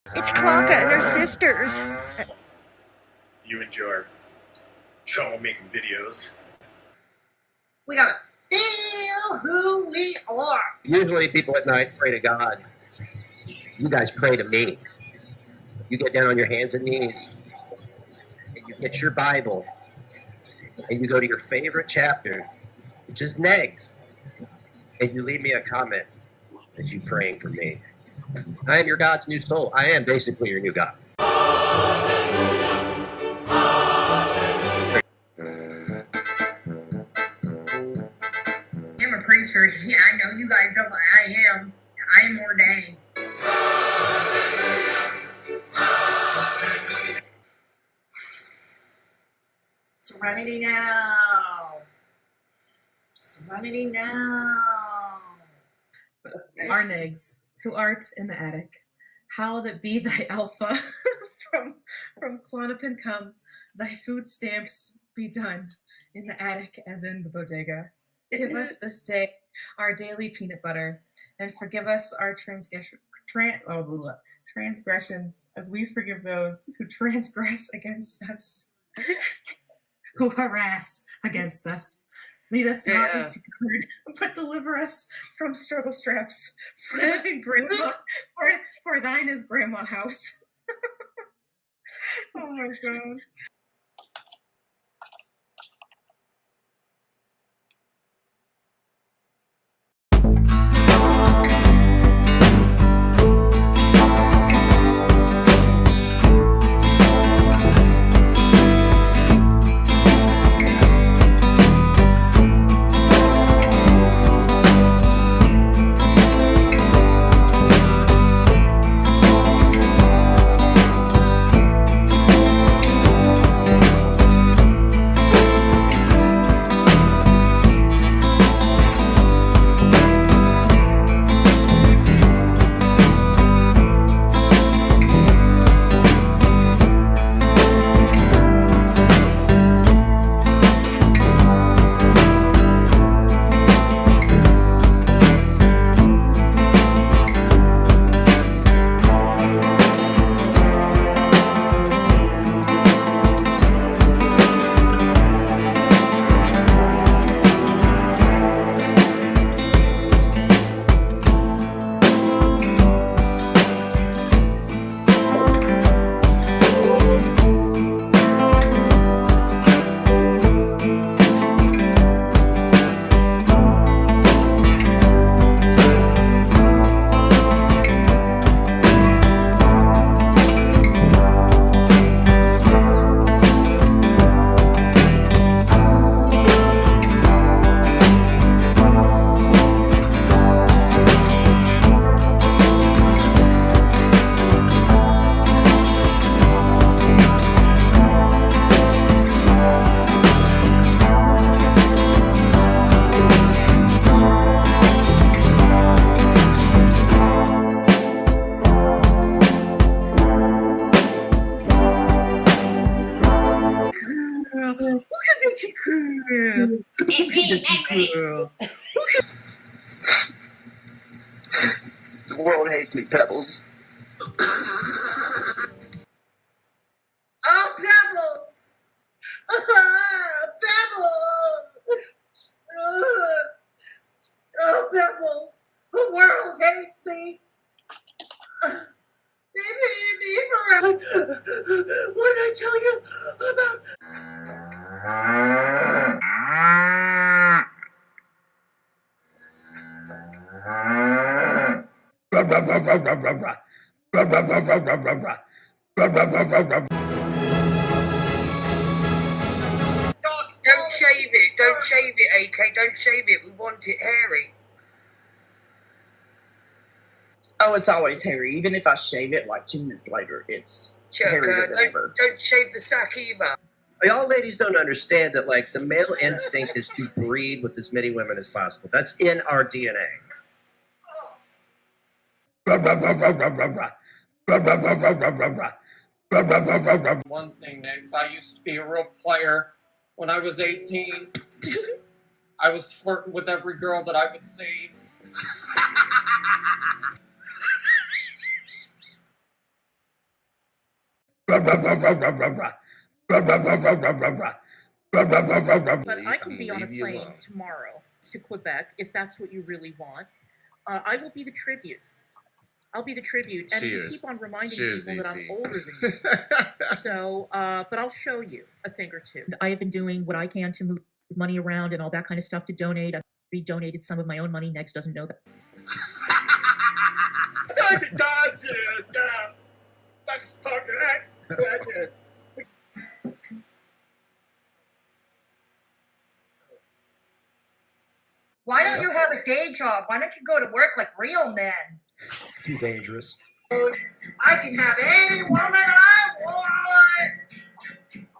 It's Clonka and her sisters. You and your troublemaking videos. We gotta feel who we are. Usually people at night pray to God. You guys pray to me. You get down on your hands and knees, and you get your Bible, and you go to your favorite chapter, which is Negs, and you leave me a comment that you're praying for me. I am your God's new soul. I am basically your new God. I'm a preacher. Yeah, I know you guys don't. I am ordained. Serenity now. Serenity now. Our Negs, who art in the attic, hallowed it be thy alpha from Clonopin come, thy food stamps be done in the attic as in the bodega. Give us this day our daily peanut butter, and forgive us our transgressions as we forgive those who transgress against us, who harass against us. Lead us not into good, but deliver us from struggle straps. For thine is Grandma House. Oh my God. The world hates me, Pebbles. Oh, Pebbles! Pebbles! Oh, Pebbles! The world hates me. What did I tell you about? Don't shave it. Don't shave it, AK. Don't shave it. We want it hairy. Oh, it's always hairy. Even if I shave it like 2 minutes later, it's hairier than ever. Don't shave the sack either. Y'all ladies don't understand that, like, the male instinct is to breed with as many women as possible. That's in our DNA. One thing, Nix, I used to be a real player. When I was 18, I was flirting with every girl that I would see. I can be on a plane tomorrow to Quebec if that's what you really want. I will be the tribute. I'll be the tribute, and you keep on reminding people that I'm older than you. So, but I'll show you a thing or two. I have been doing what I can to move money around and all that kind of stuff to donate. I've redonated some of my own money. Next doesn't know that. Why don't you have a day job? Why don't you go to work like real men? Too dangerous. I can have any woman I want.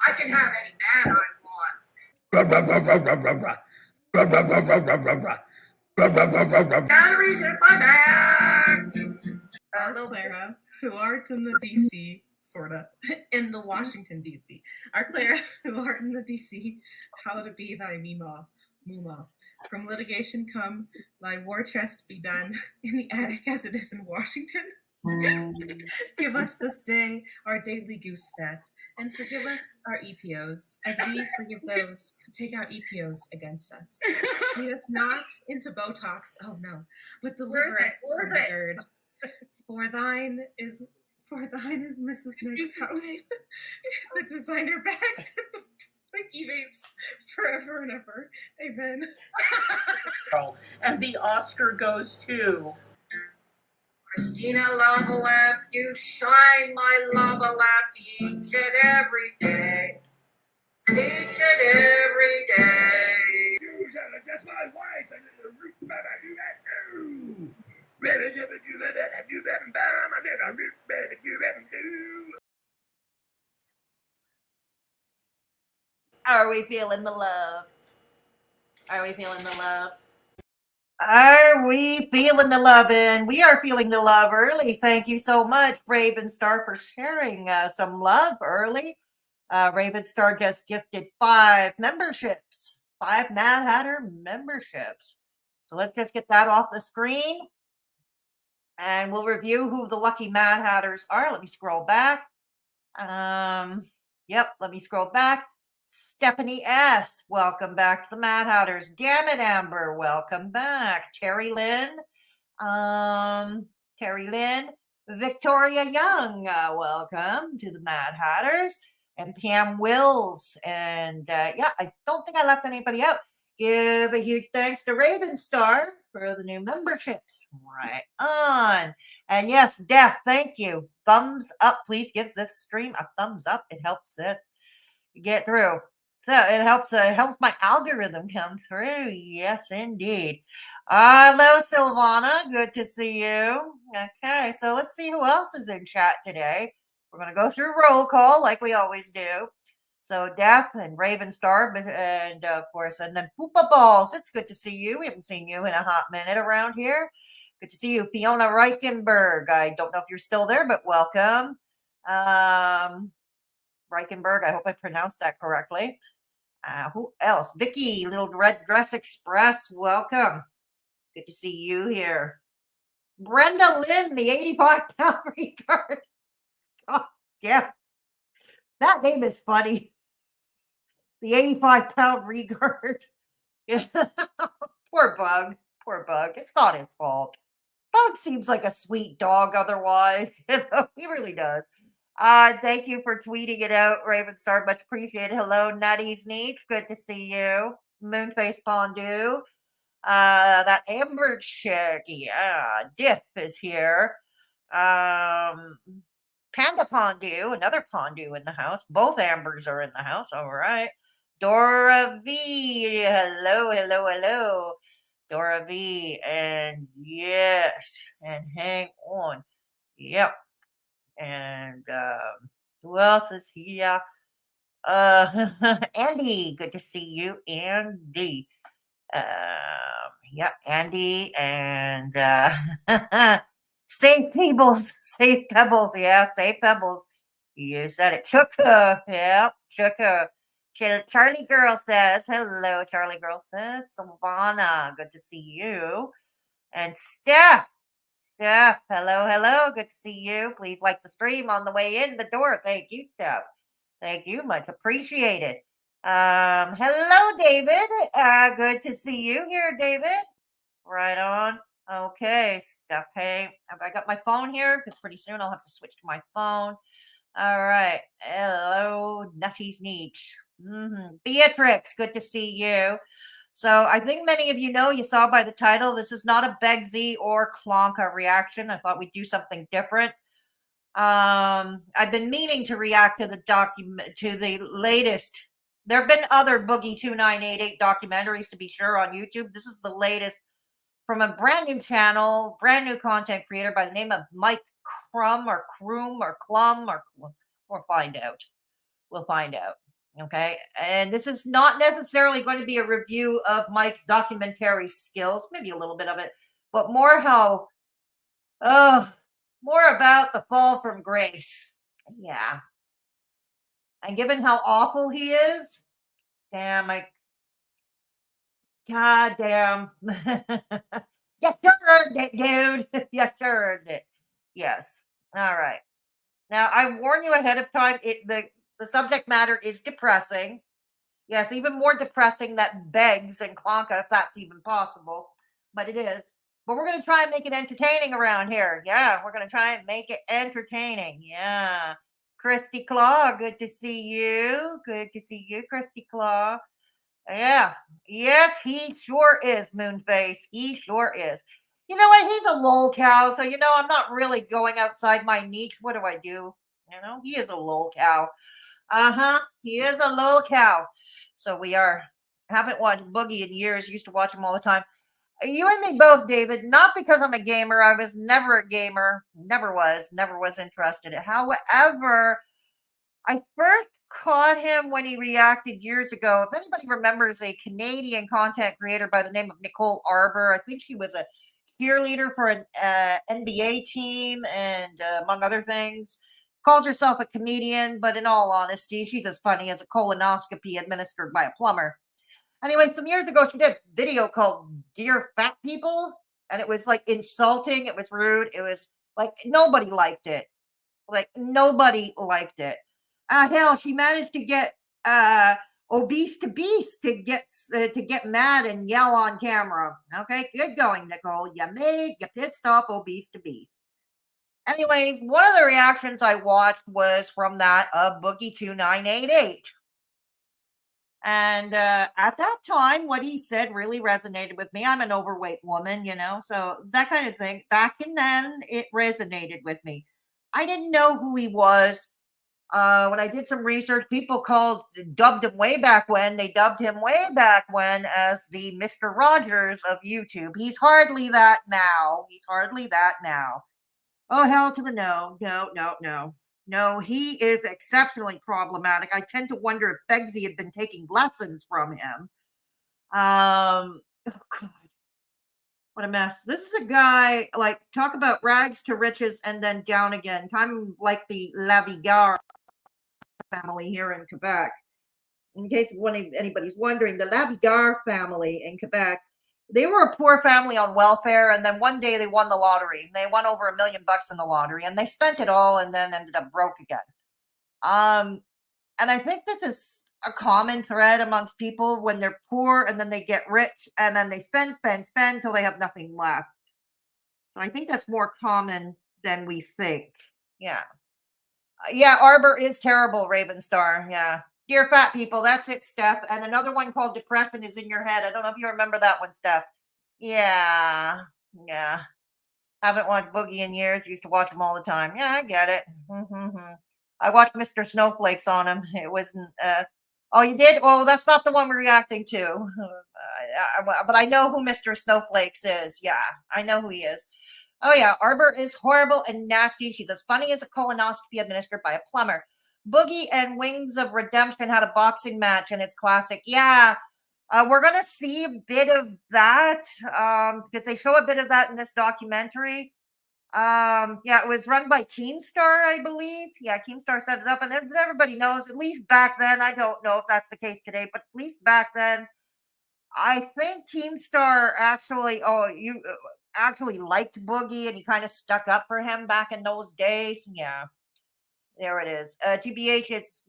I can have any man I want. Batteries in my bag. Our Clara, who art in the DC, sort of, in the Washington DC. Our Clara, who art in the DC, how to be thy Muma. From litigation come, thy war chest be done in the attic as it is in Washington. Give us this day our daily goose fat, and forgive us our EPOs, as we forgive those who take out EPOs against us. Lead us not into Botox, oh no, but deliver us from the gird. For thine is Mrs. Nick's house, the designer bags and the Pinky vapes forever and ever. Amen. And the Oscar goes to Christina Lava Lamp, you shine my lava lamp each and every day. Each and every day. That's my wife. Are we feeling the love? Are we feeling the love? Are we feeling the lovin'? We are feeling the love early. Thank you so much, Raven Star, for sharing some love early. Raven Star just gifted 5 memberships, 5 Mad Hatter memberships. So let's just get that off the screen. And we'll review who the lucky Mad Hatters are. Let me scroll back. Yep, let me scroll back. Stephanie S., welcome back to the Mad Hatters. Dammit Amber, welcome back. Terry Lynn. Victoria Young, welcome to the Mad Hatters. And Pam Wills. And yeah, I don't think I left anybody out. Give a huge thanks to Raven Star for the new memberships. Right on. And yes, Death, thank you. Thumbs up. Please give this stream a thumbs up. It helps this get through. So it helps my algorithm come through. Yes, indeed. Hello, Silvana. Good to see you. Okay, so let's see who else is in chat today. We're going to go through roll call like we always do. So Death and Raven Star, and of course, and then Poopa Balls. It's good to see you. We haven't seen you in a hot minute around here. Good to see you, Fiona Reichenberg. I don't know if you're still there, but welcome. Reichenberg, I hope I pronounced that correctly. Who else? Vicky, Little Red Dress Express, welcome. Good to see you here. Brenda Lynn, the 85-pound retard. Oh, yeah. That name is funny. The 85-pound regard. Poor Bug. Poor Bug. It's not his fault. Bug seems like a sweet dog otherwise. He really does. Thank you for tweeting it out, Raven Star. Much appreciated. Hello, Nutty's Neat. Good to see you. Moonface Pondu. That Amber chick. Yeah. Diff is here. Panda Pondu, another Pondu in the house. Both Ambers are in the house. All right. Dora V. Hello. Dora V. And yes. And hang on. Yep. And who else is here? Andy. Good to see you, Andy. Yeah, Andy and Safe Pebbles. Safe Pebbles. Yeah, Safe Pebbles. You said it. Chuka. Yep, Chuka. Charlie Girl says, hello, Charlie Girl says. Silvana, good to see you. And Steph Steph. Hello, hello. Good to see you. Please like the stream on the way in the door. Thank you, Steph. Thank you. Much appreciated. Hello, David. Good to see you here, David. Right on. Okay, Steph. Hey, have I got my phone here? Because pretty soon I'll have to switch to my phone. All right. Hello, Nutty's Niche. Beatrix, good to see you. So I think many of you know, you saw by the title, this is not a Begsy or Klonka reaction. I thought we'd do something different. I've been meaning to react to the latest. There have been other Boogie2988 documentaries, to be sure, on YouTube. This is the latest from a brand new channel, brand new content creator by the name of Mike Crum or Crum or Clum or we'll find out. We'll find out. Okay. And this is not necessarily going to be a review of Mike's documentary skills, maybe a little bit of it, but more about the fall from grace. Yeah. And given how awful he is, God damn. You sure earned it, dude. You sure earned it. Yes. All right. Now, I warn you ahead of time, the subject matter is depressing. Yes, even more depressing than Beggs and Klonka, if that's even possible. But it is. But we're going to try and make it entertaining around here. Yeah, we're going to try and make it entertaining. Yeah. Christy Claw, good to see you. Good to see you, Christy Claw. Yeah. Yes, he sure is, Moonface. He sure is. You know what? He's a lol cow, so I'm not really going outside my niche. What do I do? He is a lol cow. He is a lol cow. So we haven't watched Boogie in years. Used to watch him all the time. You and me both, David. Not because I'm a gamer. I was never a gamer. Never was interested. However, I first caught him when he reacted years ago. If anybody remembers a Canadian content creator by the name of Nicole Arbor, I think she was a cheerleader for an NBA team and among other things. Calls herself a comedian, but in all honesty, she's as funny as a colonoscopy administered by a plumber. Anyway, some years ago, she did a video called Dear Fat People, and it was like insulting. It was rude. It was like nobody liked it. Hell, she managed to get obese to beast to get mad and yell on camera. Okay, good going, Nicole. You pissed off obese to beast. Anyways, one of the reactions I watched was from that of Boogie2988. And at that time, what he said really resonated with me. I'm an overweight woman, so that kind of thing. Back in then, it resonated with me. I didn't know who he was. When I did some research, people dubbed him way back when. They dubbed him way back when as the Mr. Rogers of YouTube. He's hardly that now. Oh, hell to the no. No, he is exceptionally problematic. I tend to wonder if Begsy had been taking lessons from him. Oh, God. What a mess. This is a guy, talk about rags to riches and then down again. Kind of like the Lavigard family here in Quebec. In case anybody's wondering, the Lavigard family in Quebec, they were a poor family on welfare, and then one day they won the lottery. They won over $1 million in the lottery, and they spent it all and then ended up broke again. And I think this is a common thread amongst people when they're poor and then they get rich and then they spend till they have nothing left. So I think that's more common than we think. Yeah. Yeah, Arbor is terrible, Ravenstar. Yeah. Dear Fat People, that's it, Steph. And another one called Depression is in Your Head. I don't know if you remember that one, Steph. Yeah. Haven't watched Boogie in years. Used to watch him all the time. Yeah, I get it. I watched Mr. Snowflakes on him. It wasn't... Oh, you did? Well, that's not the one we're reacting to. But I know who Mr. Snowflakes is. Yeah, I know who he is. Oh, yeah. Arbor is horrible and nasty. She's as funny as a colonoscopy administered by a plumber. Boogie and Wings of Redemption had a boxing match, and it's classic. Yeah, we're going to see a bit of that because they show a bit of that in this documentary. Yeah, it was run by Keemstar, I believe. Yeah, Keemstar set it up, and everybody knows, at least back then, I don't know if that's the case today, but at least back then, I think Keemstar actually, actually liked Boogie and he kind of stuck up for him back in those days. Yeah. There it is. TBH, it's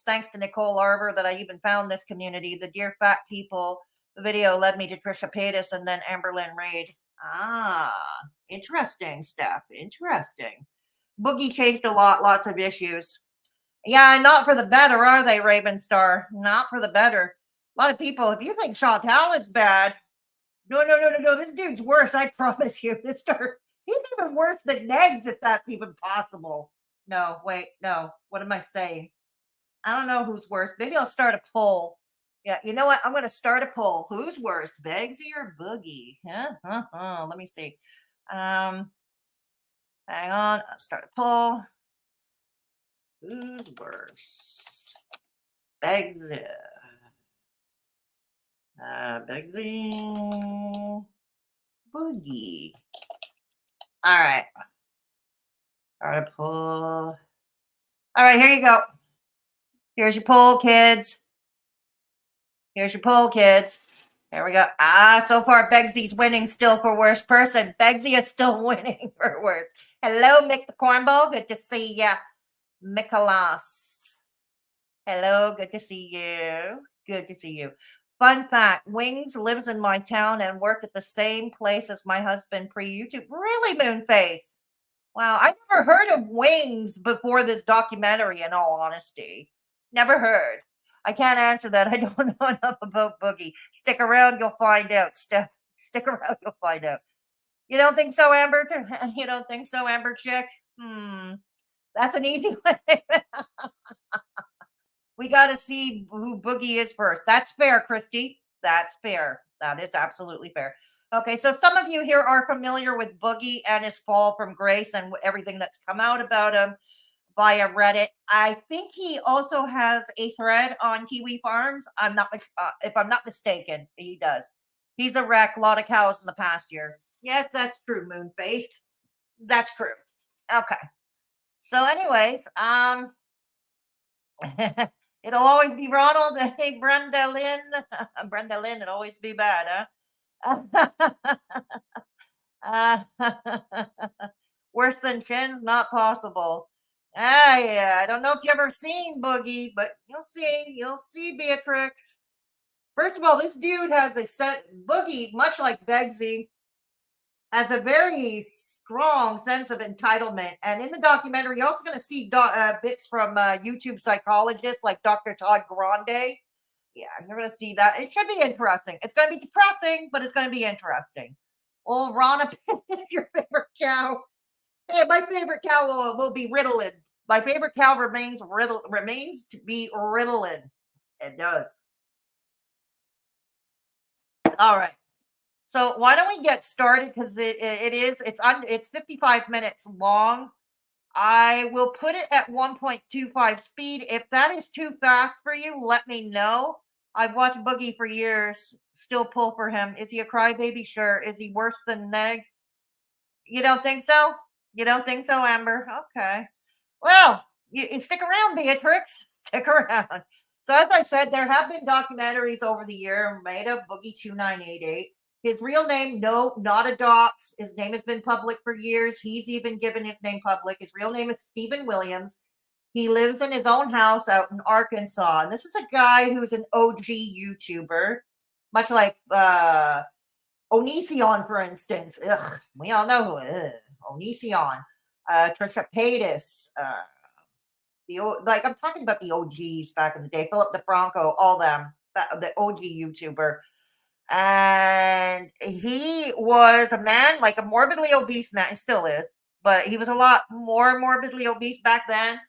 thanks to Nicole Arbor that I even found this community. The Dear Fat People video led me to Trisha Paytas and then Amberlynn Reid. Ah, interesting stuff. Interesting. Boogie changed a lot, lots of issues. Yeah, not for the better, are they, Raven Star? Not for the better. A lot of people, if you think Chantal is bad, no. This dude's worse, I promise you. He's even worse than Negs, if that's even possible. No, wait, no. What am I saying? I don't know who's worse. Maybe I'll start a poll. Yeah, you know what? I'm going to start a poll. Who's worse, Begsy or Boogie? Let me see. Hang on. I'll start a poll. Who's worse? Begsy. Begsy. Boogie. All right. Start a poll. All right, here you go. Here's your poll, kids. Here's your poll, kids. There we go. So far, Begsy's winning still for worst person. Begsy is still winning for worst. Hello, Mick the Cornball. Good to see ya. Nicholas. Hello, good to see you. Good to see you. Fun fact, Wings lives in my town and worked at the same place as my husband pre-YouTube. Really, Moonface? Wow, I never heard of Wings before this documentary, in all honesty. Never heard. I can't answer that. I don't know enough about Boogie. Stick around, you'll find out. Stick around, you'll find out. You don't think so, Amber? You don't think so, Amber Chick? That's an easy one. We got to see who Boogie is first. That's fair, Christy. That's fair. That is absolutely fair. Okay, so some of you here are familiar with Boogie and his fall from grace and everything that's come out about him via Reddit. I think he also has a thread on Kiwi Farms. If I'm not mistaken, he does. He's a wreck, a lot of cows in the past year. Yes, that's true, Moonface. That's true. Okay. So, anyways, it'll always be Ronald. Hey, Brenda Lynn. Brenda Lynn, it'll always be bad, huh? Worse than Chin's, not possible. Yeah, I don't know if you've ever seen Boogie, but you'll see Beatrix. First of all, this dude has Boogie, much like Begsy, has a very strong sense of entitlement. And in the documentary, you're also going to see bits from YouTube psychologists like Dr. Todd Grande. Yeah, you're going to see that. It should be interesting. It's going to be depressing, but it's going to be interesting. Old Ronna is your favorite cow. Hey, my favorite cow will be Ritalin. My favorite cow remains to be Ritalin. It does. All right. So why don't we get started? Because it's 55 minutes long. I will put it at 1.25 speed. If that is too fast for you, let me know. I've watched Boogie for years. Still pull for him. Is he a crybaby? Sure. Is he worse than Negs? You don't think so? You don't think so, Amber? Okay. Well, you stick around, Beatrix. Stick around. So as I said, there have been documentaries over the year made of Boogie2988. His real name, no, not a dox. His name has been public for years. He's even given his name public. His real name is Stephen Williams. He lives in his own house out in Arkansas. And this is a guy who's an OG YouTuber, much like Onision, for instance. Ugh, we all know who it is. Onision, Trisha Paytas, I'm talking about the OGs back in the day, Philip DeFranco, all them, the OG YouTuber. And he was a man, like a morbidly obese man, and still is, but he was a lot more morbidly obese back then,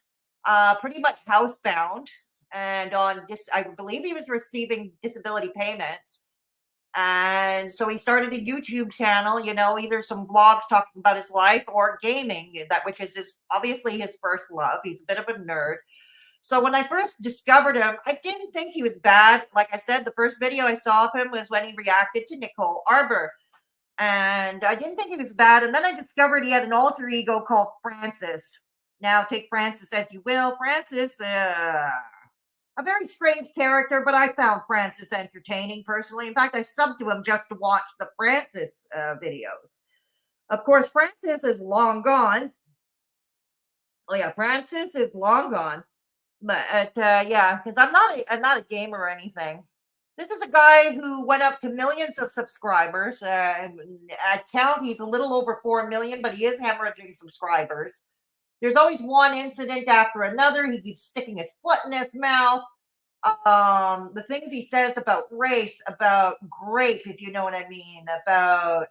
pretty much housebound. And I believe he was receiving disability payments. And so he started a YouTube channel, either some vlogs talking about his life or gaming, which is obviously his first love. He's a bit of a nerd. So when I first discovered him, I didn't think he was bad. Like I said, the first video I saw of him was when he reacted to Nicole Arbor. And I didn't think he was bad. And then I discovered he had an alter ego called Francis. Now, take Francis as you will. Francis, a very strange character, but I found Francis entertaining personally. In fact, I subbed to him just to watch the Francis videos. Of course, Francis is long gone. Oh yeah, Francis is long gone. But yeah, because I'm not a gamer or anything. This is a guy who went up to millions of subscribers. At count, he's a little over 4 million, but he is hemorrhaging subscribers. There's always one incident after another. He keeps sticking his foot in his mouth. The things he says about race, about grape, if you know what I mean, about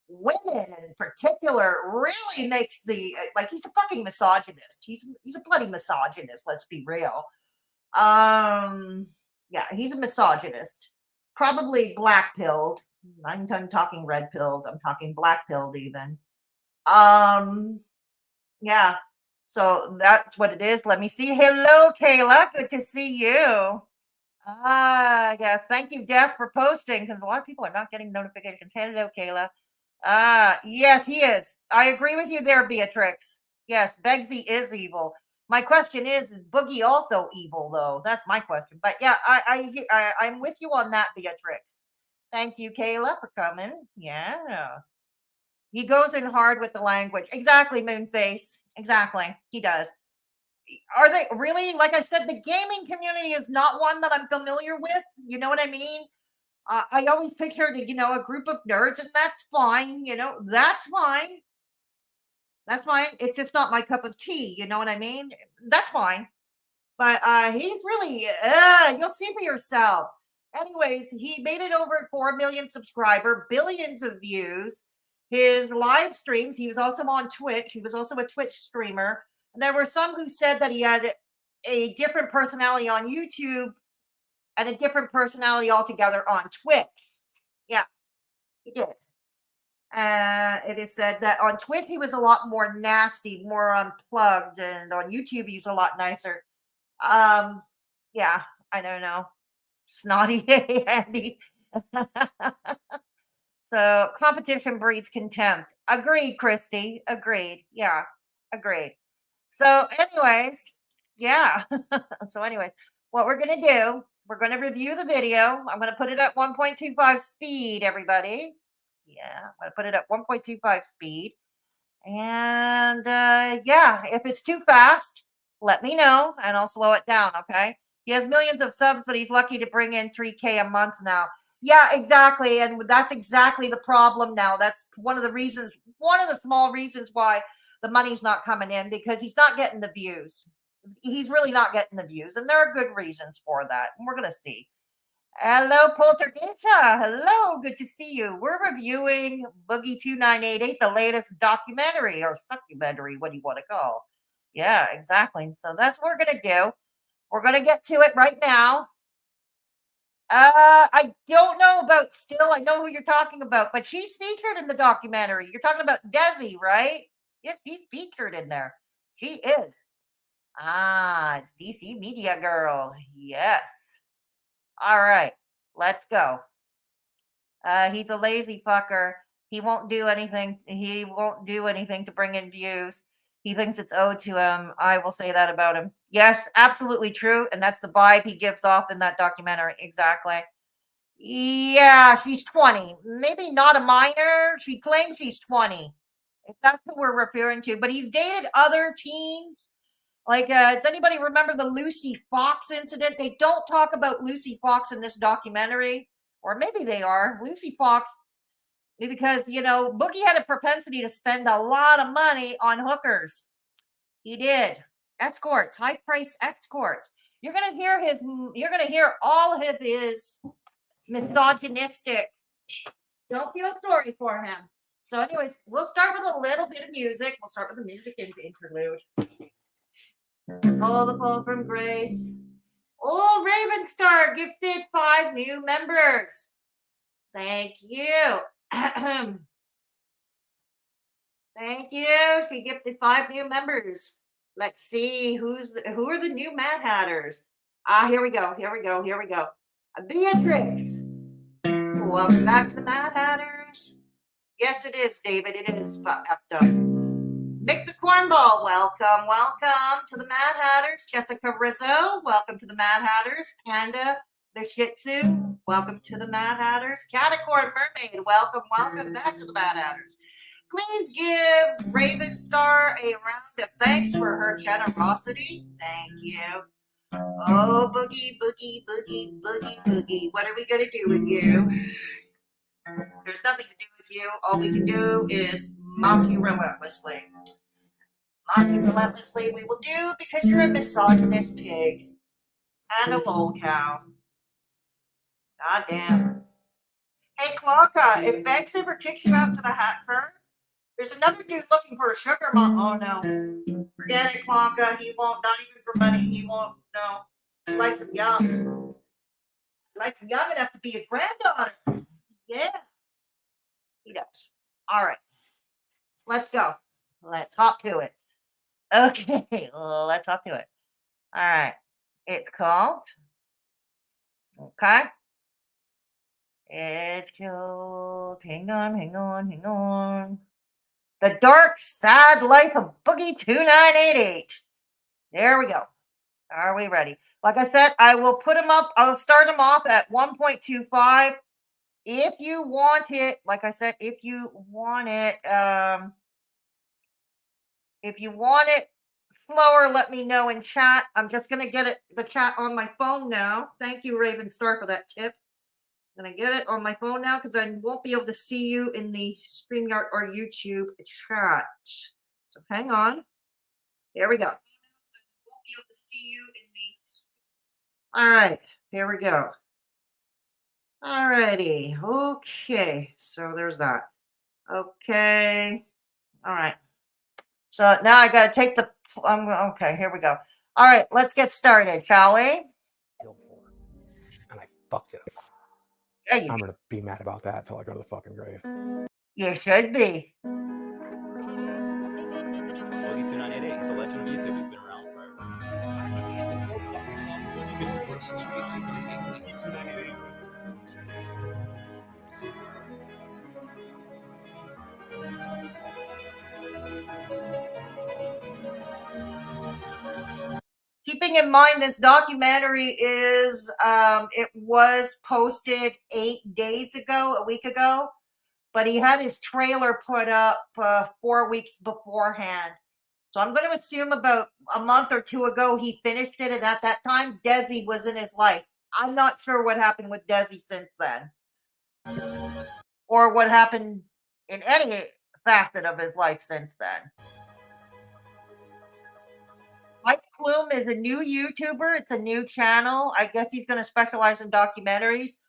women in particular, really makes the like he's a fucking misogynist. He's a bloody misogynist. Let's be real. Yeah, he's a misogynist. Probably black pilled. I'm talking red pilled. I'm talking black pilled even. Yeah. So that's what it is. Let me see. Hello, Kayla. Good to see you. Yes. Thank you, Jeff, for posting because a lot of people are not getting notifications. Hello, Kayla. Yes, he is. I agree with you there, Beatrix. Yes, Begsy is evil. My question is Boogie also evil though? That's my question. But yeah, I'm with you on that, Beatrix. Thank you, Kayla, for coming. Yeah. He goes in hard with the language. Exactly, Moonface. Exactly. He does. Are they really? Like I said, the gaming community is not one that I'm familiar with. You know what I mean? I always pictured, a group of nerds, and that's fine. That's fine. That's fine. It's just not my cup of tea. You know what I mean? That's fine. But he's really, you'll see for yourselves. Anyways, he made it over 4 million subscriber, billions of views. His live streams, he was also on Twitch. He was also a Twitch streamer. And there were some who said that he had a different personality on YouTube and a different personality altogether on Twitch. Yeah, he did. It is said that on Twitch he was a lot more nasty, more unplugged, and on YouTube he was a lot nicer. Yeah, I don't know. Snotty Andy. So competition breeds contempt. Agreed, Christy. Agreed. Yeah, agreed. So, anyways, yeah. So, anyways, what we're gonna do, we're gonna review the video. I'm gonna put it at 1.25 speed, everybody. Yeah, I'm gonna put it at 1.25 speed. And yeah, if it's too fast, let me know and I'll slow it down, okay? He has millions of subs, but he's lucky to bring in 3K a month now. Yeah, exactly. And that's exactly the problem now. That's one of the small reasons why the money's not coming in, because he's not getting the views. He's really not getting the views. And there are good reasons for that. And we're going to see. Hello, Poltergeisha. Hello, good to see you. We're reviewing Boogie2988, the latest documentary or succumentary, what do you want to call? Yeah, exactly. So that's what we're going to do. We're going to get to it right now. I don't know about Still. I know who you're talking about, but she's featured in the documentary. You're talking about Desi, right? Yes, she's featured in there. She is. It's DC Media Girl. Yes. All right, let's go. He's a lazy fucker. He won't do anything. He won't do anything to bring in views. He thinks it's owed to him. I will say that about him. Yes, absolutely true. And that's the vibe he gives off in that documentary. Exactly. Yeah, she's 20. Maybe not a minor. She claims she's 20. If that's who we're referring to. But he's dated other teens. Like, does anybody remember the Lucy Fox incident? They don't talk about Lucy Fox in this documentary. Or maybe they are. Lucy Fox, because, Boogie had a propensity to spend a lot of money on hookers. He did. Escorts, high-priced escorts. You're going to hear all of his misogynistic. Don't feel sorry for him. So anyways, we'll start with a little bit of music. We'll start with the music interlude. Oh, the fall from grace. Oh, Raven Star gifted 5 new members. Thank you. Thank you. She gifted 5 new members. Let's see who are the new Mad Hatters. Here we go. Beatrix. Welcome back to the Mad Hatters. Yes, it is, David. It is. Mick the Cornball, welcome to the Mad Hatters. Jessica Rizzo, welcome to the Mad Hatters. Panda the Shih Tzu, welcome to the Mad Hatters. Catacorn Mermaid, welcome back to the Mad Hatters. Please give Raven Star a round of thanks for her generosity. Thank you. Oh, Boogie, Boogie, Boogie, Boogie, Boogie. What are we going to do with you? There's nothing to do with you. All we can do is mock you relentlessly. Mock you relentlessly we will do because you're a misogynist pig. And a lol cow. God damn. Hey, Clonka, if Banks ever kicks you out to the hat curve, there's another dude looking for a sugar mom. Oh, no. Forget it, Clonka. He won't, not even for money. He won't, no. He likes him young. He likes him young enough to be his granddaughter. Yeah. He does. All right. Let's go. Let's hop to it. Okay. Let's hop to it. All right. It's called. Okay. It's called. Hang on. The Dark, Sad Life of Boogie2988. There we go. Are we ready? Like I said, I will put them up. I'll start them off at 1.25. If you want it, like I said, if you want it slower, let me know in chat. I'm just going to get the chat on my phone now. Thank you, Raven Star, for that tip. I'm going to get it on my phone now because I won't be able to see you in the StreamYard or YouTube chat. So hang on. Here we go. I won't be able to see you in the... All right. Here we go. All righty. Okay. So there's that. Okay. All right. So now I got to take the... okay. Here we go. All right. Let's get started, shall we? And I fucked it up. I'm going to be mad about that until I go to the fucking grave. You should be. Boogie2988. He's a legend of YouTube. He's been around forever. Keeping in mind this documentary is, it was posted 8 days ago, a week ago, but he had his trailer put up 4 weeks beforehand. So I'm going to assume about a month or two ago he finished it, and at that time Desi was in his life. I'm not sure what happened with Desi since then, or what happened in any facet of his life since then. Mike Plume is a new YouTuber. It's a new channel. I guess he's going to specialize in documentaries.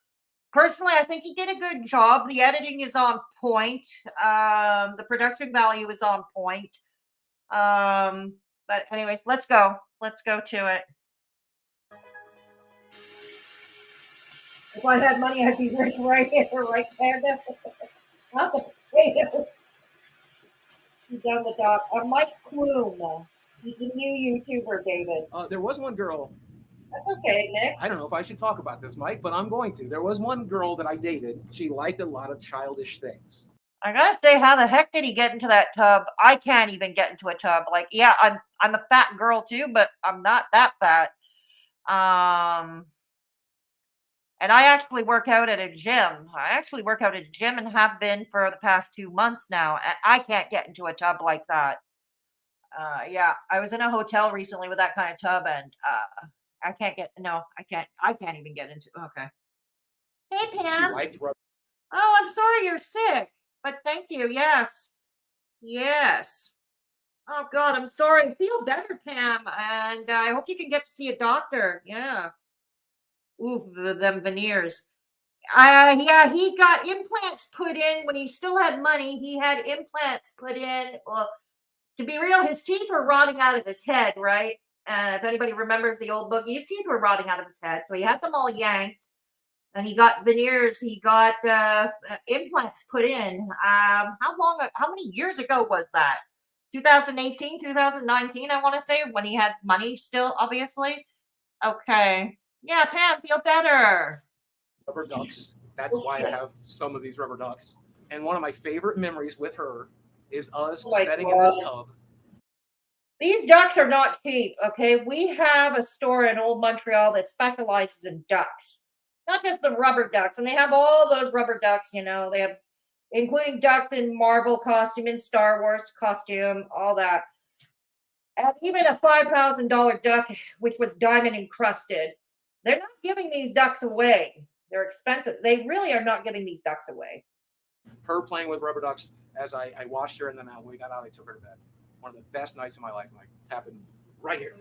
Personally, I think he did a good job. The editing is on point. The production value is on point. But anyways, let's go. Let's go to it. If I had money, I'd be rich right here, right there. Not the potatoes. You done the doc. Mike Plume. He's a new YouTuber, David. There was one girl. That's okay, Nick. I don't know if I should talk about this, Mike, but I'm going to. There was one girl that I dated. She liked a lot of childish things. I gotta say, how the heck did he get into that tub? I can't even get into a tub. Like, yeah, I'm a fat girl too, but I'm not that fat. And I actually work out at a gym. And have been for the past 2 months now. And I can't get into a tub like that. Yeah, I was in a hotel recently with that kind of tub, and I can't even get into. Okay. Hey, Pam. Oh, I'm sorry you're sick, but thank you. Yes. Oh God, I'm sorry. Feel better, Pam, and I hope you can get to see a doctor. Yeah. Ooh, them veneers. Yeah, he got implants put in when he still had money. He had implants put in. Well, to be real, his teeth were rotting out of his head, right? If anybody remembers the old Boogie, his teeth were rotting out of his head. So he had them all yanked, and he got veneers. He got implants put in. How many years ago was that? 2018, 2019, I want to say, when he had money still, obviously. Okay. Yeah, Pam, feel better. Rubber ducks. That's why I have some of these rubber ducks. And one of my favorite memories with her is us sitting in this tub. These ducks are not cheap, okay? We have a store in Old Montreal that specializes in ducks. Not just the rubber ducks. And they have all those rubber ducks, you know. including ducks in Marvel costume, in Star Wars costume, all that. And even a $5,000 duck, which was diamond encrusted. They're not giving these ducks away. They're expensive. They really are not giving these ducks away. Her playing with rubber ducks as I washed her, and then when we got out, I took her to bed. One of the best nights of my life. I'm like, tapping right here.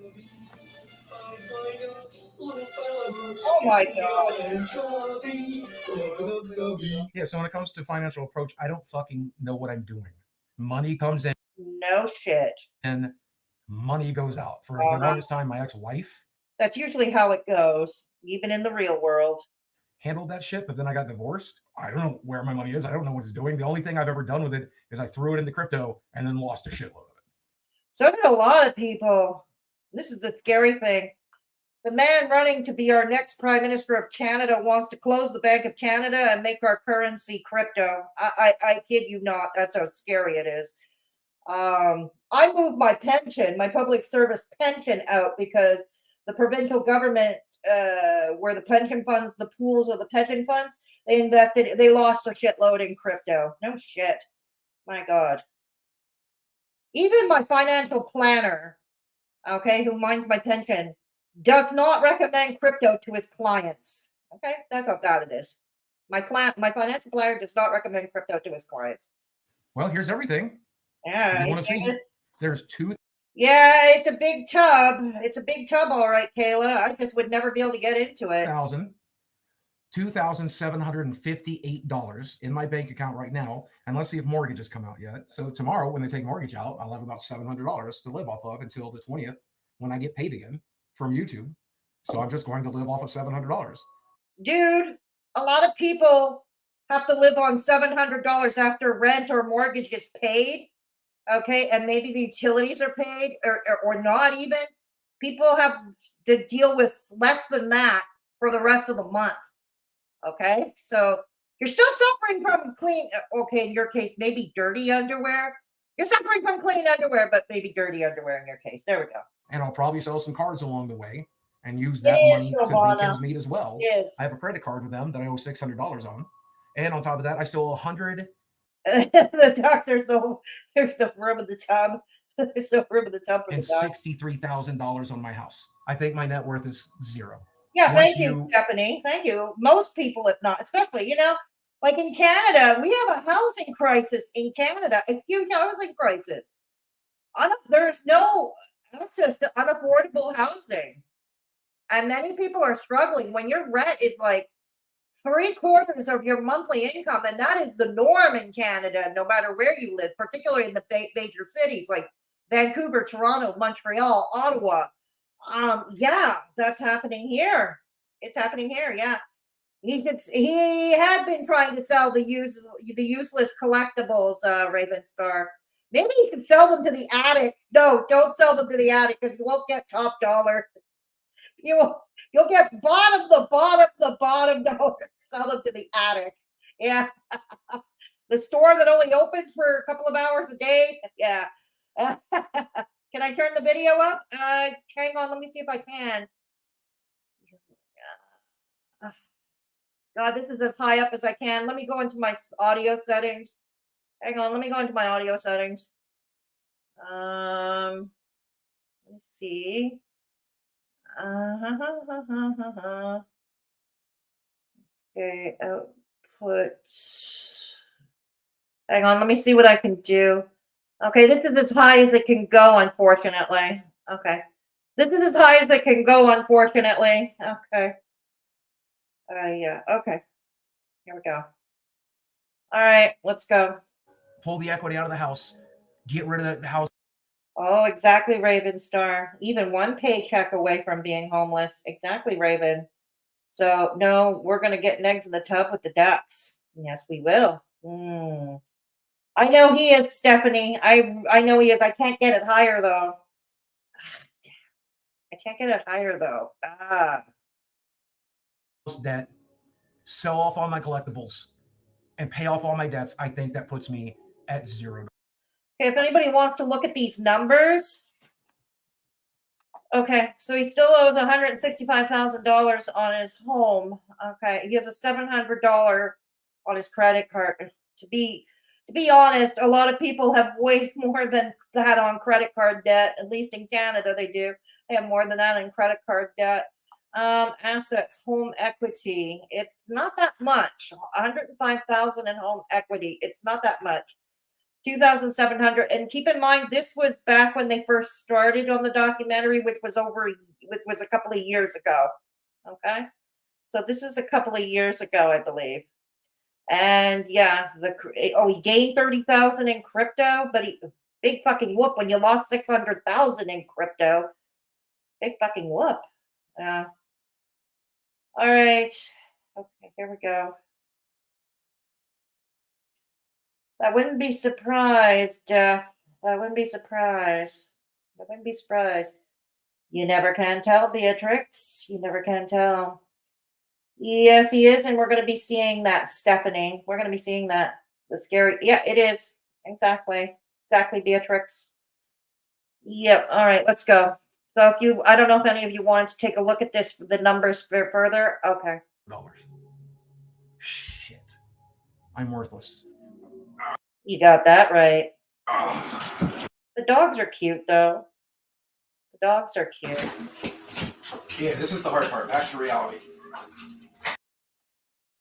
Oh my God. Yeah, so when it comes to financial approach, I don't fucking know what I'm doing. Money comes in. No shit. And money goes out. For the longest time, my ex-wife That's usually how it goes, even in the real world. handled that shit, but then I got divorced. I don't know where my money is. I don't know what it's doing. The only thing I've ever done with it is I threw it into crypto and then lost a shitload of it. So did a lot of people. This is the scary thing. The man running to be our next Prime Minister of Canada wants to close the Bank of Canada and make our currency crypto. I kid you not. That's how scary it is. I moved my pension, my public service pension out because the provincial government, where the pension funds, the pools of the pension funds, they lost a shitload in crypto. No shit. My God. Even my financial planner, okay, who minds my pension, does not recommend crypto to his clients. Okay, that's how bad it is. My financial planner does not recommend crypto to his clients. Well, here's everything. Yeah. You want to see? There's two. Yeah, it's a big tub. It's a big tub, all right, Kayla. I just would never be able to get into it. $2,758 in my bank account right now, and let's see if mortgages come out yet. So tomorrow, when they take mortgage out, I'll have about $700 to live off of until the 20th when I get paid again from YouTube. So I'm just going to live off of $700. Dude, a lot of people have to live on $700 after rent or mortgage is paid. Okay, and maybe the utilities are paid or not even. People have to deal with less than that for the rest of the month. Okay, so you're still suffering from clean, okay, in your case, maybe dirty underwear. You're suffering from clean underwear, but maybe dirty underwear in your case. There we go. And I'll probably sell some cards along the way and use that money to make ends meet as well. Yes. I have a credit card with them that I owe $600 on. And on top of that, I still owe $100. The ducks, there's no room in the tub. There's no room in the tub for and the ducks. $63,000 on my house. I think my net worth is zero. Yeah, thank you, Stephanie. Thank you. Most people, if not, especially, like in Canada, we have a housing crisis in Canada, a huge housing crisis. There's no access to unaffordable housing. And many people are struggling when your rent is like 3/4 of your monthly income, and that is the norm in Canada, no matter where you live, particularly in the major cities like Vancouver, Toronto, Montreal, Ottawa. Yeah, that's happening here. It's happening here. Yeah, he had been trying to sell the useless collectibles, Raven Star. Maybe you could sell them to the attic. No, don't sell them to the attic because you won't get top dollar. You'll get bottom dollar. Sell them to the attic. Yeah. The store that only opens for a couple of hours a day. Yeah. Can I turn the video up? Hang on, let me see if I can. God, this is as high up as I can. Let me go into my audio settings. Hang on, let me go into my audio settings. Let me see. Okay, output. Hang on, let me see what I can do. Okay, this is as high as it can go, unfortunately. Okay. This is as high as it can go, unfortunately. Okay. Yeah, okay. Here we go. All right, let's go. Pull the equity out of the house. Get rid of the house. Oh, exactly, Raven Star. Even one paycheck away from being homeless. Exactly, Raven. So, no, we're going to get eggs in the tub with the ducks. Yes, we will. I know he is, Stephanie. I know he is. I can't get it higher, though. I can't get it higher, though. That sell off all my collectibles and pay off all my debts. I think that puts me at $0. Okay, if anybody wants to look at these numbers. Okay, so he still owes $165,000 on his home. Okay, he has a $700 on his credit card. To be to be honest, a lot of people have way more than that on credit card debt. At least in Canada, they do. They have more than that in credit card debt. Assets, home equity. It's not that much. 105,000 in home equity. It's not that much. 2,700. And keep in mind, this was back when they first started on the documentary, which was a couple of years ago. Okay, so this is a couple of years ago, I believe. And yeah, he gained 30,000 in crypto, but big fucking whoop when you lost 600,000 in crypto. Big fucking whoop. All right. Okay, here we go. I wouldn't be surprised. I wouldn't be surprised. I wouldn't be surprised. You never can tell, Beatrix. You never can tell. Yes, he is, and we're going to be seeing that, Stephanie. We're going to be seeing that. The scary. Yeah, it is. Exactly. Exactly, Beatrix. Yep. All right, let's go. So I don't know if any of you wanted to take a look at the numbers further. Okay. Dollars. Shit. I'm worthless. You got that right. The dogs are cute, though. The dogs are cute. Yeah, this is the hard part. Back to reality.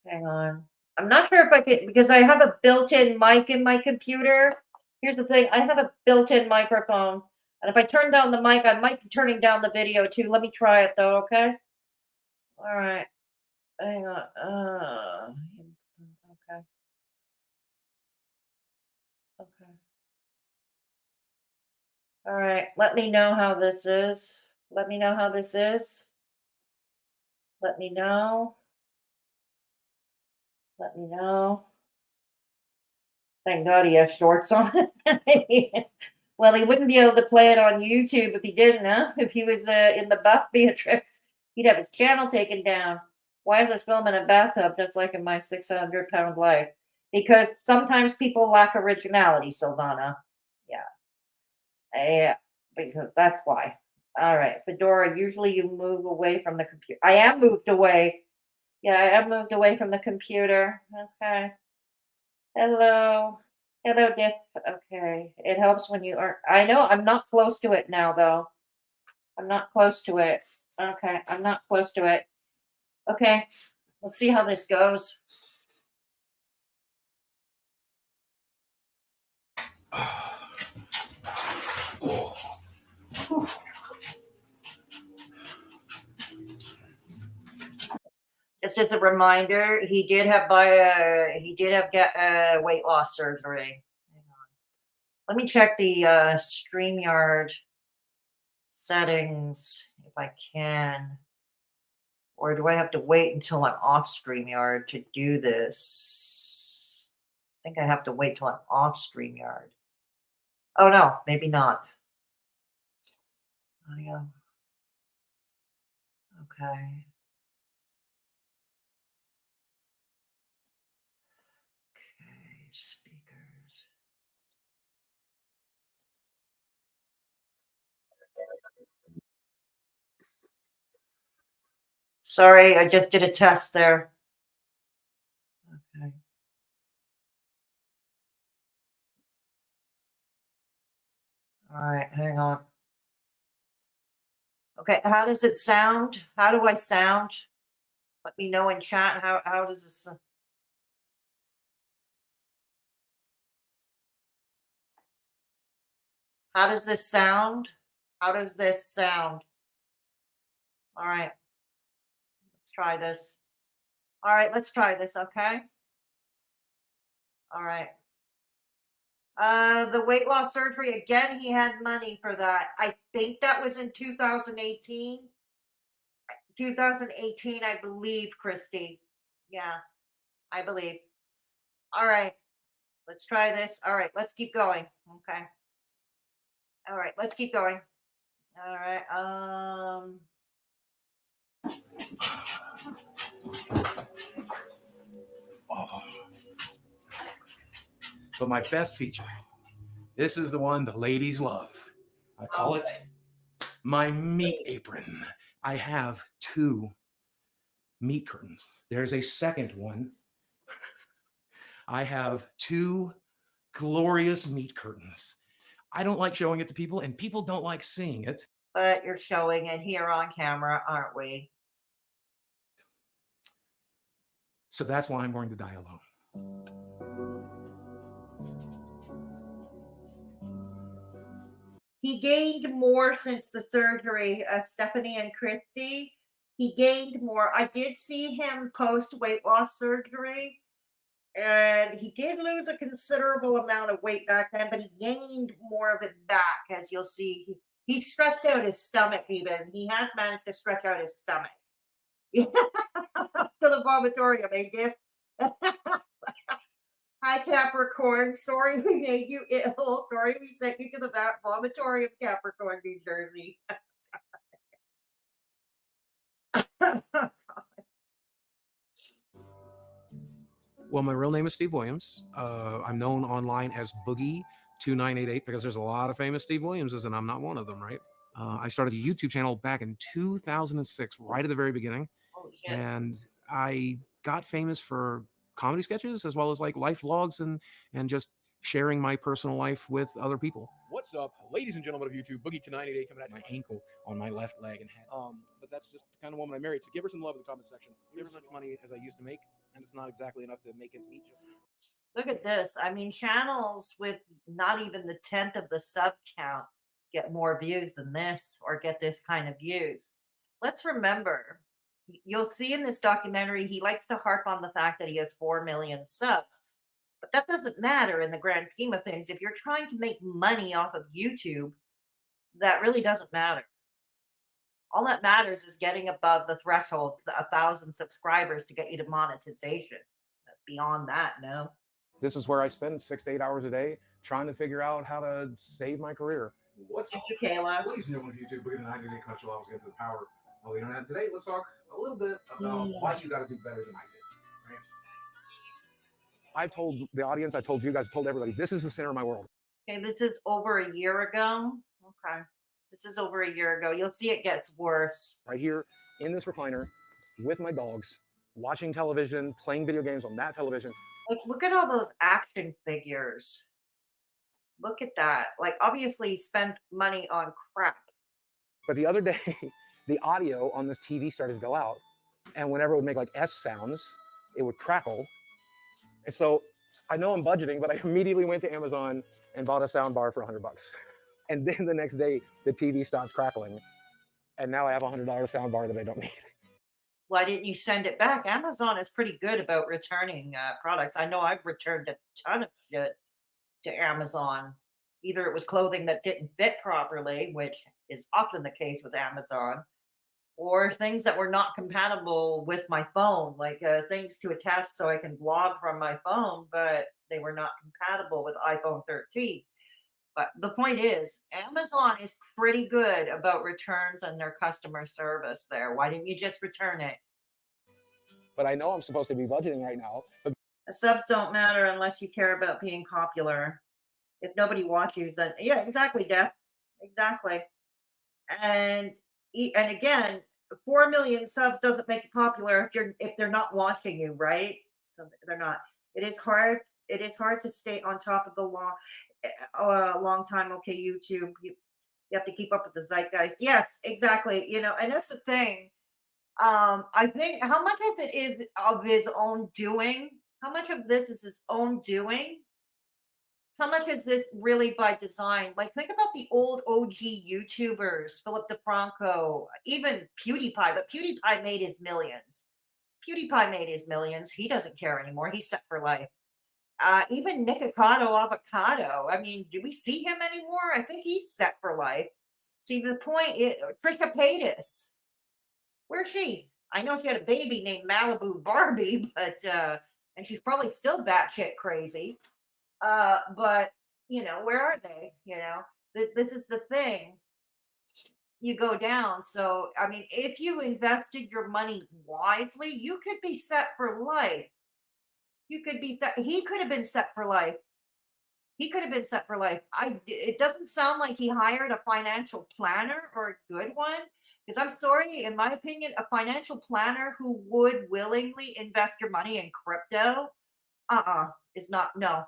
Hang on. I'm not sure if I could, because I have a built-in mic in my computer. Here's the thing. I have a built-in microphone. And if I turn down the mic, I might be turning down the video too. Let me try it though, okay? All right. Hang on. Okay. Okay. All right. Let me know how this is. Let me know how this is. Let me know. Let me know. Thank God he has shorts on. Well, he wouldn't be able to play it on YouTube if he didn't, huh? If he was in the buff Beatrix, he'd have his channel taken down. Why is this film in a bathtub just like in my 600-pound life? Because sometimes people lack originality, Silvana. Yeah. Yeah, because that's why. All right, Fedora, usually you move away from the computer. I am moved away. Yeah, I am moved away from the computer. Okay. Hello. Hello, Diff. Okay. It helps when you are. I know I'm not close to it now, though. I'm not close to it. Okay. I'm not close to it. Okay. Let's see how this goes. Just as a reminder, he did have weight loss surgery. Hang on. Let me check the StreamYard settings if I can. Or do I have to wait until I'm off StreamYard to do this? I think I have to wait till I'm off StreamYard. Oh no, maybe not. Oh yeah. Okay. Speakers. Sorry, I just did a test there. Okay. All right, hang on. Okay, how does it sound? How do I sound? Let me know in chat. How does this? How does this sound? How does this sound? All right. Let's try this. All right, let's try this, okay? All right. The weight loss surgery, again, he had money for that. I think that was in 2018. 2018, I believe, Christy. Yeah, I believe. All right. Let's try this. All right, let's keep going. Okay. All right, let's keep going. All right. But my best feature, this is the one the ladies love. I call it my meat apron. I have 2 meat curtains. There's a second one. I have 2 glorious meat curtains. I don't like showing it to people, and people don't like seeing it. But you're showing it here on camera, aren't we? So that's why I'm going to die alone. He gained more since the surgery, Stephanie and Christy. He gained more. I did see him post weight loss surgery, and he did lose a considerable amount of weight back then, but he gained more of it back, as you'll see. He stretched out his stomach even. He has managed to stretch out his stomach. To the vomitorium, eh, Diff? Hi, Capricorn. Sorry we made you ill. Sorry we sent you to the vomitorium, Capricorn, New Jersey. Well, my real name is Steve Williams. I'm known online as Boogie2988 because there's a lot of famous Steve Williamses, and I'm not one of them, right? I started a YouTube channel back in 2006, right at the very beginning. Holy shit. And I got famous for comedy sketches as well as like life vlogs and just sharing my personal life with other people. What's up, ladies and gentlemen of YouTube? Boogie2988 coming at My ankle on my left leg and head. But that's just the kind of woman I married. So give her some love in the comment section. Give her as much money as I used to make, and it's not exactly enough to make ends meet. Look at this. I mean, channels with not even the 10th of the sub count get more views than this, or get this kind of views. Let's remember, you'll see in this documentary, he likes to harp on the fact that he has 4 million subs. But that doesn't matter in the grand scheme of things. If you're trying to make money off of YouTube, that really doesn't matter. All that matters is getting above the threshold, 1,000 subscribers to get you to monetization. Beyond that, no. This is where I spend 6 to 8 hours a day trying to figure out how to save my career. What's Thank you, Kayla? Ladies and gentlemen of YouTube, Boogie2988 Country Levels into the power of the internet. Today, let's talk a little bit about why you got to do better than I did. Right? I've told the audience, I told you guys, I told everybody, this is the center of my world. Okay, this is over a year ago. Okay. This is over a year ago. You'll see it gets worse. Right here in this recliner with my dogs, watching television, playing video games on that television. Like, look at all those action figures. Look at that. Like, obviously, he spent money on crap. But the other day, the audio on this TV started to go out. And whenever it would make like S sounds, it would crackle. And so I know I'm budgeting, but I immediately went to Amazon and bought a sound bar for $100. And then the next day, the TV stopped crackling. And now I have a $100 sound bar that I don't need. Why didn't you send it back? Amazon is pretty good about returning products. I know I've returned a ton of shit to Amazon. Either it was clothing that didn't fit properly, which is often the case with Amazon, or things that were not compatible with my phone, like things to attach so I can blog from my phone, but they were not compatible with iPhone 13. But the point is, Amazon is pretty good about returns and their customer service there. Why didn't you just return it? But I know I'm supposed to be budgeting right now. But subs don't matter unless you care about being popular. If nobody watches, then yeah, exactly, Jeff. Exactly. And again, 4 million subs doesn't make you popular if they're not watching you, right? So they're not. It is hard. It is hard to stay on top of the long time. Okay, YouTube. You have to keep up with the zeitgeist. Yes, exactly. You know, and that's the thing. I think how much of it is of his own doing? How much of this is his own doing? How much is this really by design? Like, think about the old OG YouTubers, Philip DeFranco, even PewDiePie, but PewDiePie made his millions. PewDiePie made his millions. He doesn't care anymore. He's set for life. Even Nikocado Avocado. I mean, do we see him anymore? I think he's set for life. See, the point is, Trisha Paytas. Where's she? I know she had a baby named Malibu Barbie, but and she's probably still batshit crazy. But you know, where are they? You know, this is the thing. You go down. So I mean, if you invested your money wisely, you could be set for life. You could be set. He could have been set for life. He could have been set for life. It doesn't sound like he hired a financial planner or a good one. Because I'm sorry, in my opinion, a financial planner who would willingly invest your money in crypto, is not, no,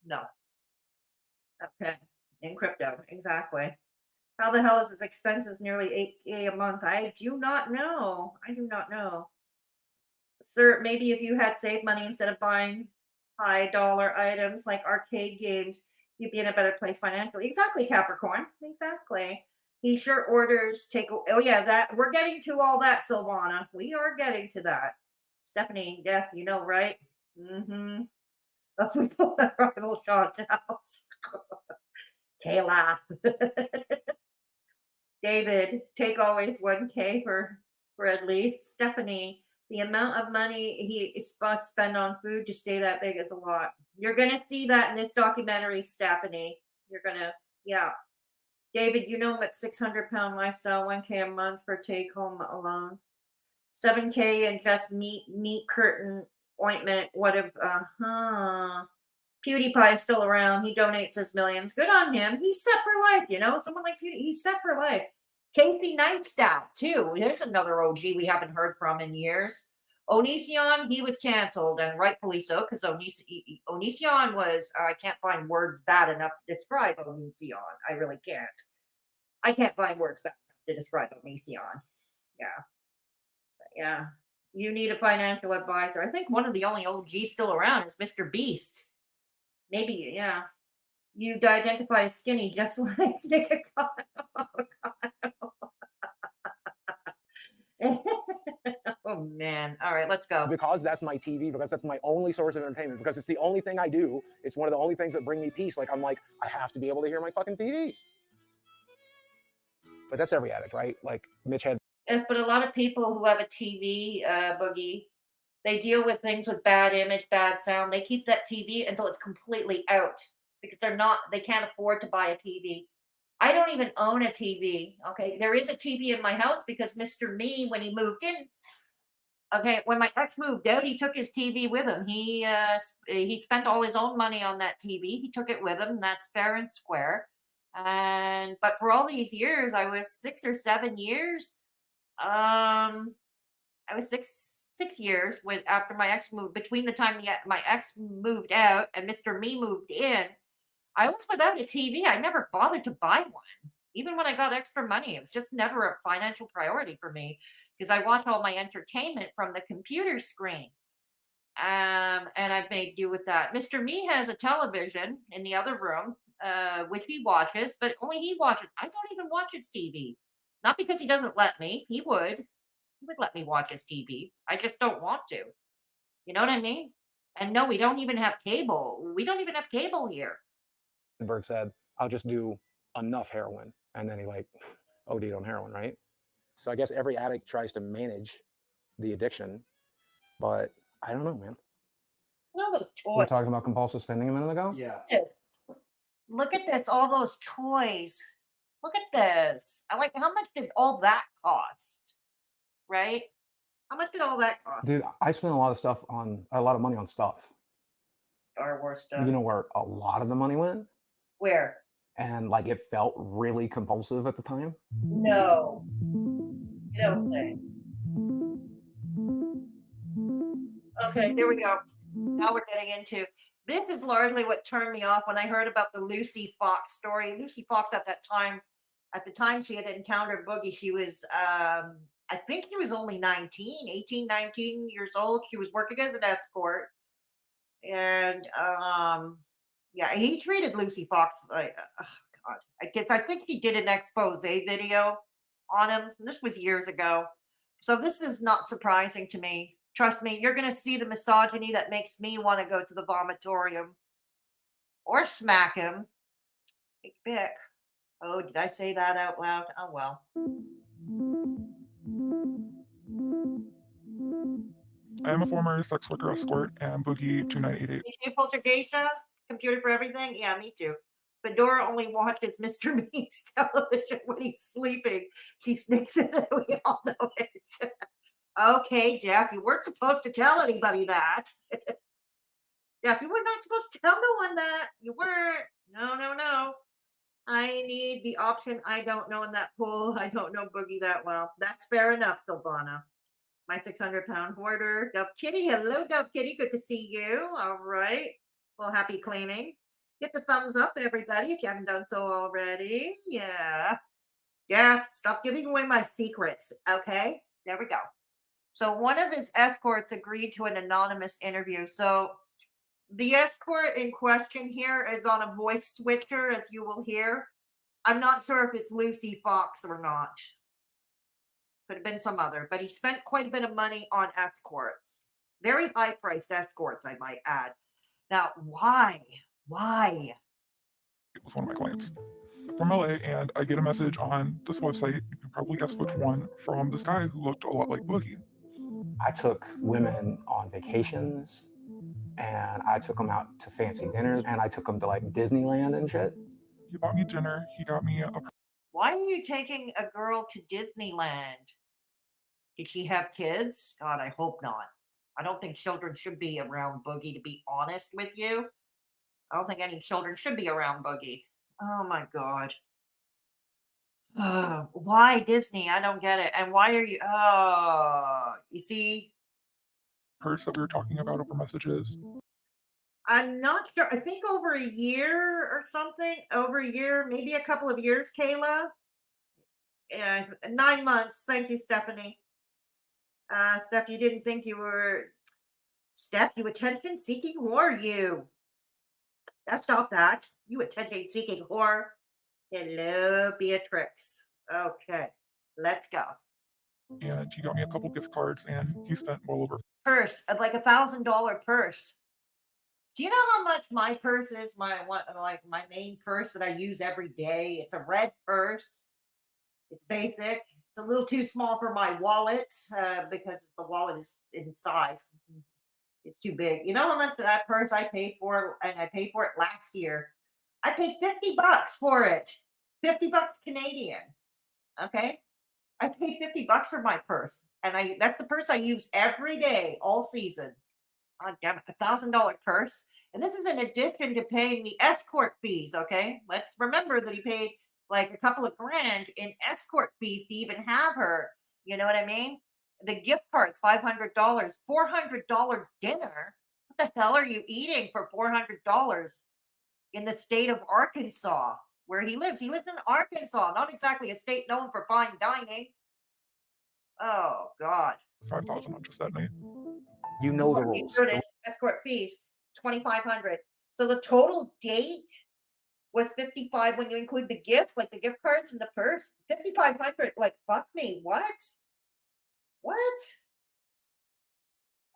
No. Okay. In crypto, exactly. How the hell is his expenses nearly 8K a month? I do not know. I do not know. Sir, maybe if you had saved money instead of buying high dollar items like arcade games, you'd be in a better place financially. Exactly, Capricorn. Exactly. He sure orders take. Oh yeah, that we're getting to all that, Silvana. We are getting to that. Stephanie, Death, you know, right? Mm-hmm. Rival Chantel's. Kayla. David, take always 1K for at least. Stephanie, the amount of money he is supposed to spend on food to stay that big is a lot. You're gonna see that in this documentary, Stephanie. You're gonna, yeah. David, you know what 600-pound lifestyle, 1K a month for take home alone. 7K and just meat curtain ointment. What if PewDiePie is still around. He donates his millions. Good on him. He's set for life, you know. Someone like PewDiePie, he's set for life. Casey Neistat, too. There's another OG we haven't heard from in years. Onision, he was canceled, and rightfully so, because Onision was, I can't find words bad enough to describe Onision. I really can't. I can't find words bad enough to describe Onision. Yeah. Yeah. You need a financial advisor. I think one of the only OGs still around is Mr. Beast. Maybe, yeah. You'd identify as skinny just like Nick. Oh man. All right, let's go. Because that's my TV, because that's my only source of entertainment, because it's the only thing I do. It's one of the only things that bring me peace. Like, I'm like, I have to be able to hear my fucking TV. But that's every addict, right? Like, Mitch had. Yes, but a lot of people who have a TV, Boogie, they deal with things with bad image, bad sound. They keep that TV until it's completely out because they can't afford to buy a TV. I don't even own a TV. Okay. There is a TV in my house because Mr. Me, when he moved in, okay, when my ex moved out, he took his TV with him. He spent all his own money on that TV. He took it with him. And that's fair and square. But for all these years, I was 6 or 7 years. I was six years after my ex moved. Between the time my ex moved out and Mr. Me moved in, I was without a TV. I never bothered to buy one, even when I got extra money. It was just never a financial priority for me because I watch all my entertainment from the computer screen, and I've made do with that. Mr. Me has a television in the other room, which he watches, but only he watches. I don't even watch his TV. Not because he doesn't let me. He would let me watch his TV. I just don't want to. You know what I mean? And no, we don't even have cable. We don't even have cable here. Berg said, I'll just do enough heroin. And then he like OD'd on heroin, right? So I guess every addict tries to manage the addiction, but I don't know, man. Look at those toys. We were talking about compulsive spending a minute ago? Yeah. Look at this, all those toys. Look at this. I like, how much did all that cost? Right? How much did all that cost? Dude, I spent a lot of money on stuff. Star Wars stuff. You know where a lot of the money went? Where? And like it felt really compulsive at the time? No. You don't say. Okay, here we go. Now we're getting into, this is largely what turned me off when I heard about the Lucy Fox story. Lucy Fox at the time she had encountered Boogie, she was, I think she was only 19 years old. She was working as an escort. And, yeah, he treated Lucy Fox like, oh God, I think he did an expose video on him. This was years ago. So this is not surprising to me. Trust me, you're going to see the misogyny that makes me want to go to the vomitorium or smack him. Big pick. Oh, did I say that out loud? Oh, well. I am a former sex worker escort and Boogie2988. Me too, Poltergeisha? Computer for everything? Yeah, me too. Fedora only watches Mr. Me's television when he's sleeping. He sneaks in it. We all know it. Okay, Jeff, you weren't supposed to tell anybody that. Jeff, you were not supposed to tell no one that. You weren't. No. I need the option I don't know in that pool. I don't know Boogie that well. That's fair enough, Silvana. My 600-pound hoarder. Dove Kitty. Hello, Dove Kitty. Good to see you. All right. Well, happy cleaning. Hit the thumbs up, everybody, if you haven't done so already. Yeah, stop giving away my secrets, okay? There we go. So one of his escorts agreed to an anonymous interview. So the escort in question here is on a voice switcher, as you will hear. I'm not sure if it's Lucy Fox or not. Could have been some other, but he spent quite a bit of money on escorts. Very high-priced escorts, I might add. Now, why? Why? It was one of my clients from LA, and I get a message on this website. You can probably guess which one, from this guy who looked a lot like Boogie. I took women on vacations, and I took them out to fancy dinners, and I took them to like Disneyland and shit. He bought me dinner. He got me a. Why are you taking a girl to Disneyland? Did she have kids? God, I hope not. I don't think children should be around Boogie, to be honest with you. I don't think any children should be around Boogie. Oh my God. Why Disney? I don't get it. And why are you? You see? Purse that we were talking about over messages. I'm not sure. I think over a year or something. Over a year, maybe a couple of years, Kayla. 9 months. Thank you, Stephanie. Steph, you didn't think you were. Steph, you attention-seeking whore, you. Stop that. You attention-seeking whore. Hello, Beatrix. Okay, let's go. And he got me a couple gift cards, and he spent well over. Purse, like $1,000 purse. Do you know how much my purse is? My main purse that I use every day. It's a red purse. It's basic. It's a little too small for my wallet because the wallet is in size. It's too big. You know how much that purse I paid for, and I paid for it last year. I paid $50 for it. $50 Canadian. Okay, I paid $50 for my purse, and that's the purse I use every day, all season. God damn it, $1,000 purse, and this is in addition to paying the escort fees. Okay, let's remember that he paid like a couple of grand in escort fees to even have her. You know what I mean? The gift cards, $500, $400 dinner. What the hell are you eating for $400 in the state of Arkansas, where he lives? He lives in Arkansas, not exactly a state known for fine dining. Oh God. 5,000 on just that night. You know the rules. Escort fees, $2,500. So the total date was $55 when you include the gifts, like the gift cards and the purse. $5,500. Like, fuck me. What?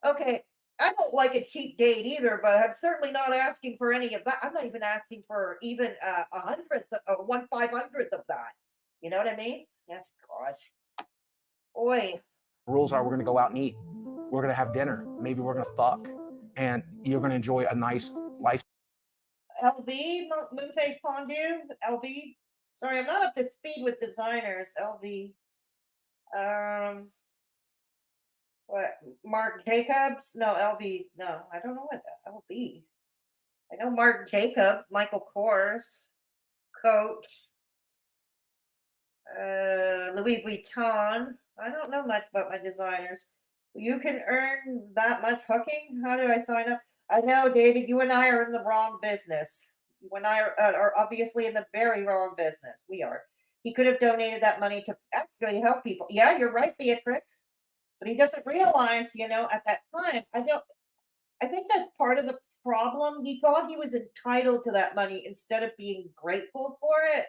Okay, I don't like a cheap date either, but I'm certainly not asking for any of that. I'm not even asking for even a hundredth, 1/500th of that. You know what I mean? Yes, gosh. Oi. Rules are we're going to go out and eat. We're going to have dinner. Maybe we're going to fuck. And you're going to enjoy a nice life. LB, Moonface Pondu, LB. Sorry, I'm not up to speed with designers, LB. What? Mark Jacobs? No, LB. No, I don't know what LB. I know Mark Jacobs, Michael Kors, Coach, Louis Vuitton. I don't know much about my designers. You can earn that much hooking? How do I sign up? I know, David, you and I are in the wrong business. You and I are obviously in the very wrong business. We are. He could have donated that money to actually help people. Yeah, you're right, Beatrix. But he doesn't realize, at that time, I think that's part of the problem. He thought he was entitled to that money instead of being grateful for it.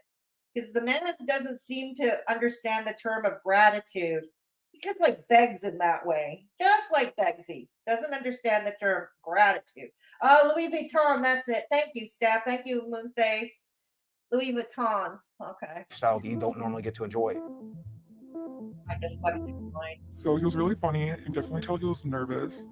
Because the man doesn't seem to understand the term of gratitude. He's just like begs in that way. Just like Begsy. Doesn't understand the term gratitude. Louis Vuitton, that's it. Thank you, Steph. Thank you, Moonface. Louis Vuitton. Okay. Style that you don't normally get to enjoy. I dyslexic mind. So he was really funny. You can definitely tell he was nervous.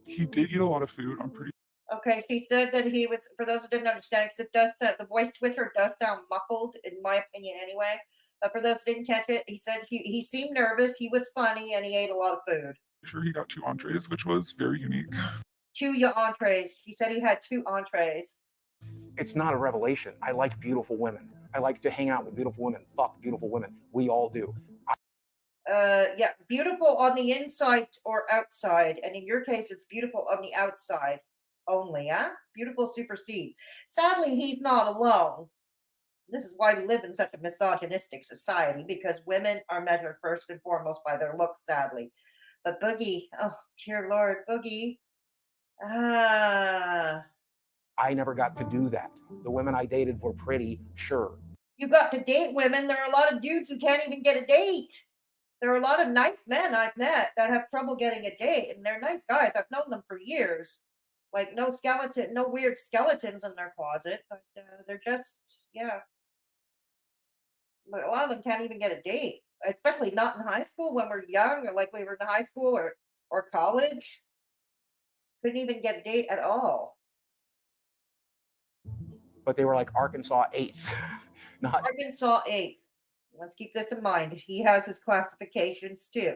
He did eat a lot of food. I'm pretty. Okay, he said that he was, for those who didn't understand, because it does, the voice switcher does sound muffled, in my opinion anyway. But for those who didn't catch it, he said he seemed nervous, he was funny, and he ate a lot of food. Sure, he got 2 entrees, which was very unique. 2 entrees. He said he had 2 entrees. It's not a revelation. I like beautiful women. I like to hang out with beautiful women, fuck beautiful women. We all do. Yeah, beautiful on the inside or outside. And in your case, it's beautiful on the outside. only, huh? Beautiful supersedes. Sadly, he's not alone. This is why we live in such a misogynistic society, because women are measured first and foremost by their looks, sadly. But Boogie, oh dear Lord, Boogie. Ah. I never got to do that. The women I dated were pretty, sure. You got to date women. There are a lot of dudes who can't even get a date. There are a lot of nice men I've met that have trouble getting a date, and they're nice guys. I've known them for years. Like no skeleton, no weird skeletons in their closet, but they're just, yeah. But a lot of them can't even get a date, especially not in high school when we're young, or like we were in high school or college. Couldn't even get a date at all. But they were like Arkansas 8s, not Arkansas 8. Let's keep this in mind. He has his classifications too.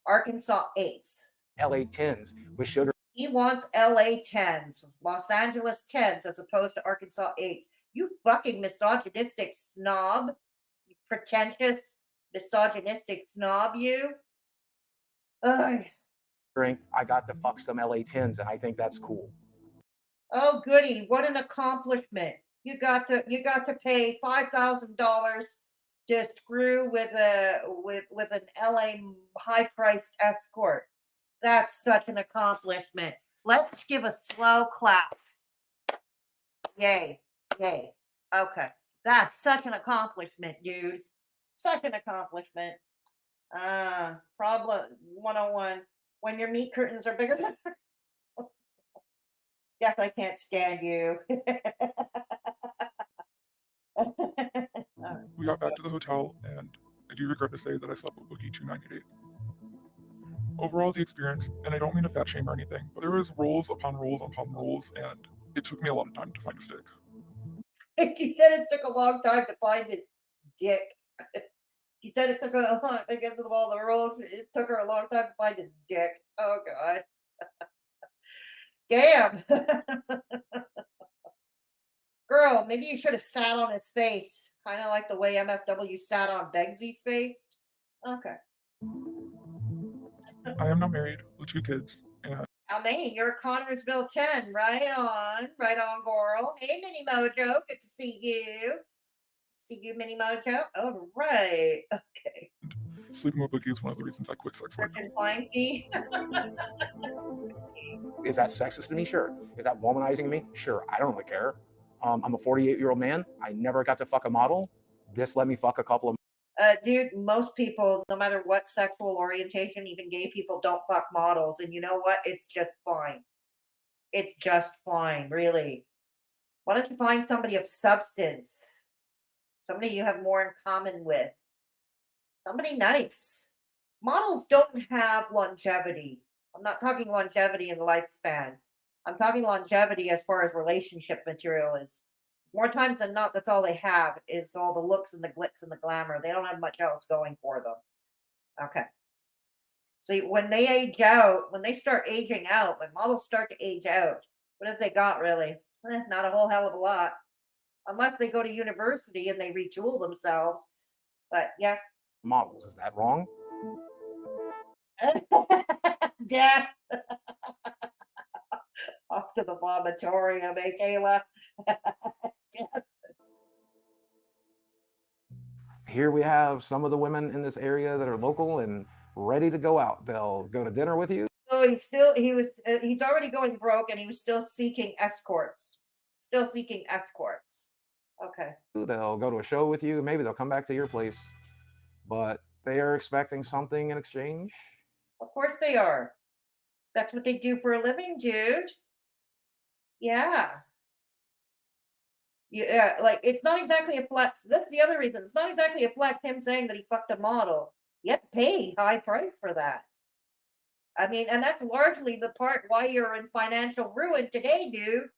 Arkansas 8s. LA 10s with sugar. He wants LA 10s, Los Angeles 10s, as opposed to Arkansas 8s. You fucking misogynistic snob. You pretentious, misogynistic snob, you. Ugh. Drink. I got to fuck some LA 10s, and I think that's cool. Oh goody, what an accomplishment. You got to pay $5,000 to screw with an LA high priced escort. That's such an accomplishment. Let's give a slow clap. Yay. Yay. Okay. That's such an accomplishment, dude. Such an accomplishment. Problem 101. When your meat curtains are bigger than Yes, I can't stand you. We got back to the hotel, and I do regret to say that I slept with Boogie2988. Overall, the experience, and I don't mean to fat shame or anything, but there was rolls upon rolls upon rolls, and it took me a lot of time to find a stick. He said it took a long time to find his dick. He said it took a long, I guess of all the rolls, it took her a long time to find his dick. Oh, God. Damn. Girl, maybe you should have sat on his face. Kind of like the way MFW sat on Begsy's face. Okay. I am now married with 2 kids, and Almaine, you're a Connorsville 10. Right on, girl. Hey, Mini Mojo. Good to see you. See you, Mini Mojo. All right. Okay. sleeping with Boogie is one of the reasons I quit sex work. Flying fee. Is that sexist to me? Sure. Is that womanizing me? Sure. I don't really care. I'm a 48-year-old man. I never got to fuck a model. This let me fuck a couple of. Dude, most people, no matter what sexual orientation, even gay people, don't fuck models. And you know what? It's just fine. It's just fine, really. Why don't you find somebody of substance? Somebody you have more in common with. Somebody nice. Models don't have longevity. I'm not talking longevity in the lifespan. I'm talking longevity as far as relationship material is. More times than not, that's all they have is all the looks and the glitz and the glamour. They don't have much else going for them. Okay. See, when they age out, when they start aging out, when models start to age out, what have they got really? Not a whole hell of a lot. Unless they go to university and they retool themselves. But yeah. Models, is that wrong? Yeah. Off to the vomitorium, eh, Kayla? Here we have some of the women in this area that are local and ready to go out. They'll go to dinner with you. So he's already going broke, and he was still seeking escorts. Still seeking escorts. Okay. They'll go to a show with you. Maybe they'll come back to your place, but they are expecting something in exchange. Of course they are. That's what they do for a living, dude. Yeah. Yeah, like it's not exactly a flex. That's the other reason. It's not exactly a flex, him saying that he fucked a model. You have to pay high price for that. I mean, and that's largely the part why you're in financial ruin today, dude.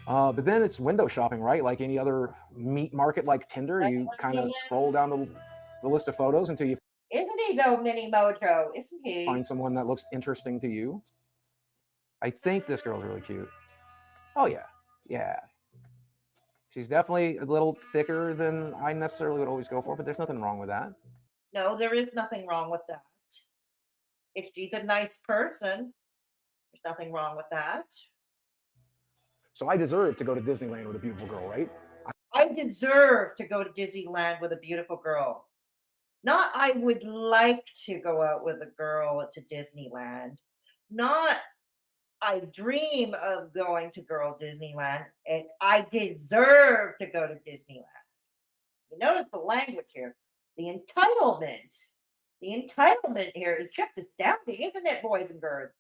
But then it's window shopping, right? Like any other meat market like Tinder, you kind of scroll down the list of photos until you Isn't he though, Mini Mojo? Isn't he? find someone that looks interesting to you. I think this girl's really cute. Oh yeah, yeah. She's definitely a little thicker than I necessarily would always go for, but there's nothing wrong with that. No, there is nothing wrong with that. If she's a nice person, There's nothing wrong with that. So I deserve to go to Disneyland with a beautiful girl, right? I deserve to go to Disneyland with a beautiful girl. Not I would like to go out with a girl to Disneyland. Not I dream of going to girl Disneyland. It's I deserve to go to Disneyland. You notice the language here. The entitlement. The entitlement here is just astounding, isn't it, boys and girls?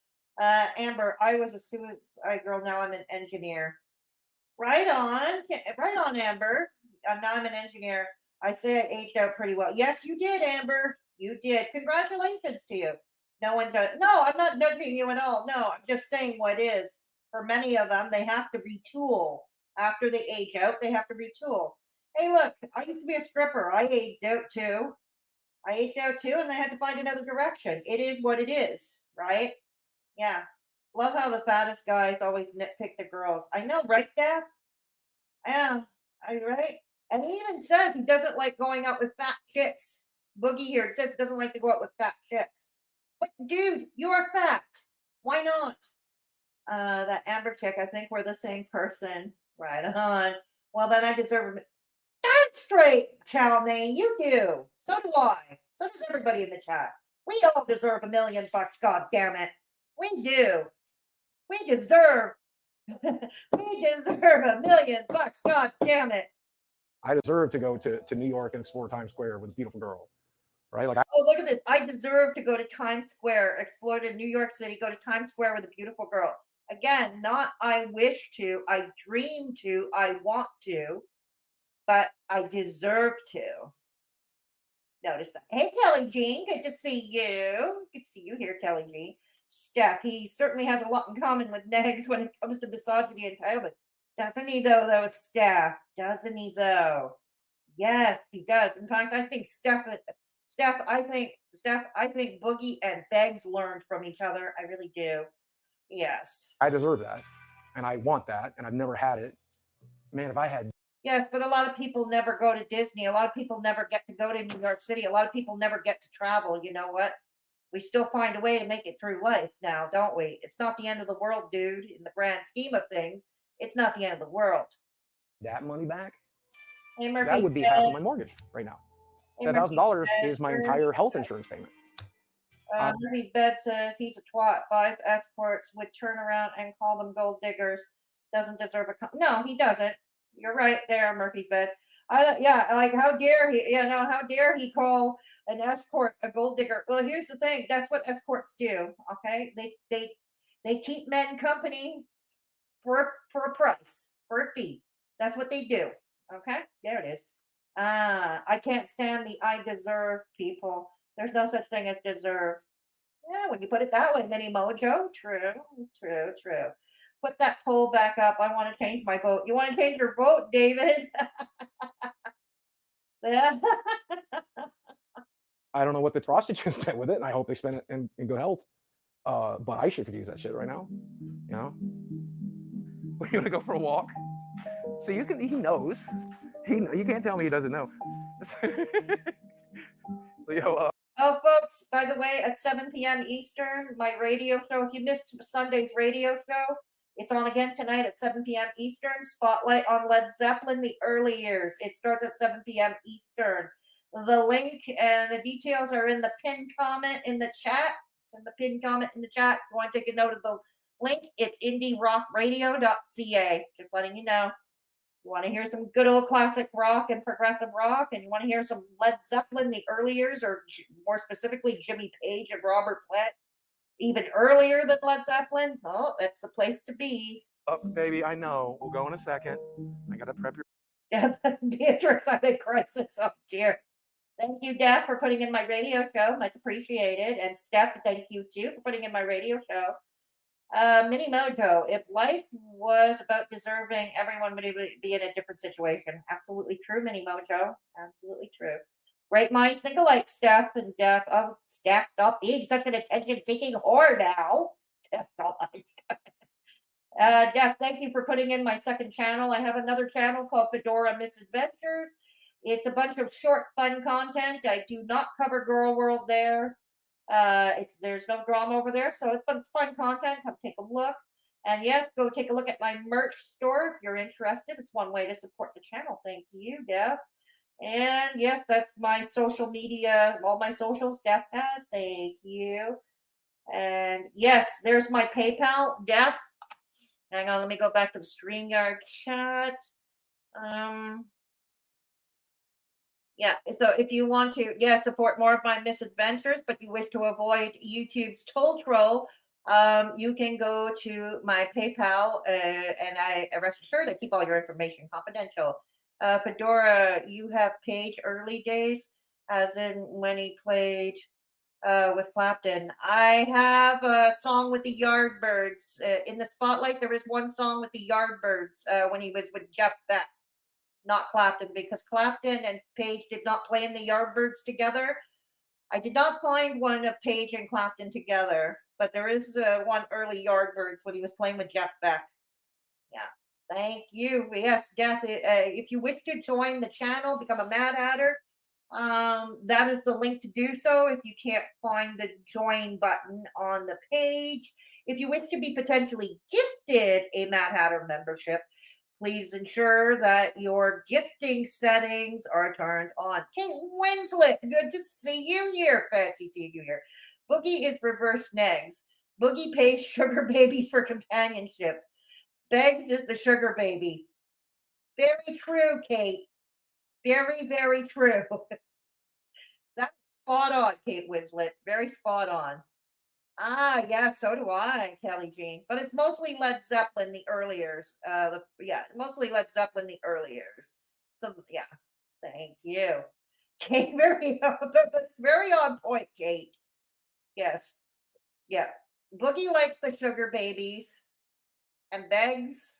Amber, I was a suicide girl. Now I'm an engineer. Right on, Amber. Now I'm an engineer. I say I aged out pretty well. Yes, you did, Amber. You did. Congratulations to you. No one does. No, I'm not judging you at all. No, I'm just saying what is. For many of them, they have to retool. After they age out, they have to retool. Hey, look, I used to be a stripper. I aged out too. And I had to find another direction. It is what it is, right? Yeah. Love how the fattest guys always nitpick the girls. I know, right, Dad? Yeah, right? And he even says he doesn't like going out with fat chicks. Boogie here, it says he doesn't like to go out with fat chicks. But dude, you're fat. Why not? That Amber chick, I think we're the same person. Right on. Well, then I deserve a... That's straight, Chalmaine. You do. So do I. So does everybody in the chat. We all deserve $1 million, God damn it. We do. We deserve $1 million, God damn it. I deserve to go to New York and explore Times Square with a beautiful girl, right? Like, oh, look at this. I deserve to go to Times Square, explore to New York City, go to Times Square with a beautiful girl. Again, not I wish to, I dream to, I want to, but I deserve to. Notice that. Hey, Kelly Jean, good to see you. Good to see you here, Kelly Jean. Steph, he certainly has a lot in common with Negs when it comes to misogyny and entitlement. Doesn't he, though, Steph? Doesn't he, though? Yes, he does. In fact, I think I think Boogie and Beggs learned from each other. I really do. Yes. I deserve that, and I want that, and I've never had it. Man, if I had... Yes, but a lot of people never go to Disney. A lot of people never get to go to New York City. A lot of people never get to travel. You know what? We still find a way to make it through life now, don't we? It's not the end of the world, dude. In the grand scheme of things, it's not the end of the world. That money back? Hey, Murphy, that would be half of my mortgage right now. Hey, $1,000 is my entire health insurance payment. Murphy's bed says he's a twat, buys escorts, would turn around and call them gold diggers. Doesn't deserve a... No, he doesn't. You're right there, Murphy's bed. Like how dare he? How dare he call an escort a gold digger? Well, here's the thing. That's what escorts do. Okay, they keep men company for a price, for a fee. That's what they do. Okay, there it is. I can't stand the I deserve people. There's no such thing as deserve. Yeah, when you put it that way, Mini Mojo. True. Put that poll back up. I want to change my vote. You want to change your vote, David? Yeah. I don't know what the prostitutes spent with it, and I hope they spend it in good health. But I should use that shit right now. You know? We're gonna go for a walk. So he knows. You can't tell me he doesn't know. Oh, folks, by the way, at 7 p.m. Eastern, my radio show, if you missed Sunday's radio show, it's on again tonight at 7 p.m. Eastern. Spotlight on Led Zeppelin, the early years. It starts at 7 p.m. Eastern. The link and the details are in the pinned comment in the chat. It's in the pinned comment in the chat. If you want to take a note of the link, it's indierockradio.ca. Just letting you know. You want to hear some good old classic rock and progressive rock, and you want to hear some Led Zeppelin, the early years, or more specifically, Jimmy Page and Robert Plant, even earlier than Led Zeppelin, oh, that's the place to be. Oh, baby, I know. We'll go in a second. I got to prep your... Yeah, Beatrice, I'm in crisis. Oh, dear. Thank you, Daph, for putting in my radio show. Much appreciated. And Steph, thank you, too, for putting in my radio show. Mini Mojo, if life was about deserving, everyone would be in a different situation. Absolutely true, Mini Mojo. Absolutely true. Great minds think alike, Steph and Daph. Oh, Steph, stop being such an attention-seeking whore now. Daph, thank you for putting in my second channel. I have another channel called Fedora Misadventures. It's a bunch of short, fun content. I do not cover Girl World there. There's no drama over there, but it's fun content. Come take a look. And yes, go take a look at my merch store if you're interested. It's one way to support the channel. Thank you, Deb. And yes, that's my social media, all my socials, Deb has. Thank you. And yes, there's my PayPal, Deb. Hang on, let me go back to the StreamYard chat. Yeah, so if you want to, support more of my misadventures, but you wish to avoid YouTube's toll troll, you can go to my PayPal, and I rest assured I keep all your information confidential. Fedora, you have Page early days, as in when he played with Clapton. I have a song with the Yardbirds. In the Spotlight, there is one song with the Yardbirds when he was with Jeff Beck. Not Clapton, because Clapton and Page did not play in the Yardbirds together. I did not find one of Page and Clapton together, but there is one early Yardbirds when he was playing with Jeff Beck. Yeah, thank you. Yes, Jeff, if you wish to join the channel, become a Mad Hatter, that is the link to do so. If you can't find the join button on the page, if you wish to be potentially gifted a Mad Hatter membership, please ensure that your gifting settings are turned on. Kate Winslet, good to see you here. Fancy seeing you here. Boogie is reverse negs. Boogie pays sugar babies for companionship. Begs is the sugar baby. Very true, Kate. Very, very true. That's spot on, Kate Winslet. Very spot on. Ah, yeah, so do I, Kelly Jean. But it's mostly Led Zeppelin, the early years. Mostly Led Zeppelin, the early years. So yeah, thank you. Kate, that's very on point, Kate. Yes. Yeah. Boogie likes the sugar babies and Beggs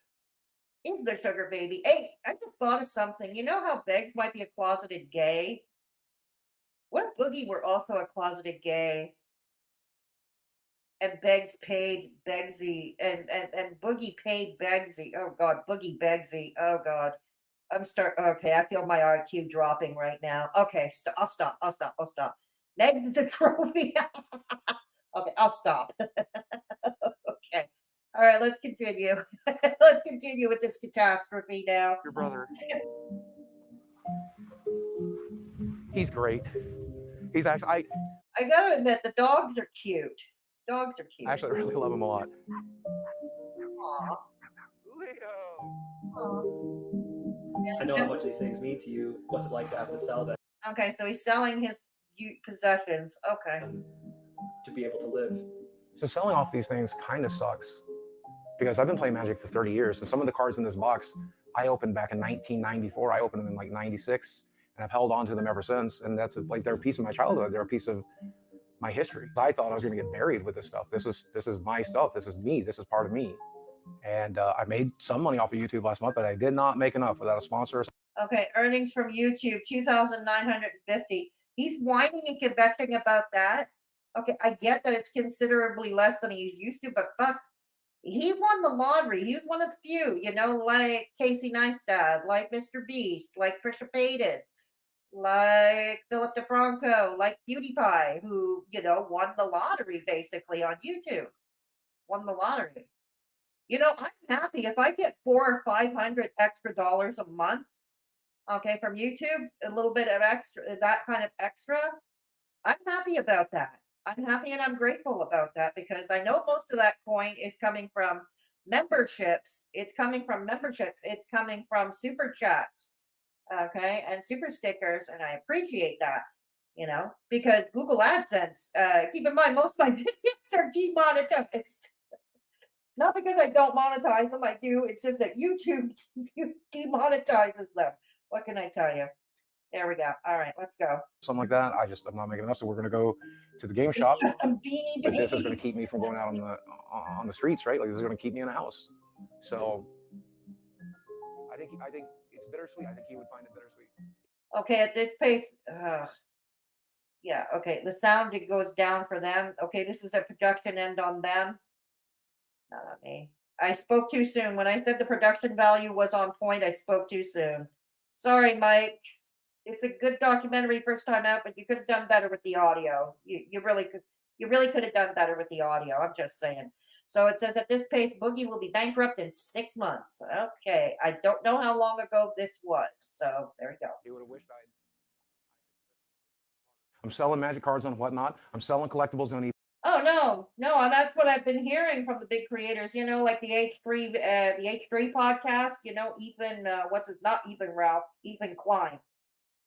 is the sugar baby. Hey, I just thought of something. You know how Beggs might be a closeted gay? What if Boogie were also a closeted gay? And Beggs paid Beggsy, and Boogie paid Beggsy. Oh God, Boogie Beggsy. Oh God, Okay, I feel my IQ dropping right now. Okay, I'll stop. Next the trophy. Okay, I'll stop. Okay, all right, let's continue. Let's continue with this catastrophe now. Your brother. He's great. He's actually. I gotta admit, the dogs are cute. Dogs are cute. I actually really love him a lot. Aww. I know how much these things mean to you. What's it like to have to sell them? Okay, so he's selling his possessions. Okay. To be able to live. So selling off these things kind of sucks because I've been playing Magic for 30 years. And some of the cards in this box I opened back in 1994. I opened them in like 96, and I've held on to them ever since. And that's like they're a piece of my childhood. They're a piece of my history. I thought I was going to get buried with this stuff. This is my stuff. This is me. This is part of me. And I made some money off of YouTube last month, but I did not make enough without a sponsor. Okay, earnings from YouTube, 2,950. He's whining and kvetching about that. Okay, I get that it's considerably less than he's used to, but fuck, he won the lottery. He was one of the few, like Casey Neistat, like Mr. Beast, like Trisha Paytas, like Philip DeFranco, like PewDiePie, who, won the lottery basically on YouTube. Won the lottery. I'm happy if I get $400 or $500 extra dollars a month, okay, from YouTube, a little bit of extra, that kind of extra. I'm happy about that. I'm happy and I'm grateful about that because I know most of that coin is coming from memberships. It's coming from memberships. It's coming from super chats, okay, and super stickers, and I appreciate that, because Google AdSense, keep in mind, most of my videos are demonetized. Not because I don't monetize them, I do. It's just that YouTube demonetizes them. What can I tell you? There we go. All right, let's go. Something like that. I'm not making enough, so we're going to go to the game shop. But this is going to keep me from going out on the streets, right? Like this is going to keep me in a house. So I think it's bittersweet. I think he would find it bittersweet. Okay, at this pace, yeah. Okay, the sound it goes down for them. Okay, this is a production end on them. Not on me. I spoke too soon. When I said the production value was on point, I spoke too soon. Sorry, Mike. It's a good documentary first time out, but you could have done better with the audio. You really could. You really could have done better with the audio. I'm just saying. So it says at this pace, Boogie will be bankrupt in 6 months. Okay. I don't know how long ago this was. So there we go. He would have wished I'm selling magic cards on Whatnot. I'm selling collectibles on eBay. Oh no, and that's what I've been hearing from the big creators. You know, like the H3 podcast. You know, Ethan, not Ethan Ralph, Ethan Klein.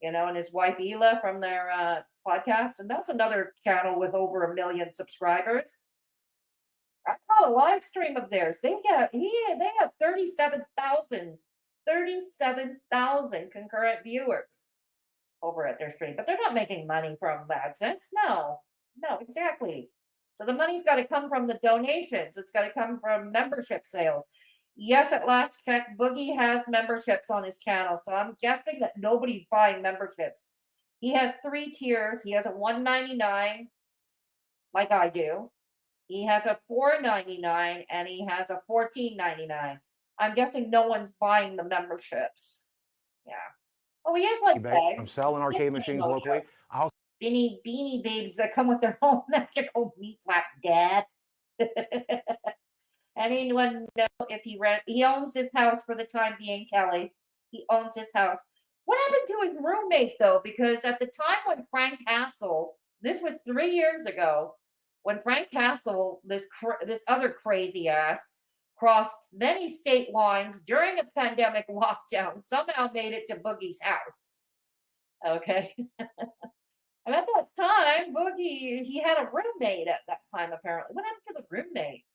You know, and his wife Ela from their podcast, and that's another channel with over 1 million subscribers. I caught a live stream of theirs. They have 37,000 concurrent viewers over at their stream, but they're not making money from AdSense. No, exactly. So the money's got to come from the donations. It's got to come from membership sales. Yes, at last check, Boogie has memberships on his channel, so I'm guessing that nobody's buying memberships. He has 3 tiers. He has a $1.99, like I do. He has a $4.99, and he has a $14.99. I'm guessing no one's buying the memberships. Yeah. Oh, he has like bags. I'm selling arcade machines locally. I'll Beanie babies that come with their own magical meat flaps, Dad. Anyone know if he owns his house for the time being, Kelly? He owns his house. What happened to his roommate though? Because at the time when Frank Hassel, this was 3 years ago, when Frank Hassel, this other crazy ass, crossed many state lines during a pandemic lockdown, somehow made it to Boogie's house. Okay. And at that time, Boogie, he had a roommate at that time, apparently. What happened to the roommate?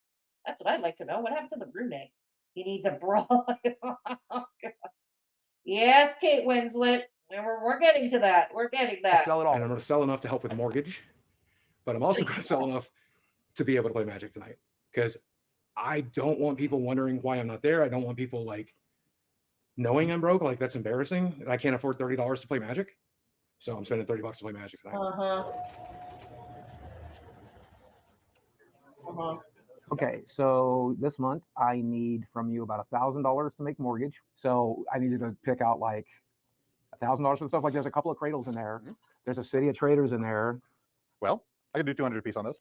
That's what I'd like to know. What happened to the roommate? He needs a bra. Yes, Kate Winslet. We're getting to that. We're getting that. sell it all. And I'm going to sell enough to help with the mortgage, but I'm also going to sell enough to be able to play Magic tonight, because I don't want people wondering why I'm not there. I don't want people like knowing I'm broke. Like, that's embarrassing. I can't afford $30 to play Magic. So I'm spending $30 to play Magic tonight. Okay, so this month I need from you about $1,000 to make mortgage. So I needed to pick out like $1,000 for stuff. Like there's a couple of cradles in there. There's a City of Traders in there. Well, I can do 200 a piece on those.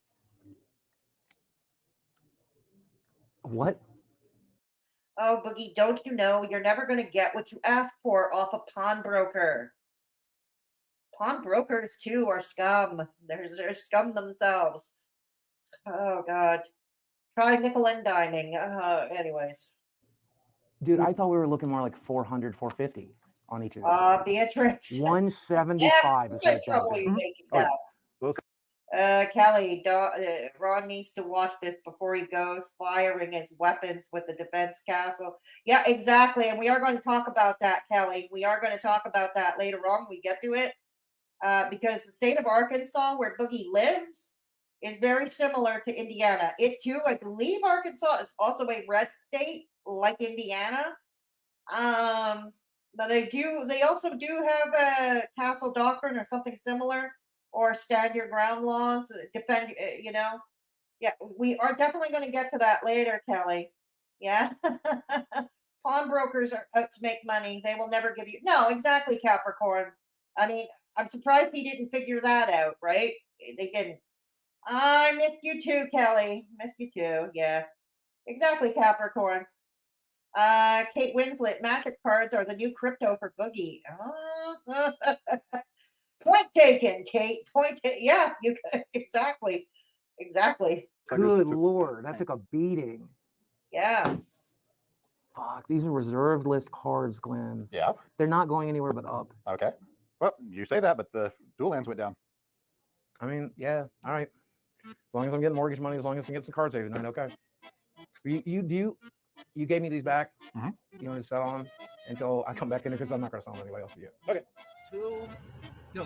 What? Oh, Boogie, don't you know you're never going to get what you ask for off a pawnbroker? Pawnbrokers too are scum. They're scum themselves. Oh God. Try nickel and diming. Anyways. Dude, I thought we were looking more like 400, 450 on each of these. Beatrix. 175 is what it's down to. Kelly, Ron needs to watch this before he goes firing his weapons with the defense castle. Yeah, exactly. And we are going to talk about that, Kelly. We are going to talk about that later on when we get to it. Because the state of Arkansas, where Boogie lives, is very similar to Indiana. It too, I believe Arkansas is also a red state like Indiana. But they also do have a castle doctrine or something similar, or stand your ground laws, defend, Yeah, we are definitely going to get to that later, Kelly. Yeah. Pawnbrokers are out to make money. They will never give you. No, exactly, Capricorn. I mean, I'm surprised he didn't figure that out, right? They didn't. I missed you too, Kelly. Missed you too. Yeah. Exactly, Capricorn. Kate Winslet, magic cards are the new crypto for Boogie. Point taken, Kate. Yeah, you exactly. Good Lord, that took a beating. Yeah. Fuck, these are reserved list cards, Glenn. Yeah. They're not going anywhere but up. Okay. Well, you say that, but the dual lands went down. I mean, yeah, all right. As long as I'm getting mortgage money, as long as I get some cards every night, okay. You gave me these back. You want to sell them until I come back in because I'm not going to sell them anybody else to you. Okay.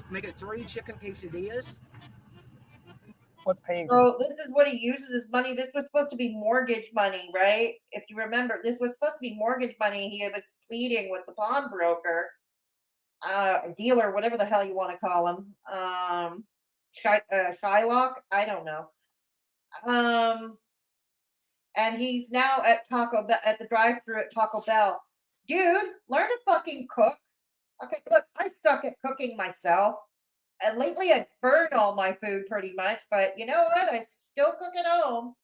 Make it 3 chicken quesadillas. What's paying? So this is what he uses his money. This was supposed to be mortgage money, right? If you remember, this was supposed to be mortgage money. He was pleading with the pawnbroker, dealer, whatever the hell you want to call him. Shylock? I don't know. And he's now at Taco Bell, at the drive-thru at Taco Bell. Dude, learn to fucking cook. Okay, look, I suck at cooking myself. lately I burn all my food pretty much, but you know what? I still cook at home.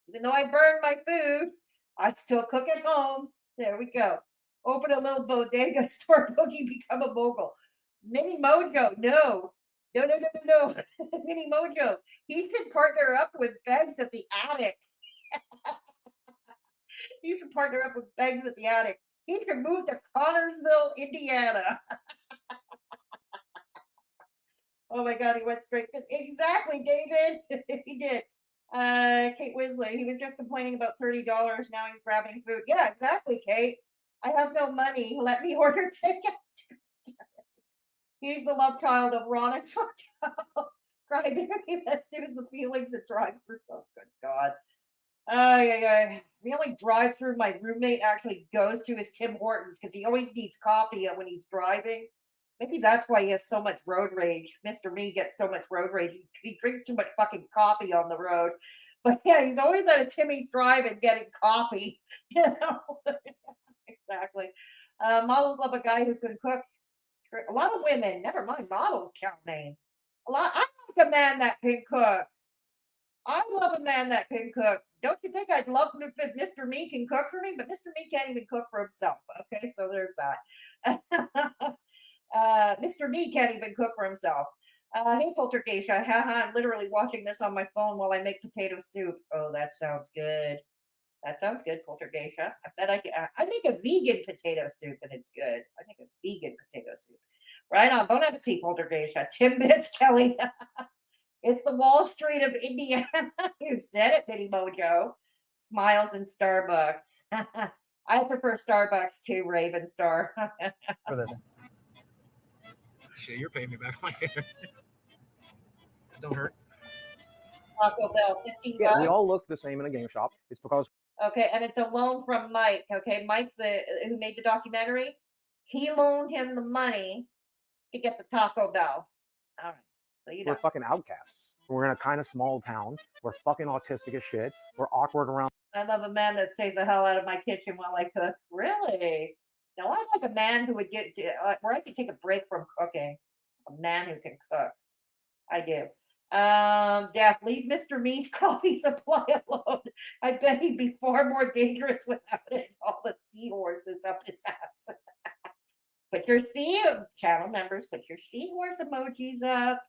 Even though I burn my food, I still cook at home. There we go. Open a little bodega store, Boogie, become a mogul. Mini Mojo, no. No, no, no, no, no. Mini Mojo, he should partner up with Begs at the Attic. He should partner up with Begs at the Attic. He should move to Connorsville, Indiana. Oh my God, he went straight to exactly, David. He did. Kate Wisley, he was just complaining about $30. Now he's grabbing food. Yeah, exactly, Kate. I have no money. Let me order ticket. He's the love child of Ron and Chantal. Crybaby, that soothes the feelings that drive through. Oh, good God. The only drive-through my roommate actually goes to is Tim Hortons because he always needs coffee when he's driving. Maybe that's why he has so much road rage. Mr. Me gets so much road rage. He drinks too much fucking coffee on the road. But yeah, he's always at a Timmy's Drive-In getting coffee. You know? Exactly. Models love a guy who can cook. A lot of women, never mind models, counting. I like a man that can cook. I love a man that can cook. Don't you think I'd love him if Mr. Me can cook for me? But Mr. Me can't even cook for himself. Okay, so there's that. Mr. Me can't even cook for himself. Hey, Poltergeisha. I'm literally watching this on my phone while I make potato soup. Oh, that sounds good. That sounds good, Poltergeisha. I bet I make a vegan potato soup and it's good. I make a vegan potato soup. Right on. Bon appetit, Poltergeisha. Tim Bits, Kelly. It's the Wall Street of Indiana. You said it, Mini Mojo. Smiles in Starbucks. I prefer Starbucks too, Raven Star. For this. Shit, you're paying me back my hair. Don't hurt. Taco Bell, 15 Yeah, bucks. we all look the same in a game shop. It's because Okay, and it's a loan from Mike. Okay, Mike, who made the documentary, he loaned him the money to get the Taco Bell. All right, so you know. we're fucking outcasts. We're in a kind of small town. We're fucking autistic as shit. We're awkward around. I love a man that stays the hell out of my kitchen while I cook. Really? No, I like a man who would get where I could take a break from cooking. A man who can cook. I do. Death, leave Mr. Me's coffee supply alone. I bet he'd be far more dangerous without it. All the seahorses up his ass. Put your channel members, put your seahorse emojis up.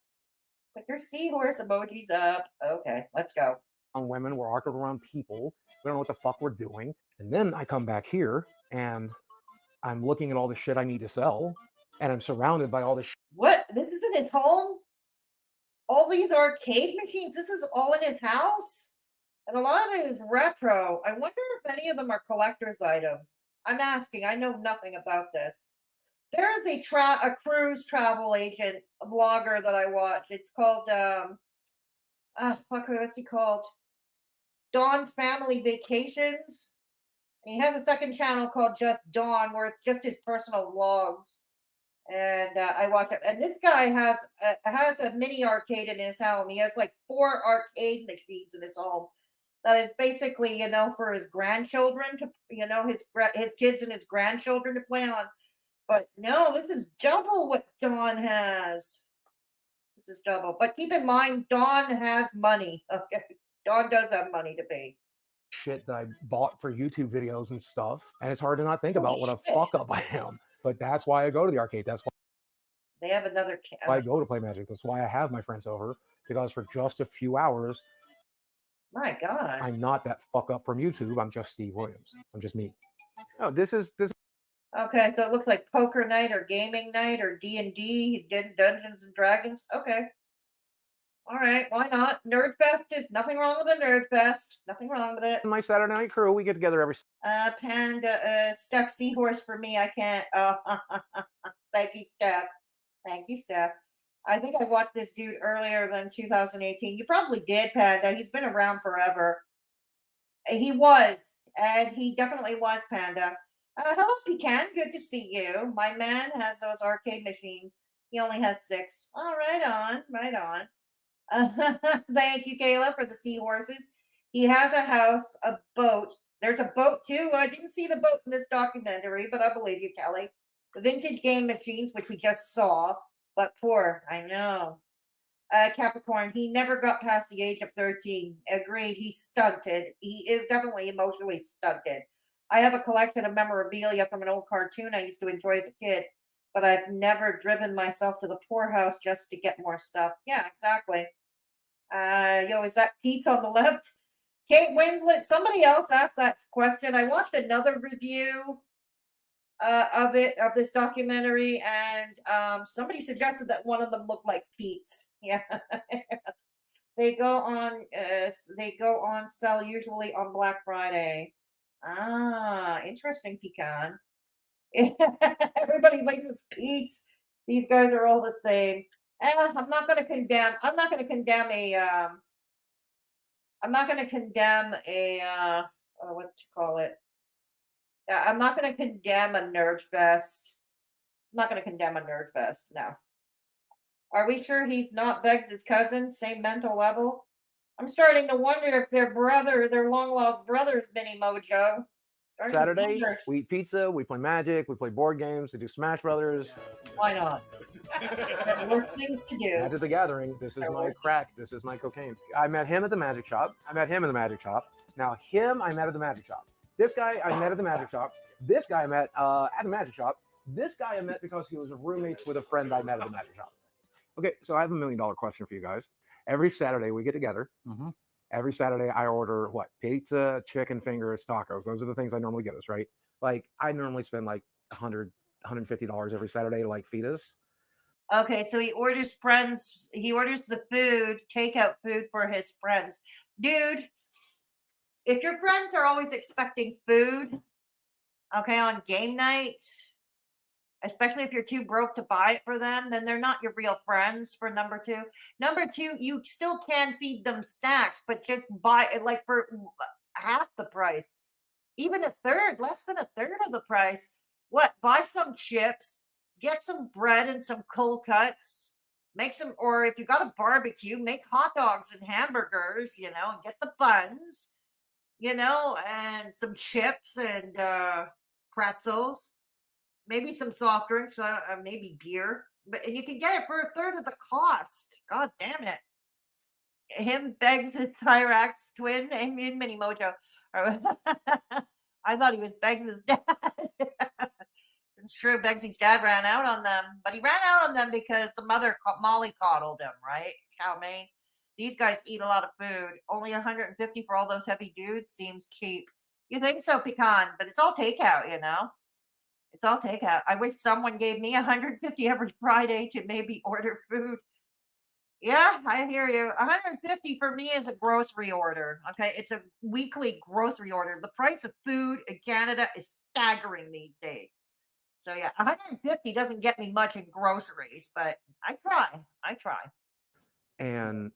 Put your seahorse emojis up. Okay, let's go. On women, we're awkward around people. We don't know what the fuck we're doing. And then I come back here and I'm looking at all the shit I need to sell, and I'm surrounded by all this shit. What? This isn't his home? All these arcade machines, this is all in his house? And a lot of it is retro. I wonder if any of them are collector's items. I'm asking. I know nothing about this. There is a cruise travel agent, a blogger that I watch. It's called, what's he called? Dawn's Family Vacations. And he has a second channel called Just Dawn, where it's just his personal vlogs. And I watch it. And this guy has a mini arcade in his home. He has like 4 arcade machines in his home. That is basically, for his grandchildren to, his kids and his grandchildren to play on. But no, this is double what Dawn has. This is double. But keep in mind, Dawn has money. Okay, Dawn does have money to pay. Shit that I bought for YouTube videos and stuff, and it's hard to not think about what a fuck up I am. But that's why I go to the arcade. That's why they have another I go to play Magic. That's why I have my friends over, because for just a few hours. My God. I'm not that fuck up from YouTube. I'm just Steve Williams. I'm just me. Oh, this is. Okay, so it looks like poker night or gaming night or D&D, Dungeons and Dragons. Okay. All right, why not? Nerd Fest, nothing wrong with a Nerd Fest. Nothing wrong with it. My Saturday night crew, we get together every. Panda, Steph Seahorse for me. I can't. Thank you, Steph. Thank you, Steph. I think I watched this dude earlier than 2018. You probably did, Panda. He's been around forever. He was, and he definitely was, Panda. Hello, Pecan. Good to see you. My man has those arcade machines. He only has 6. Oh, right on, right on. Thank you, Kayla, for the seahorses. He has a house, a boat. There's a boat, too. I didn't see the boat in this documentary, but I believe you, Kelly. The vintage game machines, which we just saw. but poor. I know. Capricorn, he never got past the age of 13. Agreed, he's stunted. He is definitely emotionally stunted. I have a collection of memorabilia from an old cartoon I used to enjoy as a kid, but I've never driven myself to the poorhouse just to get more stuff. Yeah, exactly. Is that Pete's on the left? Kate Winslet, somebody else asked that question. I watched another review of this documentary, and somebody suggested that one of them looked like Pete's. Yeah. They go on sale usually on Black Friday. Interesting, Pecan. Everybody thinks it's Pete's. These guys are all the same. I'm not going to condemn what to call it. I'm not going to condemn a nerd fest. I'm not going to condemn a nerd fest. No. Are we sure he's not Beggs' cousin? Same mental level? I'm starting to wonder if their long lost brother's Mini Mojo. Saturday, we eat pizza, we play Magic, we play board games, we do Smash Brothers. Why not? There are worse things to do. Magic the Gathering. This is my crack. This is my cocaine. I met him at the magic shop. Now him I met at the magic shop. This guy I met at the magic shop. This guy I met at the magic shop. This guy I met because he was roommates with a friend I met at the magic shop. Okay, so I have $1 million question for you guys. Every Saturday we get together. Every Saturday I order what? Pizza, chicken fingers, tacos. Those are the things I normally get us, right? Like I normally spend like $100, $150 every Saturday to like feed us. Okay, so he orders the food, takeout food for his friends. Dude, if your friends are always expecting food, okay, on game night, especially if you're too broke to buy it for them, then they're not your real friends for number two. Number two, you still can feed them snacks, but just buy it like for half the price. Even a third, less than a third of the price. What? Buy some chips, get some bread and some cold cuts, make some, or if you got a barbecue, make hot dogs and hamburgers, and get the buns, and some chips and pretzels. Maybe some soft drinks, maybe beer, and you can get it for a third of the cost. God damn it! Him Beggs' Tyrax twin and Mini Mojo. I thought he was Beggs' dad. It's true, Beggs' dad ran out on them, but he ran out on them because the mother Molly coddled him, right? Chow mein. These guys eat a lot of food. Only $150 for all those heavy dudes seems cheap. You think so, Pecan? But it's all takeout, It's all takeout. I wish someone gave me $150 every Friday to maybe order food. Yeah, I hear you. $150 for me is a grocery order. Okay, it's a weekly grocery order. The price of food in Canada is staggering these days. So yeah, $150 doesn't get me much in groceries, but I try. And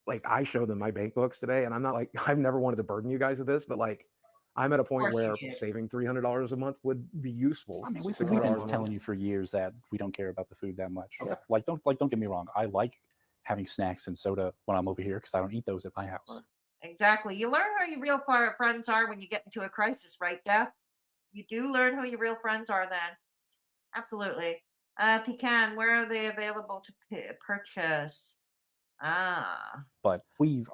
like I showed them my bank books today, and I'm not like I've never wanted to burden you guys with this, but like I'm at a point where saving $300 a month would be useful. I mean, we've been telling you for years that we don't care about the food that much. Yeah. Like, don't get me wrong. I like having snacks and soda when I'm over here because I don't eat those at my house. Exactly. You learn who your real friends are when you get into a crisis, right, Def? You do learn who your real friends are then. Absolutely. Pecan, where are they available to purchase? But we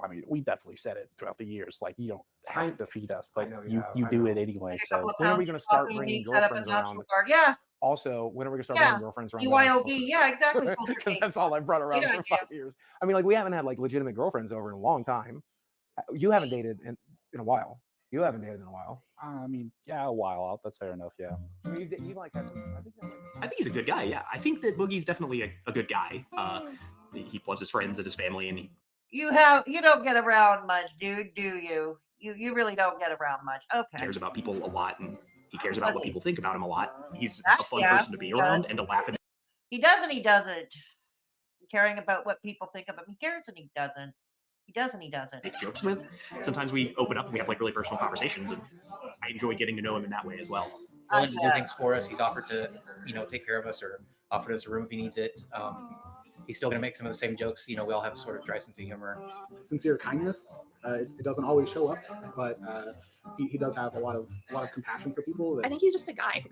definitely said it throughout the years. Like, you don't have to feed us, but you do it anyway. So when are we going to start bringing girlfriends around? Yeah. Also, when are we going to start bringing girlfriends around? BYOB, yeah, exactly. Because that's all I've brought around for 5 years. I mean, like, we haven't had like legitimate girlfriends over in a long time. You haven't dated in a while. You haven't dated in a while. I mean, yeah, a while. That's fair enough. Yeah. You like that? I think he's a good guy. Yeah, I think that Boogie's definitely a good guy. He loves his friends and his family, and you don't get around much, dude, do you? You really don't get around much. Okay. Cares about people a lot, and he cares about what people think about him a lot. He's a fun person to be around and to laugh at. He does and he doesn't. Caring about what people think of him. He cares and he doesn't. He does and he doesn't. Make jokes with. Sometimes we open up and we have like really personal conversations, and I enjoy getting to know him in that way as well. Willing to do things for us. He's offered to, take care of us or offered us a room if he needs it. He's still going to make some of the same jokes. We all have a sort of dry sense of humor. Sincere kindness. It doesn't always show up, but he does have a lot of compassion for people. I think he's just a guy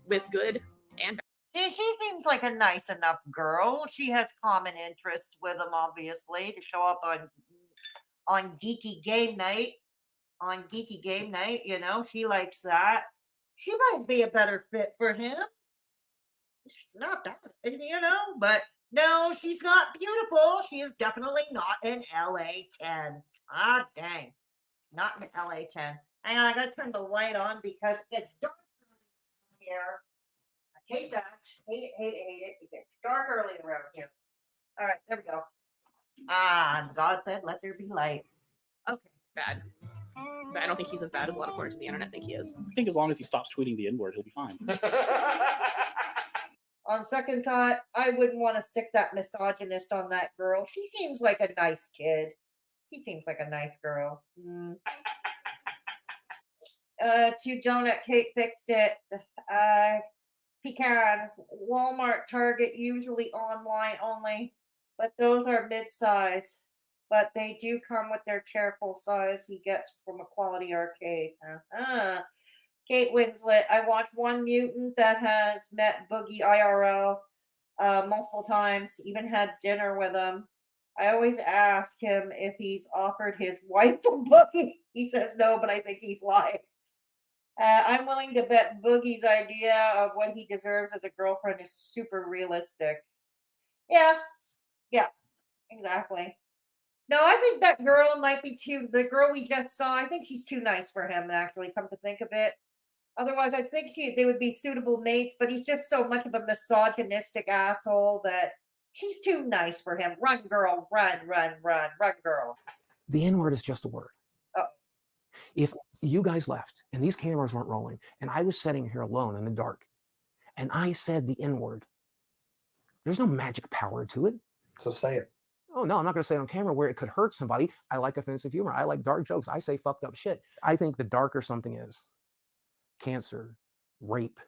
with good and bad. She seems like a nice enough girl. She has common interests with him, obviously, to show up on Geeky Game Night. On Geeky Game Night, she likes that. She might be a better fit for him. She's not bad, but no, she's not beautiful. She is definitely not an LA 10. Ah, dang. Not an LA 10. Hang on, I gotta turn the light on because it's dark here. I hate that. Hate it, hate it, hate it. It gets dark early around here. All right, there we go. Ah, God said, let there be light. Okay. Bad. But I don't think he's as bad as a lot of according to the internet think he is. I think as long as he stops tweeting the N-word, he'll be fine. On second thought, I wouldn't want to stick that misogynist on that girl. She seems like a nice kid. He seems like a nice girl. To Donut Kate fixed it. Pecan, Walmart, Target, usually online only, but those are mid-size. But they do come with their chair full size he gets from a quality arcade. Kate Winslet, I watched One Mutant that has met Boogie IRL multiple times, even had dinner with him. I always ask him if he's offered his wife a Boogie. He says no, but I think he's lying. I'm willing to bet Boogie's idea of what he deserves as a girlfriend is super realistic. Yeah, exactly. No, I think that girl might be the girl we just saw, I think she's too nice for him, actually, come to think of it. Otherwise, I think they would be suitable mates, but he's just so much of a misogynistic asshole that she's too nice for him. Run, girl, run, girl. The N-word is just a word. Oh. If you guys left and these cameras weren't rolling and I was sitting here alone in the dark and I said the N-word, there's no magic power to it. So say it. Oh, no, I'm not going to say it on camera where it could hurt somebody. I like offensive humor. I like dark jokes. I say fucked up shit. I think the darker something is, cancer, rape,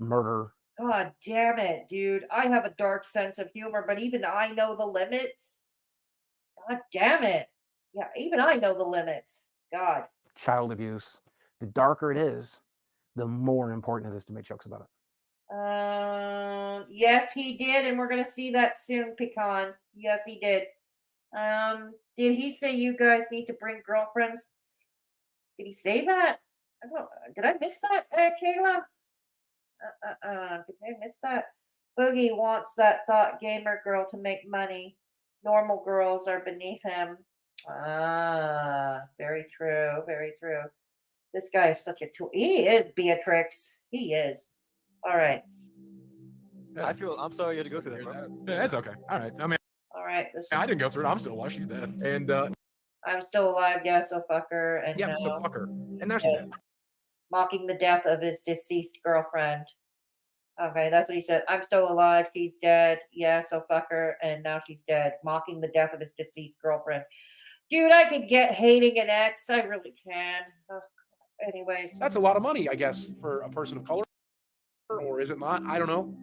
murder. God damn it, dude. I have a dark sense of humor, but even I know the limits. God damn it. Yeah, even I know the limits. God. Child abuse. The darker it is, the more important it is to make jokes about it. Yes, he did, and we're gonna see that soon, Pecan. Yes, he did. Did he say you guys need to bring girlfriends? Did he say that? Did I miss that, Kayla? Did I miss that? Boogie wants that thought gamer girl to make money. Normal girls are beneath him. Very true, very true. This guy is such a tool. He is Beatrix. He is. All right. I'm sorry you had to go through that, bro. Yeah, that's okay. All right. I mean, all right. I didn't go through it. I'm still alive. She's dead. And I'm still alive. Yeah, so fuck her. And yeah, so fuck her. And now she's dead. Mocking the death of his deceased girlfriend. Okay, that's what he said. I'm still alive. She's dead. Yeah, so fuck her. And now she's dead. Mocking the death of his deceased girlfriend. Dude, I could get hating an ex. I really can. Anyways. That's a lot of money, I guess, for a person of color. Or is it not? I don't know.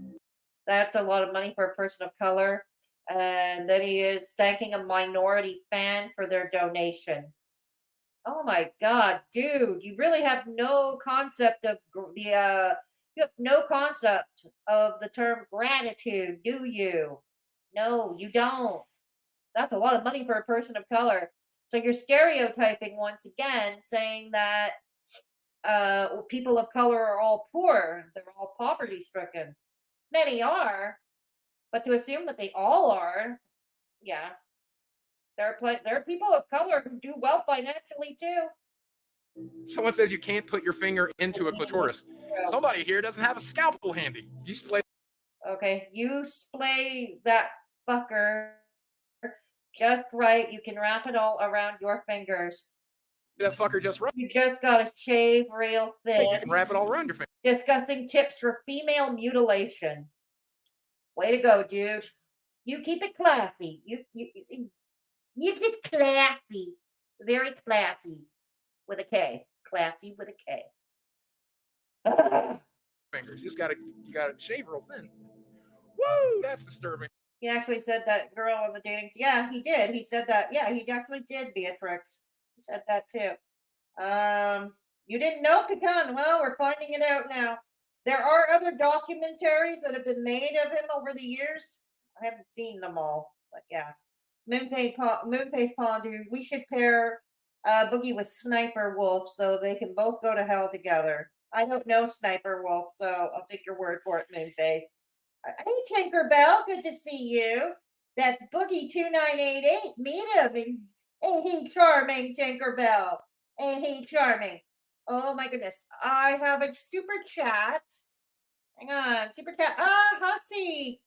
That's a lot of money for a person of color. And then he is thanking a minority fan for their donation. Oh my God, dude, you really have no concept of you have no concept of the term gratitude, do you? No, you don't. That's a lot of money for a person of color. So you're stereotyping once again, saying that people of color are all poor. They're all poverty stricken. Many are, but to assume that they all are, yeah. There are people of color who do well financially too. Someone says you can't put your finger into a clitoris. Somebody here doesn't have a scalpel handy. You splay. Okay, you splay that fucker just right. You can wrap it all around your fingers. That fucker just right. You just gotta shave real thin. You can wrap it all around your finger. Discussing tips for female mutilation. Way to go, dude. You keep it classy. You keep classy. Very classy. With a K. Classy with a K. Fingers. You gotta shave real thin. Woo! That's disturbing. He actually said that girl on the dating. Yeah, he did. He said that. Yeah, he definitely did, Beatrix. He said that too. You didn't know, Pecan? Well, we're finding it out now. There are other documentaries that have been made of him over the years. I haven't seen them all, but yeah. Moonface Pondu, we should pair Boogie with Sniper Wolf so they can both go to hell together. I don't know Sniper Wolf, so I'll take your word for it, Moonface. Hey, Tinkerbell, good to see you. That's Boogie2988. Meet him. Ain't he charming, Tinkerbell? Ain't he charming? Oh my goodness. I have a super chat. Hang on. Super chat. Hussy.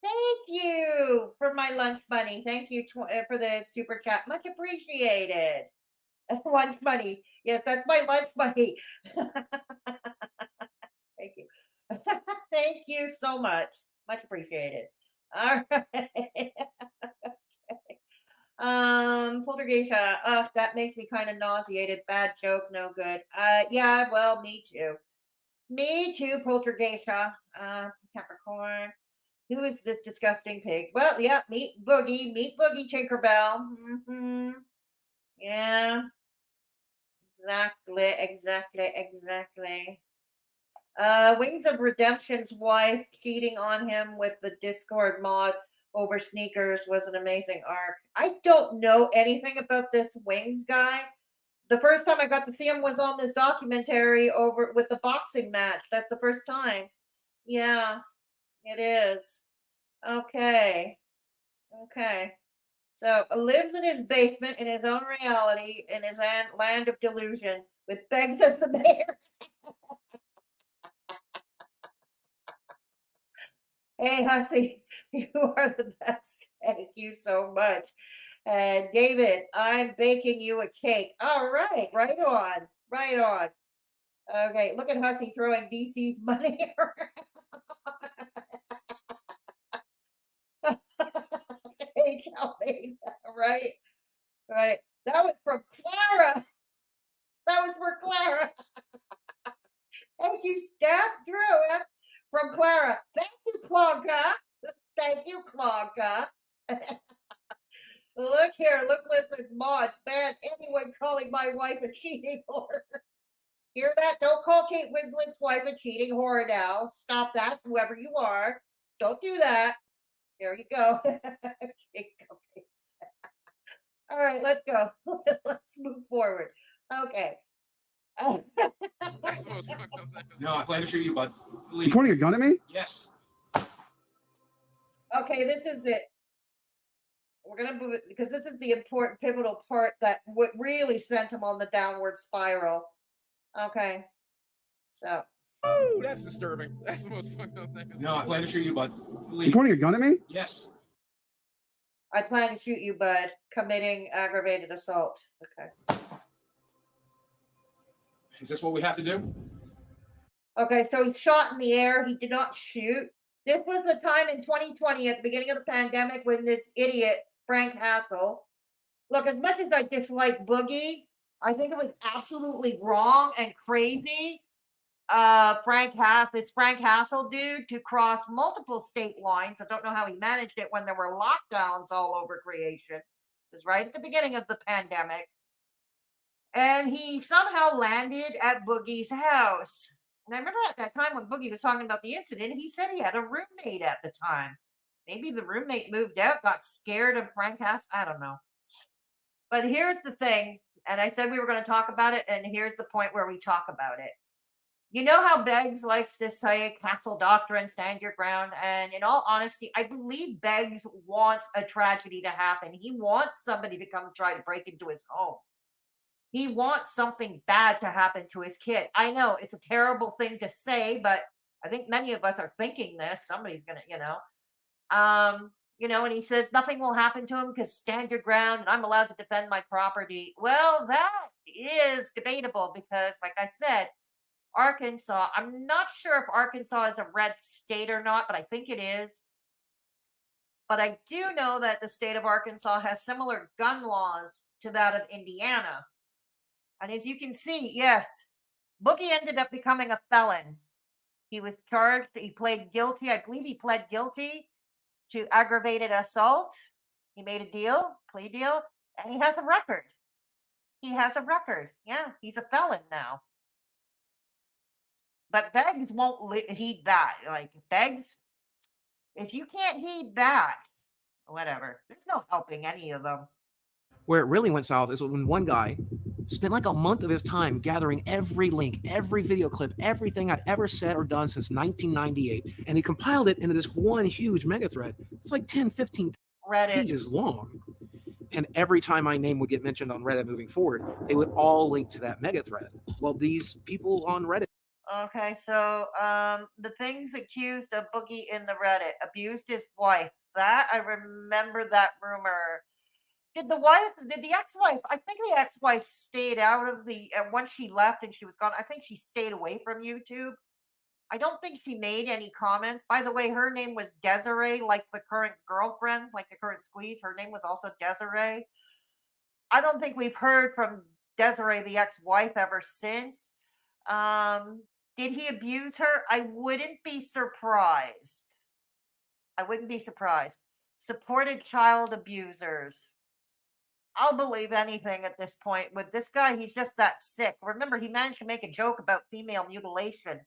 Thank you for my lunch money. Thank you for the super chat. Much appreciated. Lunch money. Yes, that's my lunch money. Thank you. Thank you so much. Much appreciated. All right. Poltergeist. That makes me kind of nauseated. Bad joke, no good. Yeah, well, me too. Me too, Poltergeist. Capricorn. Who is this disgusting pig? Well, yeah, meet Boogie, Tinkerbell. Mm-hmm. Yeah. Exactly. Wings of Redemption's wife cheating on him with the Discord mod over sneakers was an amazing arc. I don't know anything about this Wings guy. The first time I got to see him was on this documentary over with the boxing match. That's the first time. Yeah, it is. Okay. So lives in his basement in his own reality in his land of delusion with Beggs as the mayor. Hey, Hussy, you are the best. Thank you so much. And David, I'm baking you a cake. All right, right on. Okay, look at Hussy throwing DC's money around. Hey, Kelly, right. That was from Clara. Thank you, Steph Drew from Clara. Thank you, Claudia. Look here, listen, mods, ban anyone calling my wife a cheating whore. Hear that? Don't call Kate Winslet's wife a cheating whore now. Stop that, whoever you are. Don't do that. There you go. All right, let's go. Let's move forward. Okay. No, I plan to shoot you, bud. You pointing a gun at me? Yes. Okay, this is it. We're gonna move it because this is the important pivotal part that what really sent him on the downward spiral. Okay, so. Oh, that's disturbing. That's the most fucked up thing. No, I plan to shoot you, bud. You pointing a gun at me? Yes. I plan to shoot you, bud. Committing aggravated assault. Okay. Is this what we have to do? Okay, so he shot in the air. He did not shoot. This was the time in 2020 at the beginning of the pandemic when this idiot, Frank Hassel. Look, as much as I dislike Boogie, I think it was absolutely wrong and crazy. Frank Hassel dude to cross multiple state lines. I don't know how he managed it when there were lockdowns all over creation. It was right at the beginning of the pandemic. And he somehow landed at Boogie's house. And I remember at that time when Boogie was talking about the incident, he said he had a roommate at the time. Maybe the roommate moved out, got scared of Frank Hassel. I don't know. But here's the thing, and I said we were going to talk about it, and here's the point where we talk about it. You know how Beggs likes to say castle doctrine, stand your ground, and in all honesty, I believe Beggs wants a tragedy to happen. He wants somebody to come try to break into his home. He wants something bad to happen to his kid. I know it's a terrible thing to say, but I think many of us are thinking this. Somebody's going to, and he says nothing will happen to him because stand your ground and I'm allowed to defend my property. Well, that is debatable because, like I said, Arkansas, I'm not sure if Arkansas is a red state or not, but I think it is. But I do know that the state of Arkansas has similar gun laws to that of Indiana. And as you can see, yes, Boogie ended up becoming a felon. He was charged, he pled guilty. I believe he pled guilty to aggravated assault. He made a plea deal, and he has a record. Yeah, he's a felon now. But Beggs won't heed that. Like, Beggs, if you can't heed that, whatever. There's no helping any of them. Where it really went south is when one guy spent like a month of his time gathering every link, every video clip, everything I'd ever said or done since 1998, and he compiled it into this one huge mega thread. It's like 10, 15 pages long. And every time my name would get mentioned on Reddit moving forward, they would all link to that mega thread. Well, these people on Reddit. Okay, so the things accused of Boogie in the Reddit, abused his wife. That I remember that rumor. Did the ex-wife, I think the ex-wife stayed out of the, once she left and she was gone, I think she stayed away from YouTube. I don't think she made any comments. By the way, her name was Desiree, like the current girlfriend, like the current squeeze. Her name was also Desiree. I don't think we've heard from Desiree, the ex-wife, ever since. Did he abuse her? I wouldn't be surprised. I wouldn't be surprised. Supported child abusers. I'll believe anything at this point. With this guy, he's just that sick. Remember, he managed to make a joke about female mutilation,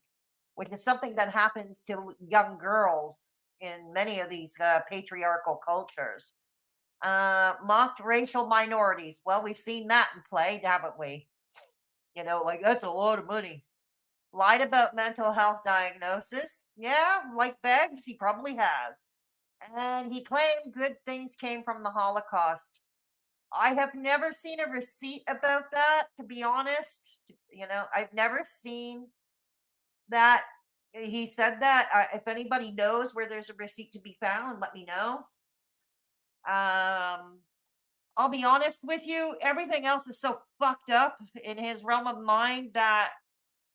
which is something that happens to young girls in many of these patriarchal cultures. Mocked racial minorities. Well, we've seen that in play, haven't we? You know, like, that's a lot of money. Lied about mental health diagnosis. Yeah, like Beggs, he probably has. And he claimed good things came from the Holocaust. I have never seen a receipt about that, to be honest. You know, I've never seen that he said that. If anybody knows where there's a receipt to be found, let me know. I'll be honest with you, everything else is so fucked up in his realm of mind that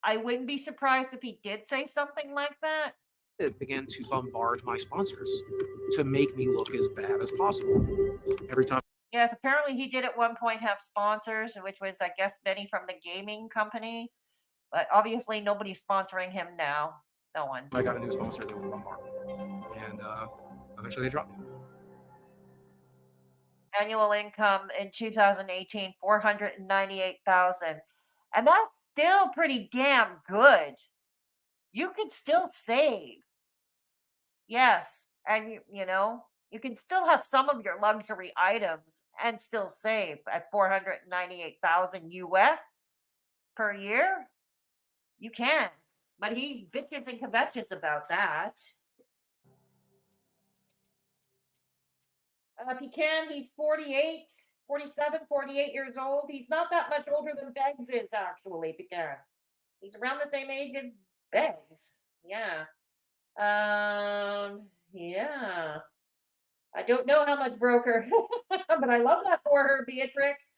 I wouldn't be surprised if he did say something like that. It began to bombard my sponsors to make me look as bad as possible. Every time. Yes, apparently he did at one point have sponsors, which was, I guess, many from the gaming companies. But obviously nobody's sponsoring him now. No one. I got a new sponsor, they would bombard me. And eventually they dropped me. Annual income in 2018, 498,000. And that's still pretty damn good. You can still save. Yes, and you know, you can still have some of your luxury items and still save at 498,000 US per year. You can. But he bitches and kvetches about that. If he can, he's 48, 47, 48 years old. He's not that much older than Beggs is, actually, Pecan. He's around the same age as Beggs. Yeah. Yeah. I don't know how much broke her, but I love that for her, Beatrix.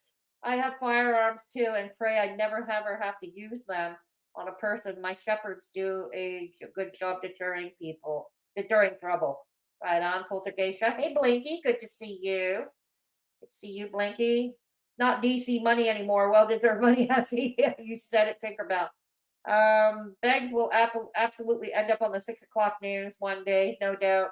I have firearms too, and pray I never ever have to use them on a person. My shepherds do a good job deterring trouble. Right on, Poltergeist. Hey, Blinky, good to see you. Good to see you, Blinky. Not DC money anymore. Well-deserved money. You said it, Tinkerbell. Beggs will absolutely end up on the 6 o'clock news one day, no doubt.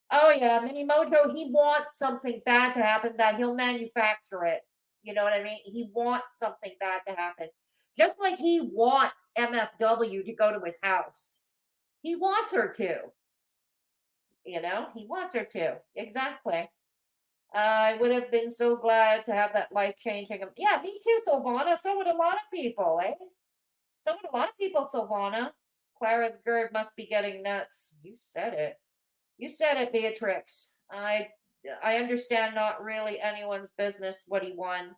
Oh yeah, Mini Mojo, he wants something bad to happen that he'll manufacture it. You know what I mean? He wants something bad to happen. Just like he wants MFW to go to his house. He wants her to. You know, he wants her to. Exactly. I would have been so glad to have that life-changing. Yeah, me too, Silvana. So would a lot of people, eh? So would a lot of people, Silvana. Clara's GERD must be getting nuts. You said it. You said it, Beatrix. I understand not really anyone's business what he won.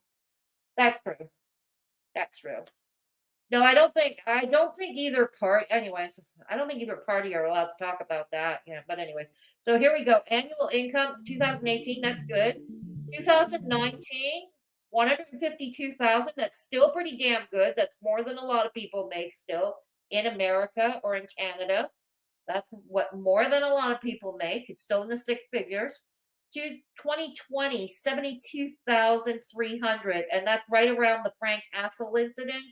That's true. That's true. No, I don't think either party, anyways, I don't think either party are allowed to talk about that. Yeah, but anyways. So here we go. Annual income 2018, that's good. 2019, 152,000. That's still pretty damn good. That's more than a lot of people make still in America or in Canada. That's what more than a lot of people make. It's still in the six figures. To 2020, 72,300, and that's right around the Frank Hassel incident.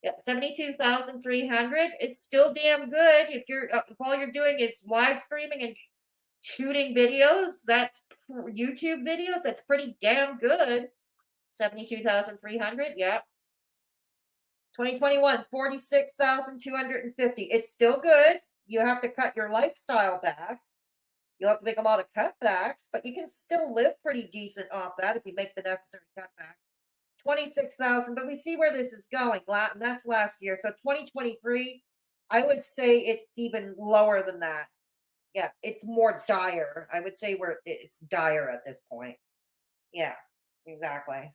Yeah, 72,300. It's still damn good. If you're if all you're doing is live streaming and shooting videos, that's YouTube videos. That's pretty damn good. 72,300. Yeah. 2021, 46,250. It's still good. You have to cut your lifestyle back. You'll have to make a lot of cutbacks, but you can still live pretty decent off that if you make the necessary cutback. 26,000, but we see where this is going. And that's last year. So 2023, I would say it's even lower than that. Yeah, it's more dire. I would say it's dire at this point. Yeah, exactly.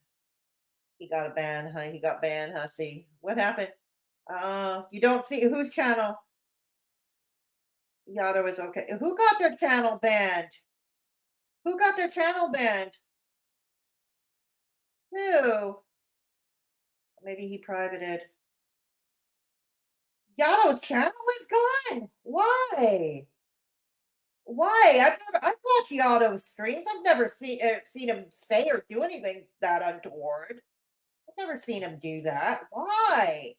He got a ban, huh? He got banned, huh? See, what happened? You don't see whose channel? Yato is okay. Who got their channel banned? Who got their channel banned? Who? Maybe he privated. Yato's channel is gone. Why? Why? I've watched Yato's streams. I've never seen him say or do anything that untoward. I've never seen him do that. Why?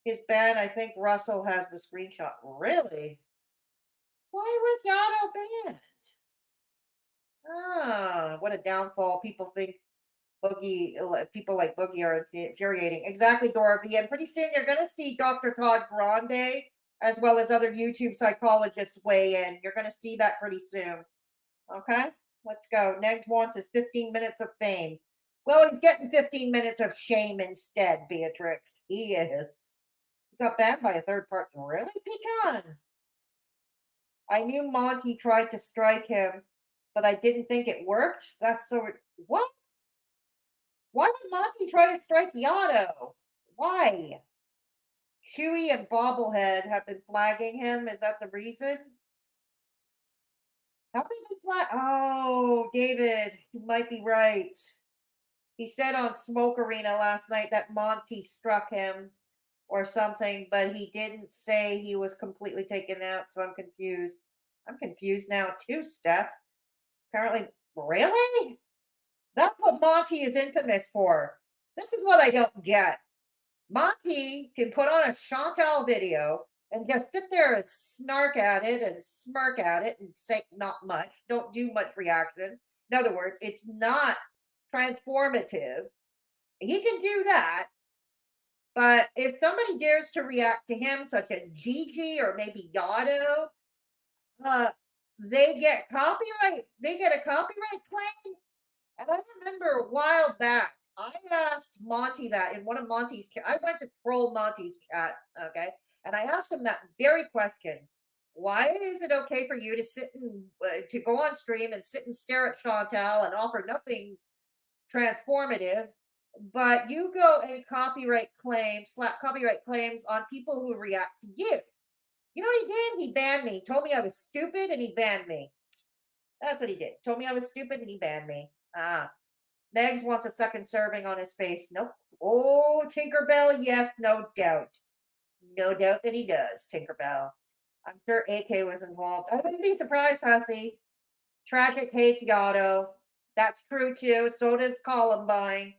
His ban, I think Russell has the screenshot. Really? Why was Yato banned? Ah, what a downfall. People think people like Boogie are infuriating. Exactly, Dorothy. And pretty soon you're going to see Dr. Todd Grande as well as other YouTube psychologists weigh in. You're going to see that pretty soon. Okay, let's go. Negs wants his 15 minutes of fame. Well, he's getting 15 minutes of shame instead, Beatrix. He is. He got banned by a third party. Really, Pecan? I knew Monty tried to strike him, but I didn't think it worked. That's so... What? Why would Monty try to strike Yato? Why? Chewy and Bobblehead have been flagging him. Is that the reason? How did they flag? Oh, David, you might be right. He said on Smoke Arena last night that Monty struck him or something, but he didn't say he was completely taken out, so I'm confused. I'm confused now too, Steph. Apparently, really? That's what Monty is infamous for. This is what I don't get. Monty can put on a Chantal video and just sit there and snark at it and smirk at it and say not much, don't do much reaction. In other words, it's not transformative. He can do that. But if somebody dares to react to him, such as Gigi or maybe Yato, they get copyright. They get a copyright claim. And I remember a while back, I asked Monty that in one of Monty's I went to troll Monty's chat, okay? And I asked him that very question. Why is it okay for you to sit and to go on stream and sit and stare at Chantal and offer nothing transformative, but you go and slap copyright claims on people who react to you? You know what he did? He banned me. Told me I was stupid and he banned me. That's what he did. Told me I was stupid and he banned me. Negs wants a second serving on his face. Nope. Oh, Tinkerbell, yes, no doubt. No doubt that he does, Tinkerbell. I'm sure AK was involved. I wouldn't be surprised, Hussy. Tragic hates Yato. That's true, too. So does Columbine.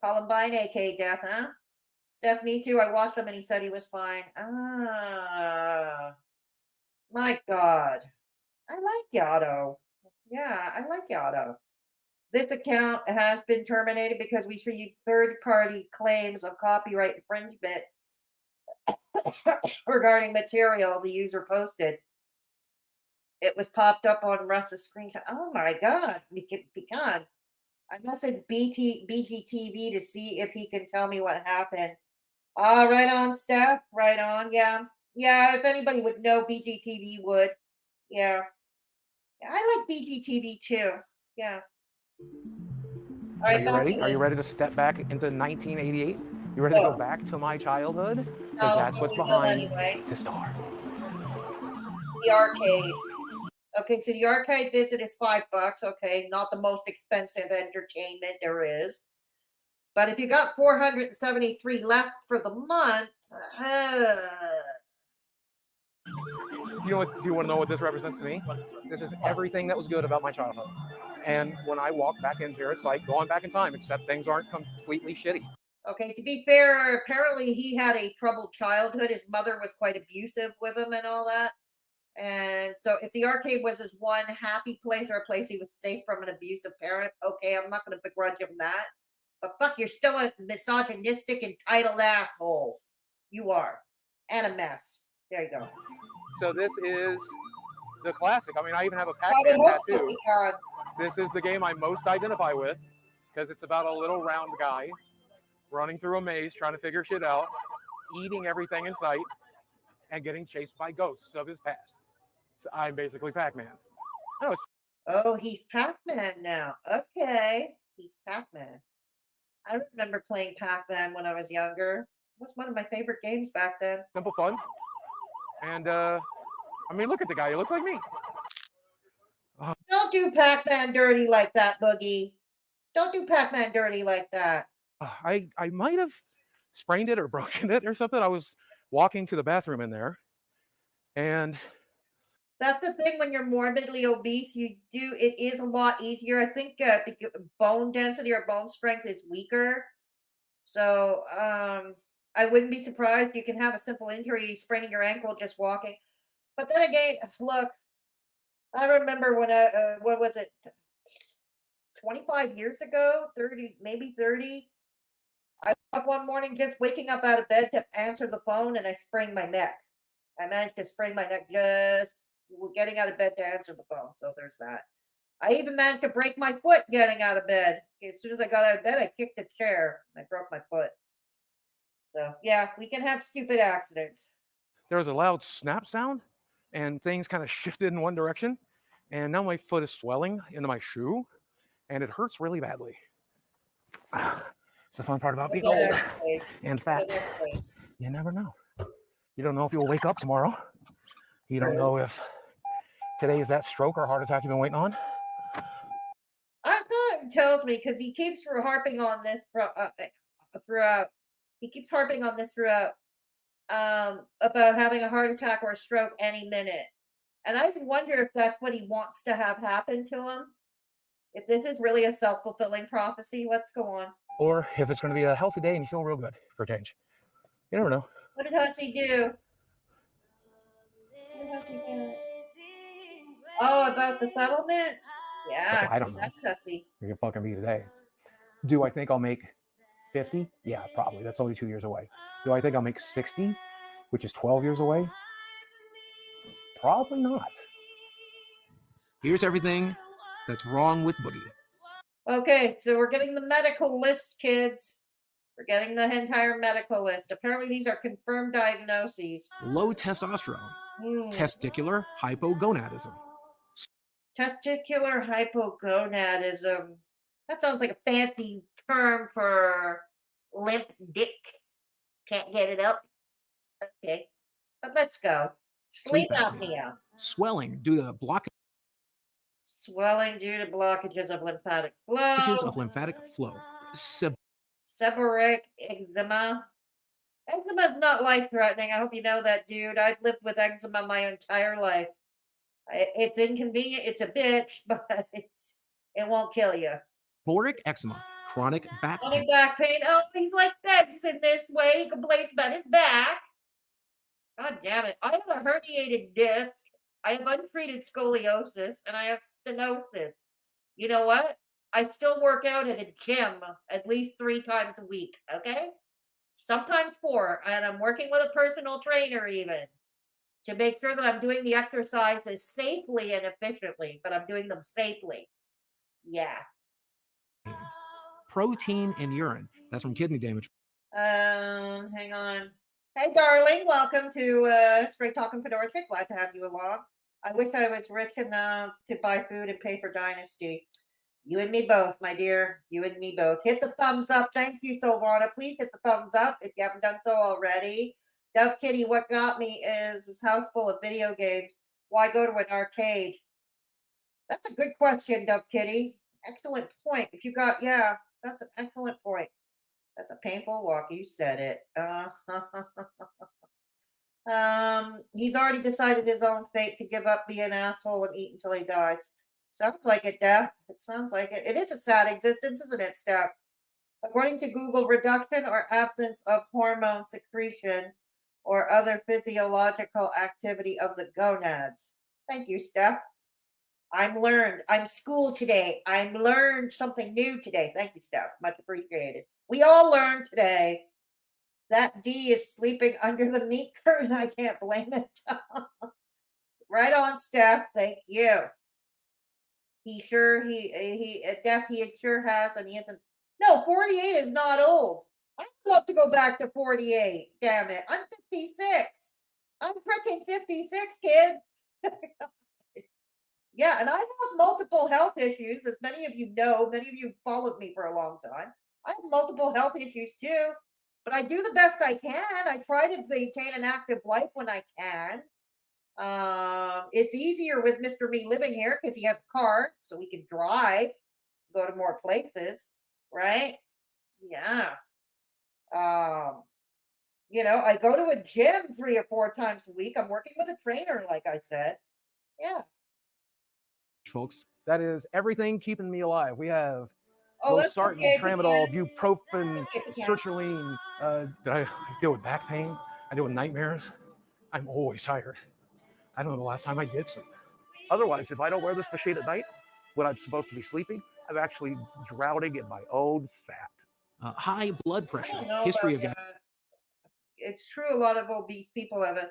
Columbine AK death, huh? Steph, me too. I watched him and he said he was fine. My God. I like Yato. Yeah, I like Yato. This account has been terminated because we received third-party claims of copyright infringement regarding material the user posted. It was popped up on Russ's screenshot. Oh my God, Pecan. I messaged BGTV to see if he can tell me what happened. Right on, Steph. Right on. Yeah. Yeah, if anybody would know, BGTV would. Yeah. I like BGTV too. Yeah. All right, Are you ready? Are you ready to step back into 1988? You ready to go back to my childhood? Because that's what's behind the star. The arcade. Okay, so the arcade visit is $5. Okay, not the most expensive entertainment there is. But if you got 473 left for the month, Do you want to know what this represents to me? This is everything that was good about my childhood. And when I walk back in here, it's like going back in time, except things aren't completely shitty. Okay, to be fair, apparently he had a troubled childhood. His mother was quite abusive with him and all that. And so if the arcade was his one happy place or a place he was safe from an abusive parent, okay, I'm not going to begrudge him that. But fuck, you're still a misogynistic, entitled asshole. You are. And a mess. There you go. So this is the classic. I mean, I even have a I would Pac-Man hope so, tattoo. God. This is the game I most identify with because it's about a little round guy running through a maze, trying to figure shit out, eating everything in sight, and getting chased by ghosts of his past. So I'm basically Pac-Man. No, Oh, he's Pac-Man now. Okay. He's Pac-Man. I remember playing Pac-Man when I was younger. It was one of my favorite games back then. simple fun. And I mean, look at the guy. He looks like me. Don't do Pac-Man dirty like that, Boogie. Don't do Pac-Man dirty like that. I might have sprained it or broken it or something. I was walking to the bathroom in there, and That's the thing when you're morbidly obese, it is a lot easier. I think because bone density or bone strength is weaker. So I wouldn't be surprised you can have a simple injury, spraining your ankle just walking. But then again, look, I remember when what was it, 25 years ago, 30, maybe 30. I woke up one morning just waking up out of bed to answer the phone, and I sprained my neck. I managed to sprain my neck just getting out of bed to answer the phone. So there's that. I even managed to break my foot getting out of bed. As soon as I got out of bed, I kicked a chair. And I broke my foot. So yeah, we can have stupid accidents. there was a loud snap sound, and things kind of shifted in one direction, and now my foot is swelling into my shoe, and it hurts really badly. It's the fun part about being old and fat. You never know. You don't know if you'll wake up tomorrow. You don't know if today is that stroke or heart attack you've been waiting on. I thought it tells me because he keeps harping on this throughout. He keeps harping on this throughout about having a heart attack or a stroke any minute. And I wonder if that's what he wants to have happen to him. If this is really a self-fulfilling prophecy, let's go on. Or if it's going to be a healthy day and you feel real good for a change. You never know. What did Hussy do? What did Hussy do? Oh, about the settlement? Yeah, I don't know. that's Hussy. It could fucking be today. Do I think I'll make 50? Yeah, probably. That's only 2 years away. Do I think I'll make 60, which is 12 years away? Probably not. Here's everything that's wrong with Boogie. Okay, so we're getting the medical list, kids. We're getting the entire medical list. Apparently, these are confirmed diagnoses. Low testosterone, testicular hypogonadism. Testicular hypogonadism. That sounds like a fancy term for limp dick. Can't get it up. Okay, but let's go. Sleep apnea. Swelling due to blockage. Swelling due to blockages of lymphatic flow. Blockages of lymphatic flow. Seborrheic eczema. Eczema is not life-threatening. I hope you know that, dude. I've lived with eczema my entire life. It's inconvenient. It's a bitch, but it won't kill you. Seborrheic eczema. Chronic back pain. Chronic back pain. Oh, he's like Ben's in this way. He complains about his back. God damn it. I have a herniated disc. I have untreated scoliosis, and I have stenosis. You know what? I still work out at a gym at least 3 times a week, okay? Sometimes 4, and I'm working with a personal trainer even to make sure that I'm doing the exercises safely and efficiently, but I'm doing them safely. Yeah. Protein in urine. That's from kidney damage. Hang on. Hey, darling, welcome to Straight Talking Fedora Chick. Glad to have you along. I wish I was rich enough to buy food and pay for Dynasty. You and me both, my dear. You and me both. Hit the thumbs up. Thank you, Silvana. Please hit the thumbs up if you haven't done so already. Dove Kitty, what got me is this house full of video games. Why go to an arcade? That's a good question, Dove Kitty. Excellent point. If you got, yeah, that's an excellent point. That's a painful walk. You said it. He's already decided his own fate to give up being an asshole and eat until he dies. Sounds like it, Daph. It sounds like it. It is a sad existence, isn't it, Steph? According to Google, reduction or absence of hormone secretion or other physiological activity of the gonads. Thank you, Steph. I'm learned. I'm schooled today. I'm learned something new today. Thank you, Steph. Much appreciated. We all learned today that D is sleeping under the meat curtain. I can't blame it. Right on, Steph. Thank you. He sure he sure has, and he isn't. No, 48 is not old. I'd love to go back to 48. Damn it. I'm 56. I'm freaking 56, kids. Yeah, and I have multiple health issues, as many of you know. Many of you followed me for a long time. I have multiple health issues too, but I do the best I can. I try to maintain an active life when I can. It's easier with Mr. Me living here because he has a car, so we can drive, go to more places, right? Yeah. I go to a gym 3 or 4 times a week. I'm working with a trainer, like I said. Yeah. Folks, that is everything keeping me alive. We have that's losartan, okay, tramadol, Pecan. bupropion, Pecan. sertraline. Did I deal with back pain? I deal with nightmares. I'm always tired. I don't know the last time I did sleep. Otherwise, if I don't wear this machine at night, when I'm supposed to be sleeping, I'm actually drowning in my own fat. High blood pressure, history of that. It's true. A lot of obese people have a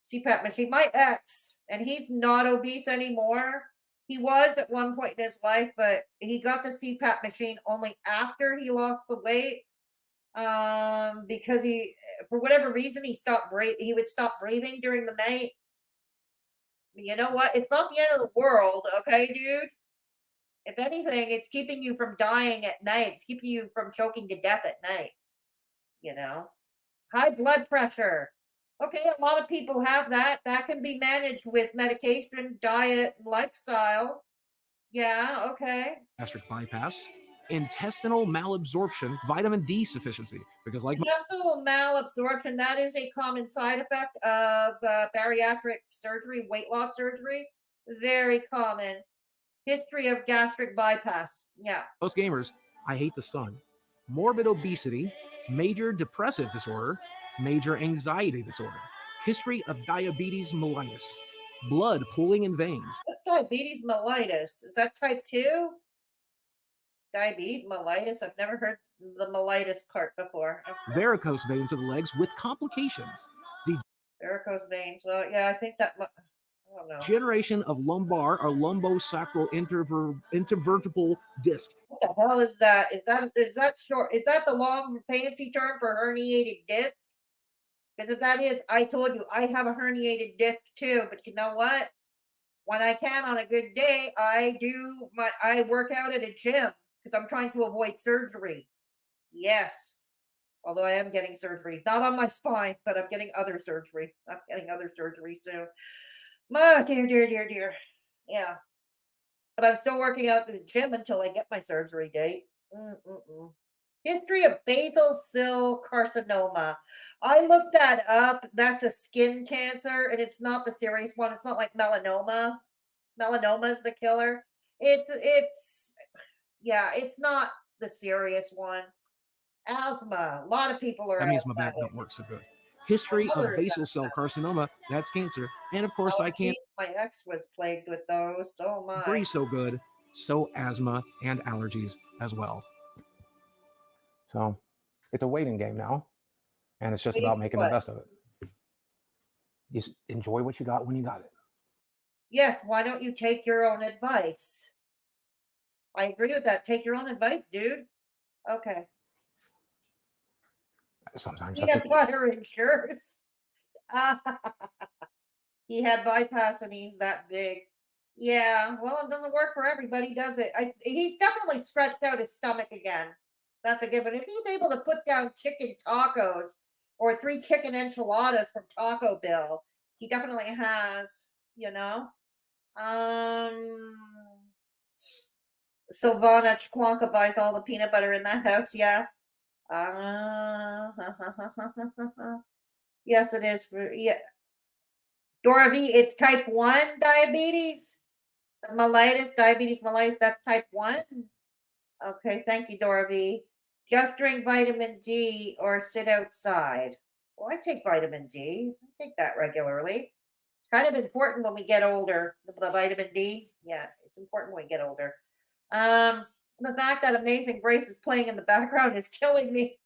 CPAP machine. My ex, and he's not obese anymore. He was at one point in his life, but he got the CPAP machine only after he lost the weight. Because for whatever reason, he would stop breathing during the night. You know what? It's not the end of the world, okay, dude? If anything, it's keeping you from dying at night. It's keeping you from choking to death at night. High blood pressure. Okay, a lot of people have that. That can be managed with medication, diet, and lifestyle. Yeah, okay. gastric bypass, intestinal malabsorption, vitamin D sufficiency. Because like intestinal malabsorption, that is a common side effect of bariatric surgery, weight loss surgery. Very common. History of gastric bypass. Yeah. most gamers, I hate the sun. Morbid obesity, major depressive disorder, major anxiety disorder, history of diabetes mellitus, blood pooling in veins. What's diabetes mellitus? Is that type 2? Diabetes mellitus? I've never heard the mellitus part before. Okay. Varicose veins of the legs with complications. Varicose veins. Well, yeah, I think that. I don't know. Degeneration of lumbar or lumbosacral intervertebral disc. What the hell is that? Is that short? Is that the long fancy term for herniated disc? Because if that is, I told you I have a herniated disc too. But you know what? When I can on a good day, I work out at a gym because I'm trying to avoid surgery. Yes. Although I am getting surgery, not on my spine, but I'm getting other surgery. I'm getting other surgery soon. Oh, dear. Yeah. But I'm still working out at the gym until I get my surgery date. History of basal cell carcinoma. I looked that up. That's a skin cancer, and it's not the serious one. It's not like melanoma. Melanoma is the killer. It's not the serious one. Asthma. A lot of people are. That means my back don't work so good. History of basal cell carcinoma. That's cancer, and of course I can't. My ex was plagued with those. So much. Breathe so good. So asthma and allergies as well. So it's a waiting game now, and it's just about making the best of it. Just enjoy what you got when you got it. Yes, why don't you take your own advice? I agree with that. Take your own advice, dude. Okay. Sometimes he had butter insurance. He had bypass and he's that big. Yeah, well, it doesn't work for everybody, does it? He's definitely stretched out his stomach again. That's a given. If he's able to put down chicken tacos or 3 chicken enchiladas from Taco Bell, he definitely has, Silvana Chquanka buys all the peanut butter in that house, yeah. Yes, it is. Dora V, it's type 1 diabetes. Diabetes mellitus, that's type 1. Okay, thank you, Dora V. Just drink vitamin D or sit outside. Well, I take vitamin D. I take that regularly. It's kind of important when we get older. The vitamin D, yeah, it's important when we get older. The fact that Amazing Grace is playing in the background is killing me.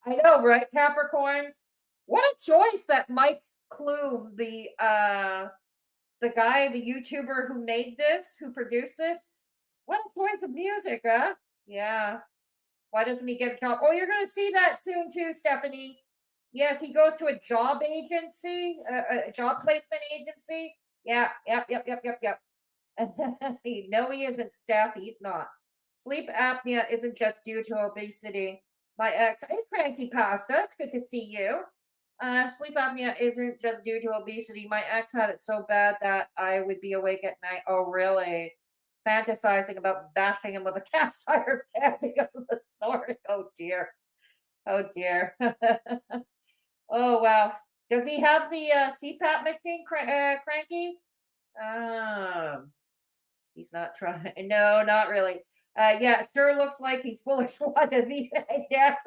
I know, right, Capricorn? What a choice that Mike Klume, the guy, the YouTuber who made this, who produced this. What a choice of music, huh? Yeah. Why doesn't he get a job? Oh, you're going to see that soon too, Stephanie. Yes, he goes to a job agency, a job placement agency. Yeah, yep. No, he isn't, Steph. He's not. Sleep apnea isn't just due to obesity. My ex, hey, Cranky Pasta, it's good to see you. Sleep apnea isn't just due to obesity. My ex had it so bad that I would be awake at night. Oh, really? Fantasizing about bashing him with a cast iron pan because of the snoring. Oh, dear. Oh, dear. Oh, wow. Does he have the CPAP machine, Cranky? He's not trying. No, not really. Yeah, sure looks like he's full of one of these. Yeah.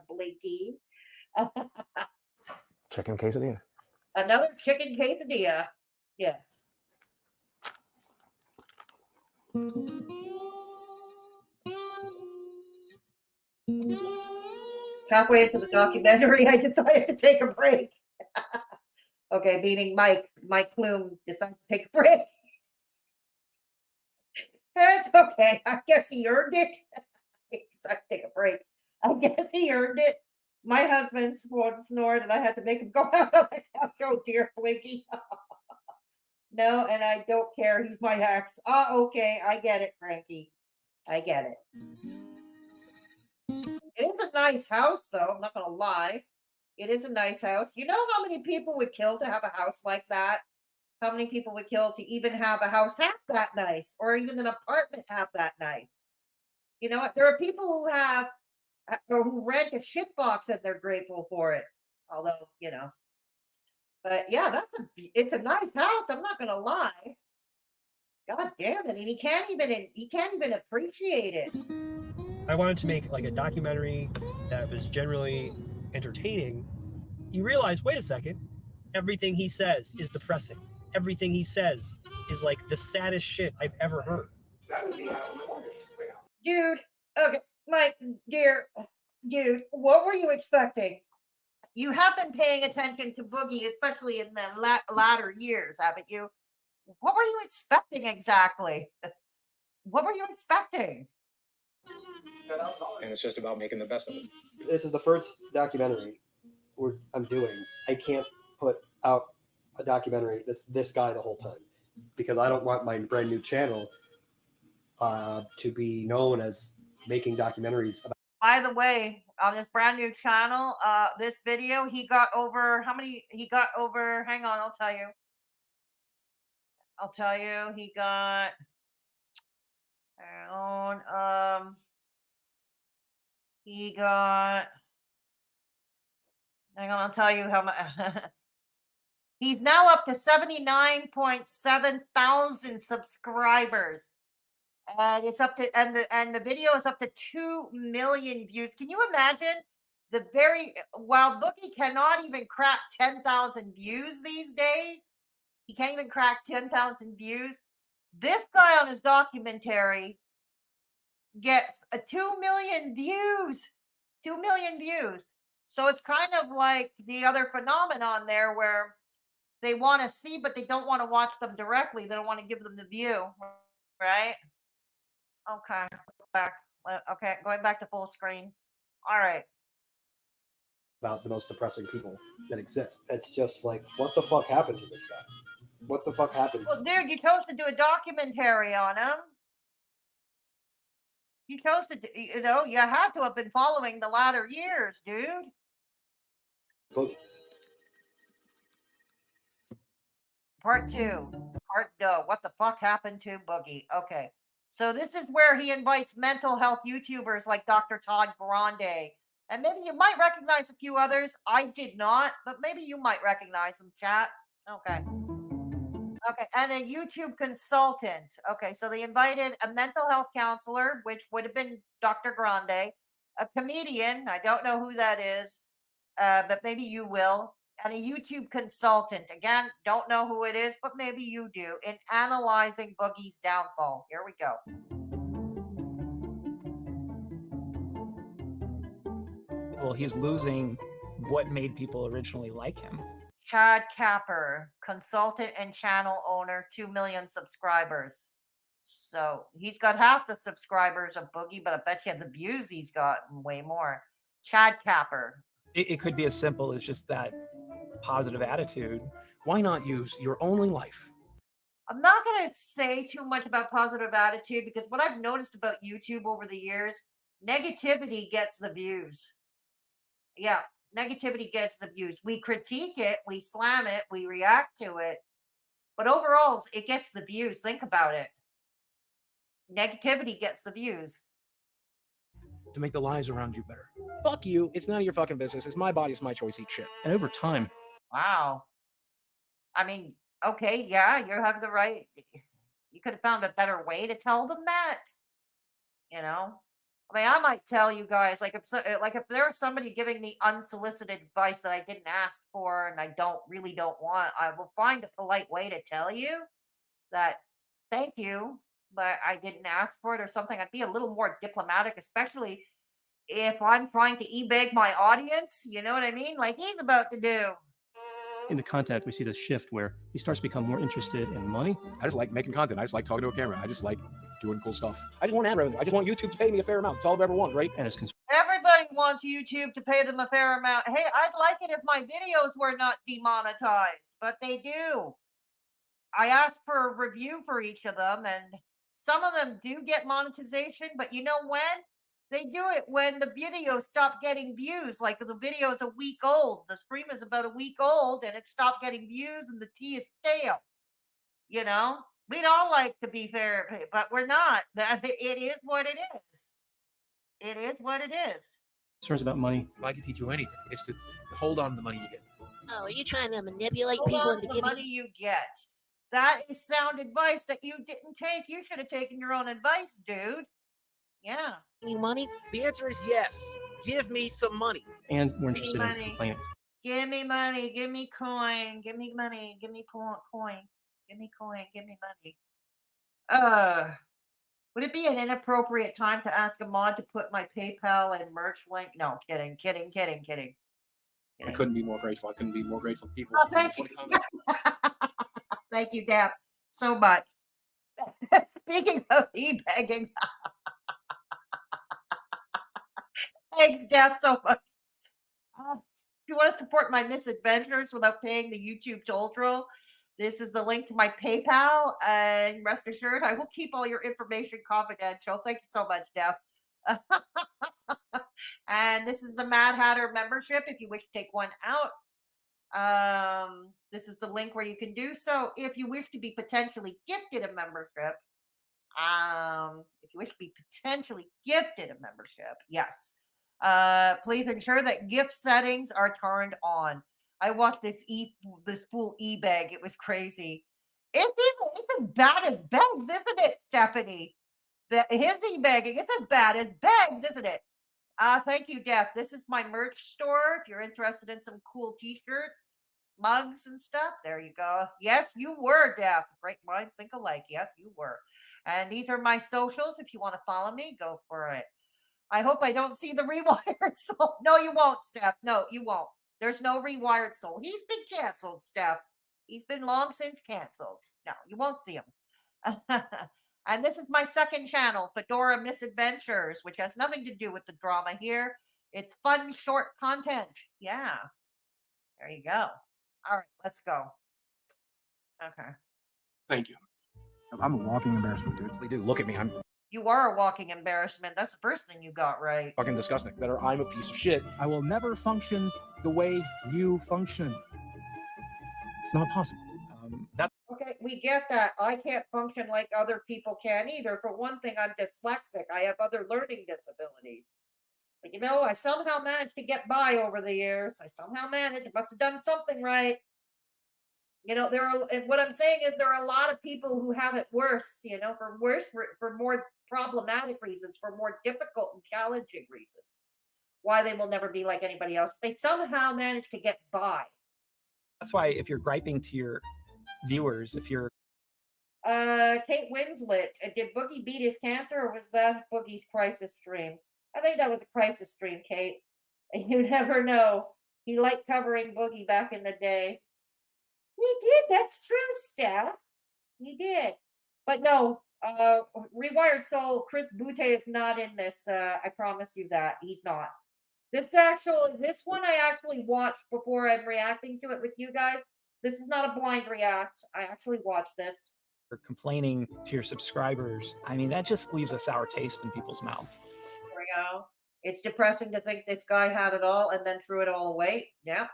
Blinky. Chicken quesadilla. Another chicken quesadilla. Yes. Halfway into the documentary, I decided to take a break. Okay, meaning Mike Klume decided to take a break. That's okay. I guess he earned it. He decided to take a break. I guess he earned it. My husband snored and I had to make him go out on the couch. Oh, dear, Blinky. No, and I don't care. He's my ex. Okay. I get it, Frankie. I get it. It is a nice house, though. I'm not going to lie. It is a nice house. You know how many people would kill to have a house like that? How many people would kill to even have a house half that nice, or even an apartment half that nice? You know what? There are people who have, or who rent a shitbox and they're grateful for it. Although, you know. But yeah, it's a nice house. I'm not gonna lie. God damn it! And he can't even appreciate it. I wanted to make like a documentary that was generally entertaining. You realize, wait a second, everything he says is depressing. Everything he says is like the saddest shit I've ever heard. Dude, okay, my dear dude, what were you expecting? You have been paying attention to Boogie, especially in the latter years, haven't you? What were you expecting exactly? What were you expecting? And it's just about making the best of it. This is the first documentary I'm doing. I can't put out a documentary that's this guy the whole time because I don't want my brand new channel to be known as making documentaries about. By the way, on this brand new channel, this video, he got over, hang on, I'll tell you. He got, hang on, I'll tell you how much. He's now up to 79.7 thousand subscribers. And it's up to, and the video is up to 2 million views. Can you imagine while Boogie cannot even crack 10,000 views these days, he can't even crack 10,000 views. This guy on his documentary gets 2 million views. 2 million views. So it's kind of like the other phenomenon there where they want to see, but they don't want to watch them directly. They don't want to give them the view, right? Okay, back. Okay, going back to full screen. All right. About the most depressing people that exist. It's just like, what the fuck happened to this guy? What the fuck happened? Well, dude, you chose to do a documentary on him. You chose to, you had to have been following the latter years, dude. Boogie. Part 2. What the fuck happened to Boogie? Okay. So this is where he invites mental health YouTubers like Dr. Todd Grande. And maybe you might recognize a few others. I did not, but maybe you might recognize them, chat. Okay. Okay, and a YouTube consultant. Okay, so they invited a mental health counselor, which would have been Dr. Grande, a comedian. I don't know who that is, but maybe you will. and a YouTube consultant. Again, don't know who it is, but maybe you do. In analyzing Boogie's downfall. Here we go. Well, he's losing what made people originally like him. Chad Capper, consultant and channel owner, 2 million subscribers. So he's got half the subscribers of Boogie, but I bet you the views he's gotten way more. Chad Capper. It could be as simple as just that positive attitude. Why not use your only life? I'm not going to say too much about positive attitude because what I've noticed about YouTube over the years, negativity gets the views. Yeah, negativity gets the views. We critique it, we slam it, we react to it, but overall, it gets the views. Think about it. Negativity gets the views. To make the lives around you better. Fuck you. It's none of your fucking business. It's my body. It's my choice. Eat shit. And over time. Wow. I mean, okay, yeah, you have the right. You could have found a better way to tell them that. You know? I mean, I might tell you guys, like if there was somebody giving me unsolicited advice that I didn't ask for and I really don't want, I will find a polite way to tell you that thank you, but I didn't ask for it or something. I'd be a little more diplomatic, especially if I'm trying to e-bag my audience. You know what I mean? Like he's about to do. In the content, we see this shift where he starts to become more interested in money. I just like making content. I just like talking to a camera. I just like doing cool stuff. I just want ad revenue. I just want YouTube to pay me a fair amount. That's all I've ever wanted, right? And it's Everybody wants YouTube to pay them a fair amount. Hey, I'd like it if my videos were not demonetized, but they do. I asked for a review for each of them, and some of them do get monetization, but you know when? They do it when the video stopped getting views. Like the video is a week old. The stream is about a week old, and it stopped getting views, and the tea is stale. You know? We'd all like to be fair, but we're not. It is what it is. It is what it is. concerns about money. If I could teach you anything, it's to hold on to the money you get. Oh, are you trying to manipulate Hold people on into to the giving money you get. That is sound advice that you didn't take. You should have taken your own advice, dude. Yeah. you money? The answer is yes. Give me some money. And we're Give me interested in money. complaining. Give me money. Give me coin. Give me money. Give me coin. Give me coin. Give me money. Would it be an inappropriate time to ask a mod to put my PayPal and merch link? No, kidding. I couldn't be more grateful. I couldn't be more grateful to people. Oh, thank you. Thank you, Dap, so much. Speaking of e-begging, thanks, Dap, so much. If you want to support my misadventures without paying the YouTube toll roll, this is the link to my PayPal, and rest assured, I will keep all your information confidential. Thank you so much, Dap. And this is the Mad Hatter membership if you wish to take one out. This is the link where you can do so if you wish to be potentially gifted a membership. Yes. Please ensure that gift settings are turned on. I watched this fool e-bag. It was crazy. It's as bad as Beggs, isn't it, Stephanie? His e-bagging, it's as bad as Beggs, isn't it? Thank you, Death. This is my merch store. If you're interested in some cool t-shirts, mugs, and stuff, there you go. Yes, you were, Death. Great minds think alike. Yes, you were. And these are my socials. If you want to follow me, go for it. I hope I don't see the Rewired Soul. No, you won't, Steph. No, you won't. There's no Rewired Soul. He's been canceled, Steph. He's been long since canceled. No, you won't see him. And this is my second channel, Fedora Misadventures, which has nothing to do with the drama here. It's fun, short content. Yeah. There you go. All right, let's go. Okay. Thank you. I'm a walking embarrassment, dude. We do. Look at me. I'm You are a walking embarrassment. That's the first thing you got right. fucking disgusting. Better, I'm a piece of shit. I will never function the way you function. It's not possible. Okay, we get that. I can't function like other people can either. For one thing, I'm dyslexic. I have other learning disabilities. But you know, I somehow managed to get by over the years. I somehow managed. I must have done something right. You know, and what I'm saying is there are a lot of people who have it worse, you know, for more problematic reasons, for more difficult and challenging reasons, why they will never be like anybody else. They somehow manage to get by. That's why if you're griping to your viewers, if you're Kate Winslet, did Boogie beat his cancer, or was that Boogie's crisis stream? I think that was a crisis stream, Kate. And you never know. He liked covering Boogie back in the day. He did. That's true, Steph. He did. But no, Rewired Soul, Chris Butte is not in this. I promise you that. He's not. This one I actually watched before I'm reacting to it with you guys. This is not a blind react. I actually watched this. complaining to your subscribers, I mean, that just leaves a sour taste in people's mouths. There we go. It's depressing to think this guy had it all and then threw it all away. Yeah,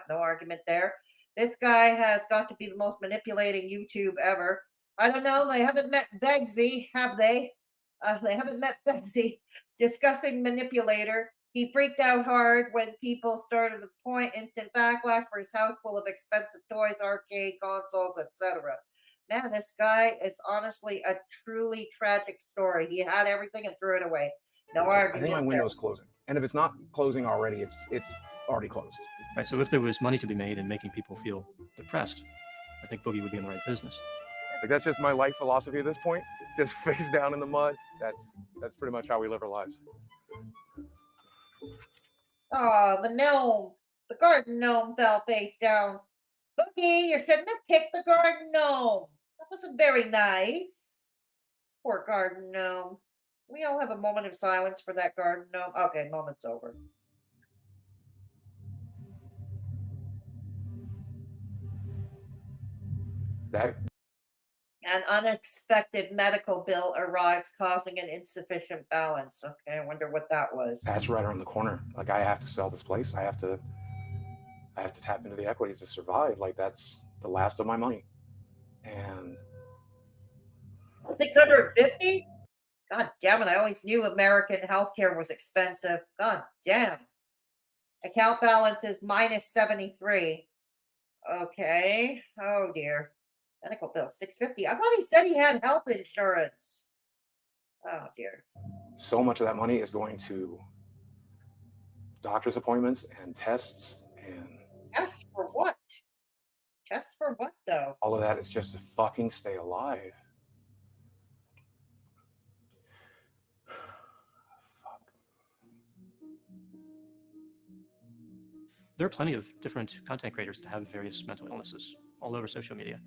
no argument there. This guy has got to be the most manipulating YouTube ever. I don't know. They haven't met Begsy, have they? They haven't met Begsy. Discussing manipulator. He freaked out hard when people started to point instant backlash for his house full of expensive toys, arcade consoles, etc. Man, this guy is honestly a truly tragic story. He had everything and threw it away. No I argument. think my there. window's closing, and if it's not closing already, it's already closed. Right. So if there was money to be made in making people feel depressed, I think Boogie would be in the right business. Like, that's just my life philosophy at this point. Just face down in the mud. That's pretty much how we live our lives. Oh, the gnome. The garden gnome fell face down. Boogie, you shouldn't have picked the garden gnome. That wasn't very nice. Poor garden gnome. We all have a moment of silence for that garden gnome. Okay, moment's over. That An unexpected medical bill arrives, causing an insufficient balance. Okay, I wonder what that was. that's right around the corner. Like, I have to sell this place. I have to tap into the equities to survive. Like, that's the last of my money. And 650? God damn it, I always knew American healthcare was expensive. God damn. Account balance is minus 73. Okay. Oh dear. Medical bill, 650. I thought he said he had health insurance. Oh dear. so much of that money is going to doctor's appointments and tests, and Tests for what? Tests for what, though? all of that is just to fucking stay alive. There are plenty of different content creators that have various mental illnesses all over social media.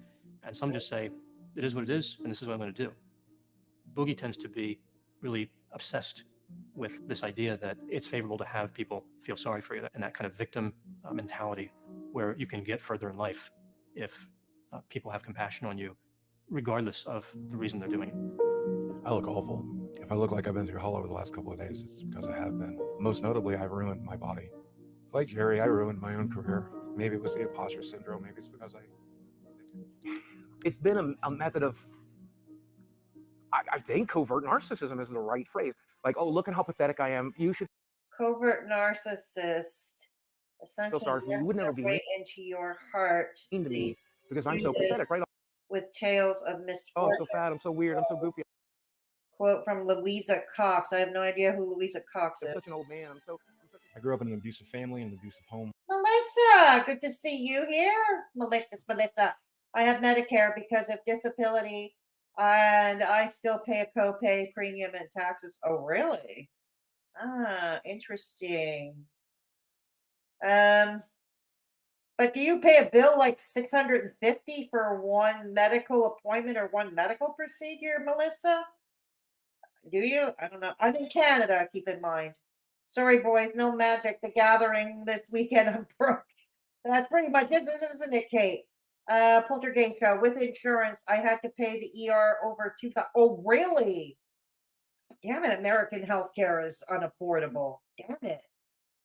And some just say, it is what it is, and this is what I'm going to do. Boogie tends to be really obsessed with this idea that it's favorable to have people feel sorry for you, and that kind of victim mentality where you can get further in life if people have compassion on you, regardless of the reason they're doing it. I look awful. If I look like I've been through hell over the last couple of days, it's because I have been. Most notably, I've ruined my body. Like Jerry, I ruined my own career. Maybe it was the imposter syndrome. Maybe it's because it's been a method of, I think covert narcissism is the right phrase. Like, oh, look at how pathetic I am. You should Covert narcissist. Essentially, sorry for me. You would never be way into your heart. mean to me because I'm so pathetic, right? With tales of Oh, I'm misfortune. so fat. I'm so weird. I'm so goofy. Quote from Louisa Cox. I have no idea who Louisa Cox I'm is. such an old man. I grew up in an abusive family and an abusive home. Melissa, good to see you here. Melissa. I have Medicare because of disability, and I still pay a copay, premium, and taxes. Oh, really? Ah, interesting. But do you pay a bill like $650 for one medical appointment or one medical procedure, Melissa? Do you? I don't know. I'm in Canada, keep in mind. Sorry, boys, no Magic the Gathering this weekend. I'm broke. That's pretty much it, isn't it, Kate? Poltergeist show with insurance. I had to pay the ER over $2,000. Oh, really? Damn it! American healthcare is unaffordable. Damn it!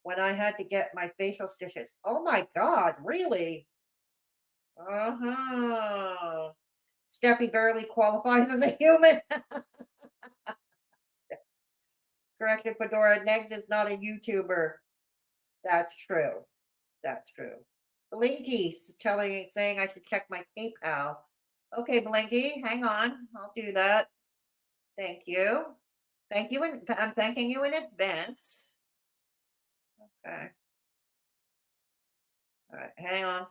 When I had to get my facial stitches. Oh my God! Really? Steffi barely qualifies as a human. Correction, Fedora. Negs is not a YouTuber. That's true. That's true. Blinky's saying I should check my PayPal. Okay, Blinky, hang on. I'll do that. Thank you. Thank you. I'm thanking you in advance. Okay. All right, hang on.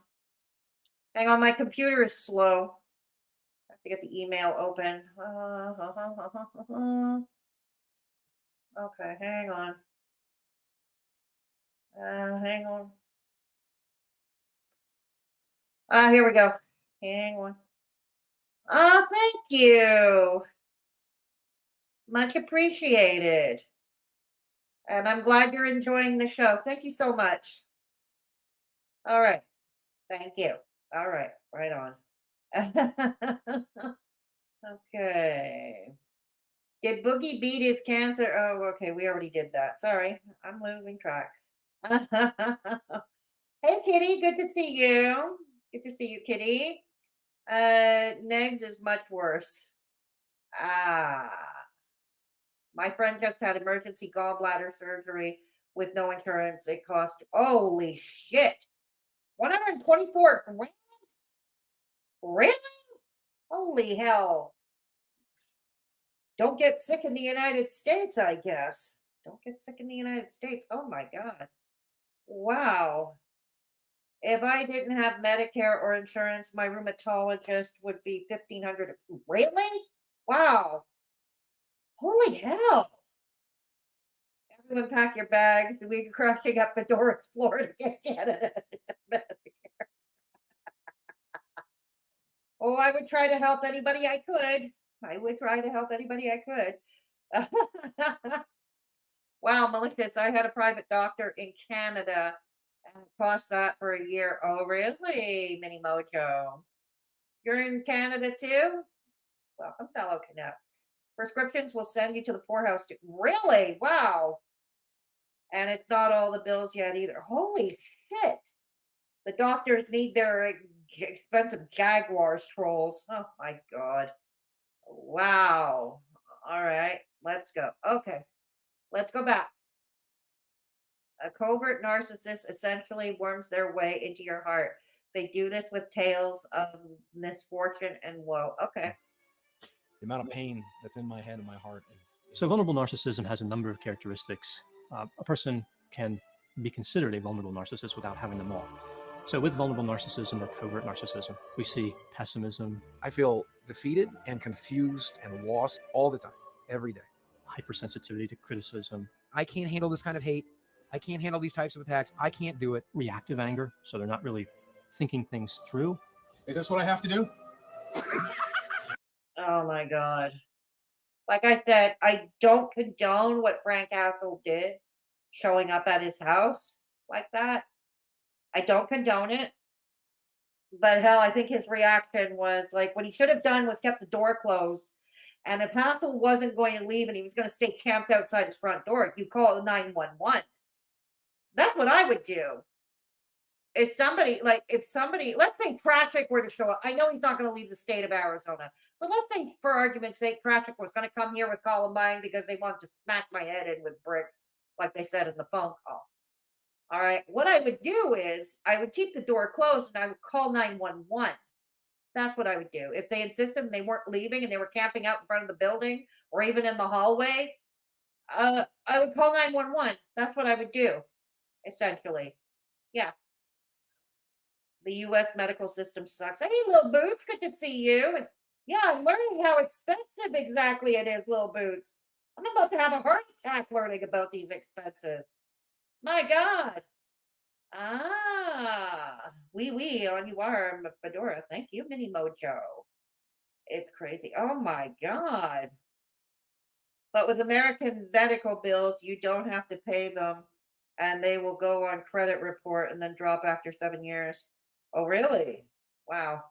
Hang on, my computer is slow. I have to get the email open. Okay, hang on. Hang on. Here we go. Hang on. Thank you. Much appreciated. And I'm glad you're enjoying the show. Thank you so much. All right. Thank you. All right. Right on. Okay. Did Boogie beat his cancer? Oh, okay. We already did that. Sorry. I'm losing track. Hey, Kitty. Good to see you. Good to see you, Kitty. Negs is much worse. My friend just had emergency gallbladder surgery with no insurance. It cost, holy shit, 124 grand? Really? Holy hell. Don't get sick in the United States, I guess. Don't get sick in the United States. Oh my God. Wow. If I didn't have Medicare or insurance, my rheumatologist would be $1,500. Really? Wow. Holy hell. Everyone pack your bags. We're crashing up Fedora's floor to get Canada. Oh, I would try to help anybody I could. I would try to help anybody I could. Wow, malicious. I had a private doctor in Canada and it cost that for a year. Oh, really, Mini Mojo? You're in Canada too? Welcome, fellow Canuck. Prescriptions will send you to the poorhouse too. Really? Wow. And it's not all the bills yet either. Holy shit. The doctors need their expensive Jaguars trolls. Oh my God. Wow. All right. Let's go. Okay. Let's go back. A covert narcissist essentially worms their way into your heart. They do this with tales of misfortune and woe. Okay. The amount of pain that's in my head and my heart is. So vulnerable narcissism has a number of characteristics. A person can be considered a vulnerable narcissist without having them all. So with vulnerable narcissism or covert narcissism, we see pessimism. I feel defeated and confused and lost all the time, every day. Hypersensitivity to criticism. I can't handle this kind of hate. I can't handle these types of attacks. I can't do it. Reactive anger. So they're not really thinking things through. Is this what I have to do? Oh my God. Like I said, I don't condone what Frank Castle did, showing up at his house like that. I don't condone it. But hell, I think his reaction was like, what he should have done was kept the door closed. And if Castle wasn't going to leave and he was going to stay camped outside his front door, you call 911. That's what I would do. If somebody, let's say Krashik were to show up. I know he's not going to leave the state of Arizona. But let's say, for argument's sake, Krashik was going to come here with Columbine because they want to smack my head in with bricks, like they said in the phone call. All right. What I would do is I would keep the door closed and I would call 911. That's what I would do. If they insisted and they weren't leaving and they were camping out in front of the building or even in the hallway, I would call 911. That's what I would do, essentially. Yeah. The U.S. medical system sucks. Hey, Little Boots, good to see you. And yeah, I'm learning how expensive exactly it is, Little Boots. I'm about to have a heart attack learning about these expenses. My God. Oui, on you are, Fedora. Thank you, Mini Mojo. It's crazy. Oh my God. But with American medical bills, you don't have to pay them and they will go on credit report and then drop after 7 years. Oh, really? Wow.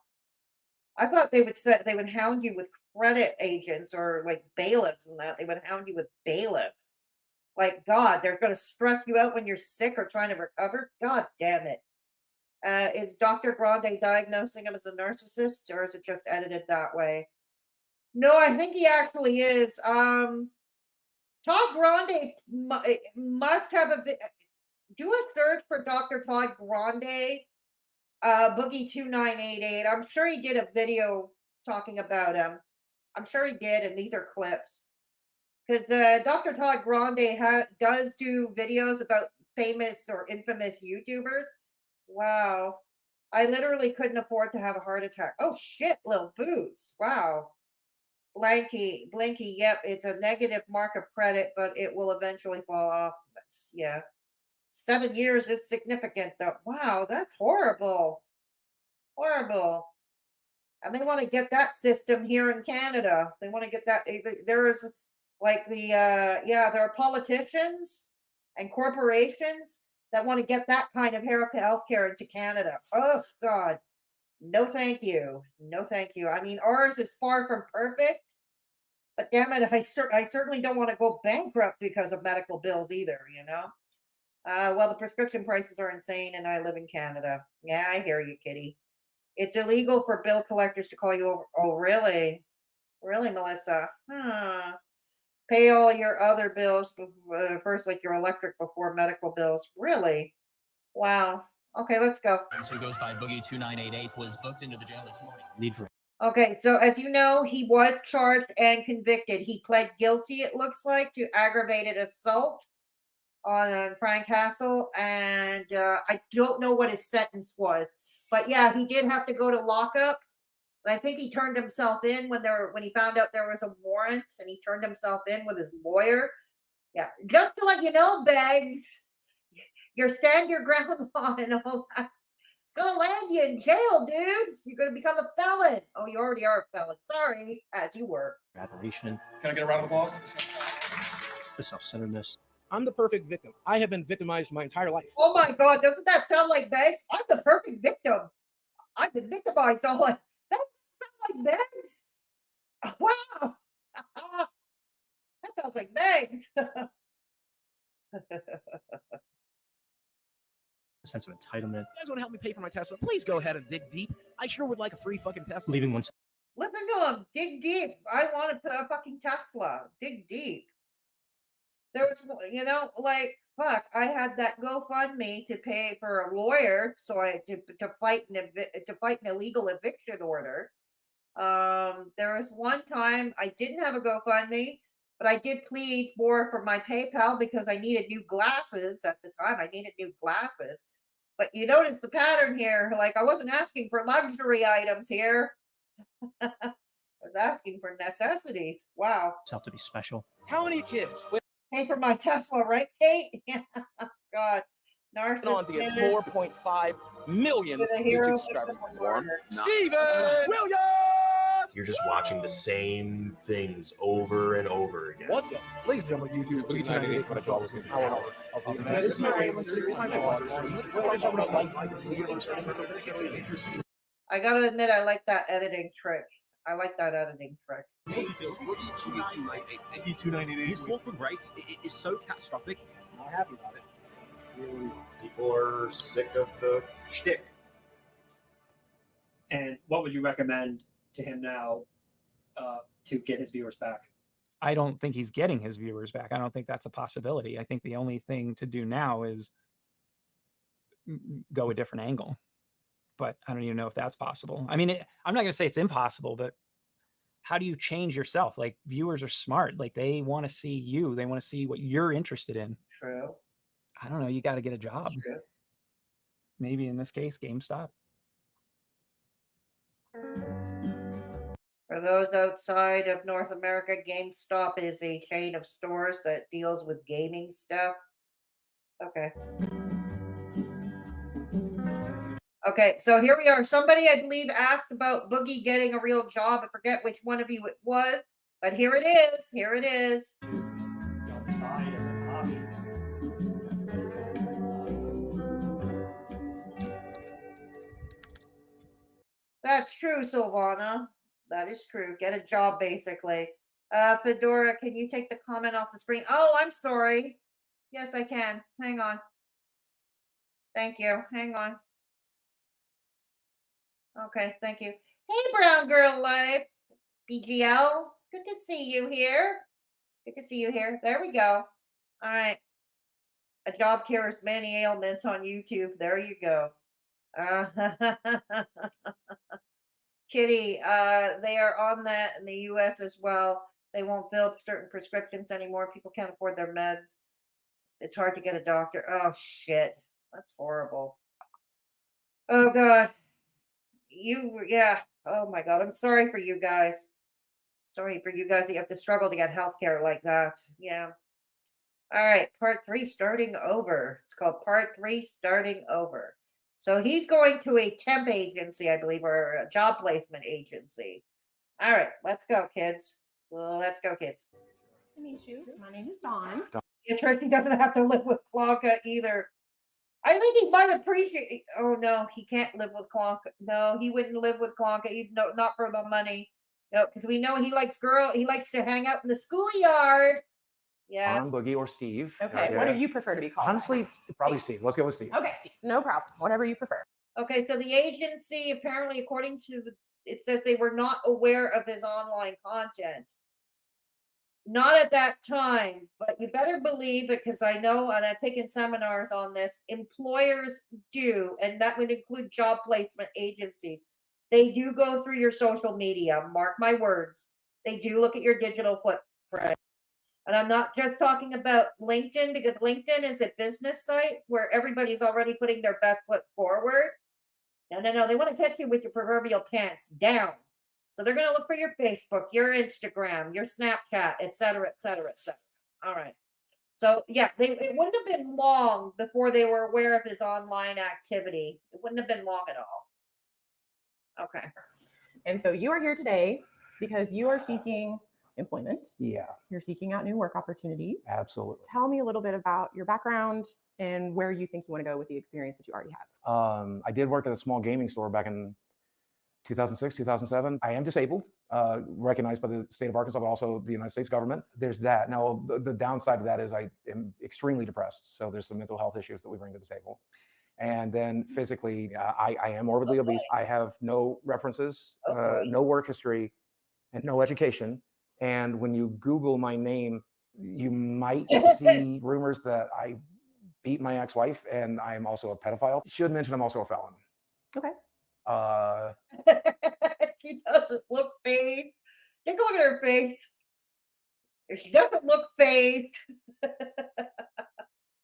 I thought they would hound you with credit agents or like bailiffs and that. They would hound you with bailiffs. Like, God, they're going to stress you out when you're sick or trying to recover? God damn it. Is Dr. Grande diagnosing him as a narcissist or is it just edited that way? No, I think he actually is. Todd Grande must have do a search for Dr. Todd Grande, Boogie2988. I'm sure he did a video talking about him. I'm sure he did, and these are clips. Because the Dr. Todd Grande does do videos about famous or infamous YouTubers. Wow. I literally couldn't afford to have a heart attack. Oh shit, little boots. Wow. Blanky, yep, it's a negative mark of credit, but it will eventually fall off. Yeah. 7 years is significant though. Wow, that's horrible. Horrible. And they want to get that system here in Canada. They want to get that. There is like there are politicians and corporations that want to get that kind of healthcare into Canada. Oh God, no thank you, no thank you. I mean, ours is far from perfect, but damn it, I certainly don't want to go bankrupt because of medical bills either. You know. Well, the prescription prices are insane, and I live in Canada. Yeah, I hear you, Kitty. It's illegal for bill collectors to call you over. Oh, really? Really, Melissa? Pay all your other bills first, like your electric, before medical bills. Really? Wow. Okay, let's go. Who goes by Boogie2988 was booked into the jail this morning. Need for Okay, so as you know, he was charged and convicted. He pled guilty, it looks like, to aggravated assault on Frank Hassel, and I don't know what his sentence was. But yeah, he did have to go to lockup. But I think he turned himself in when he found out there was a warrant, and he turned himself in with his lawyer. Yeah, just to let you know, Beggs, your stand your ground law and all that. It's gonna land you in jail, dude. You're gonna become a felon. Oh, you already are a felon. Sorry, as you were. Adoration. Can I get a round of applause? The self-centeredness. I'm the perfect victim. I have been victimized my entire life. Oh my God, doesn't that sound like Beggs? I'm the perfect victim. I've been victimized all like that. Sounds like Beggs. Wow. That sounds like Beggs. A sense of entitlement. You guys want to help me pay for my Tesla? Please go ahead and dig deep. I sure would like a free fucking Tesla. Leaving one. Listen to him. Dig deep. I want a fucking Tesla. Dig deep. There was, like, fuck. I had that GoFundMe to pay for a lawyer, so I to fight an illegal eviction order. There was one time I didn't have a GoFundMe, but I did plead more for my PayPal because I needed new glasses at the time. I needed new glasses. But you notice the pattern here. Like, I wasn't asking for luxury items here. I was asking for necessities. Wow. Self to be special. How many kids? Pay for my Tesla, right, Kate? God. On to get 4.5 million YouTube subscribers. Steven Williams! You're just watching the same things over and over again. What's up? Ladies and gentlemen, YouTube, Boogie2988 for the job was power of the man. This is my favorite series. I gotta admit, I like that editing trick. I like that editing trick. His fall from grace is so catastrophic. I'm not happy about it. People are sick of the shtick. And what would you recommend to him now to get his viewers back? I don't think he's getting his viewers back. I don't think that's a possibility. I think the only thing to do now is go a different angle. But I don't even know if that's possible. I mean, I'm not going to say it's impossible, but how do you change yourself? Like, viewers are smart. Like, they want to see you. They want to see what you're interested in. True. I don't know. You got to get a job. Maybe in this case, GameStop. For those outside of North America, GameStop is a chain of stores that deals with gaming stuff. Okay. Okay, so here we are. Somebody, I believe, asked about Boogie getting a real job. I forget which one of you it was, but here it is. Here it is. Outside as a hobby. That's true, Silvana. That is true. Get a job, basically. Fedora, can you take the comment off the screen? Oh, I'm sorry. Yes, I can. Hang on. Thank you. Hang on. Okay, thank you. Hey, Brown Girl Life. BGL. Good to see you here. Good to see you here. There we go. All right. A job cures many ailments on YouTube. There you go. Kitty, they are on that in the US as well. They won't fill certain prescriptions anymore. People can't afford their meds. It's hard to get a doctor. Oh, shit. That's horrible. Oh God. Yeah. Oh my God. I'm sorry for you guys. Sorry for you guys that you have to struggle to get healthcare like that. Yeah. All right. Part 3 starting over. It's called Part 3 starting over. So he's going to a temp agency, I believe, or a job placement agency. All right. Let's go, kids. Let's go, kids. Nice to meet you. My name is Dawn. Yeah, Tracy doesn't have to live with Klonka either. I think he might appreciate. Oh no, he can't live with Klonka. No, he wouldn't live with Klonka. No, not for the money. No, because we know he likes He likes to hang out in the schoolyard. Yeah. On Boogie or Steve. Okay, what do you prefer to be called? Honestly, probably Steve. Let's go with Steve. Okay, Steve. No problem. Whatever you prefer. Okay, so the agency apparently, according to it says they were not aware of his online content. Not at that time, but you better believe it because I know, and I've taken seminars on this, employers do, and that would include job placement agencies. They do go through your social media, mark my words. They do look at your digital footprint. And I'm not just talking about LinkedIn because LinkedIn is a business site where everybody's already putting their best foot forward. No. They want to catch you with your proverbial pants down. So they're going to look for your Facebook, your Instagram, your Snapchat, et cetera, et cetera, et cetera. All right. So yeah, it wouldn't have been long before they were aware of his online activity. It wouldn't have been long at all. Okay. And so you are here today because you are seeking employment. Yeah. You're seeking out new work opportunities. Absolutely. Tell me a little bit about your background and where you think you want to go with the experience that you already have. I did work at a small gaming store back in 2006, 2007. I am disabled, recognized by the state of Arkansas, but also the United States government. There's that. Now, the downside of that is I am extremely depressed. So there's some mental health issues that we bring to the table. And then physically, I am morbidly obese. I have no references, no work history, and no education. And when you Google my name, you might see rumors that I beat my ex-wife and I'm also a pedophile. Should mention I'm also a felon. Okay. She doesn't look phased. Take a look at her face. She doesn't look phased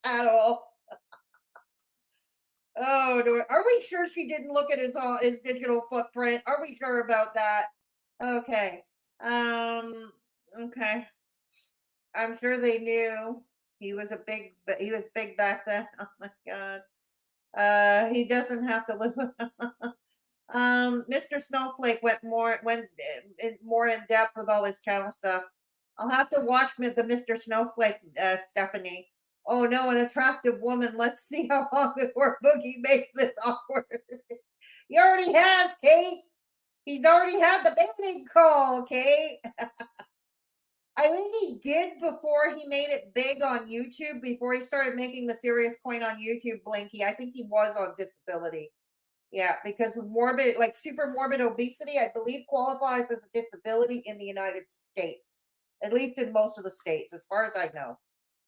at all. Oh, are we sure she didn't look at his digital footprint? Are we sure about that? Okay. Okay. I'm sure they knew he was big back then. Oh my God. He doesn't have to live with Mr. Snowflake went more in depth with all his channel stuff. I'll have to watch the Mr. Snowflake, Stephanie. Oh no, an attractive woman. Let's see how long before Boogie makes this awkward. He already has, Kate. He's already had the banning call, Kate. I think he did before he made it big on YouTube, before he started making the serious coin on YouTube, Blinky. I think he was on disability. Yeah, because with super morbid obesity, I believe qualifies as a disability in the United States, at least in most of the states, as far as I know.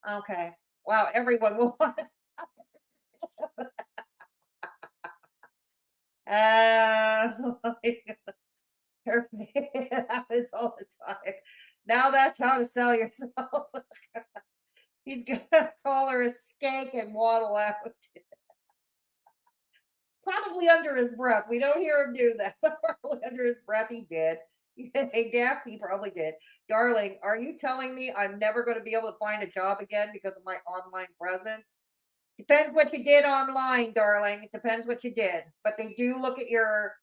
Okay. Wow, everyone will want it happens all the time. Now that's how to sell yourself. He's gonna call her a skank and waddle out. Probably under his breath. We don't hear him do that. Probably under his breath, he did. Hey, Daff, he probably did. Darling, are you telling me I'm never going to be able to find a job again because of my online presence? Depends what you did online, darling. It depends what you did. But they do look at your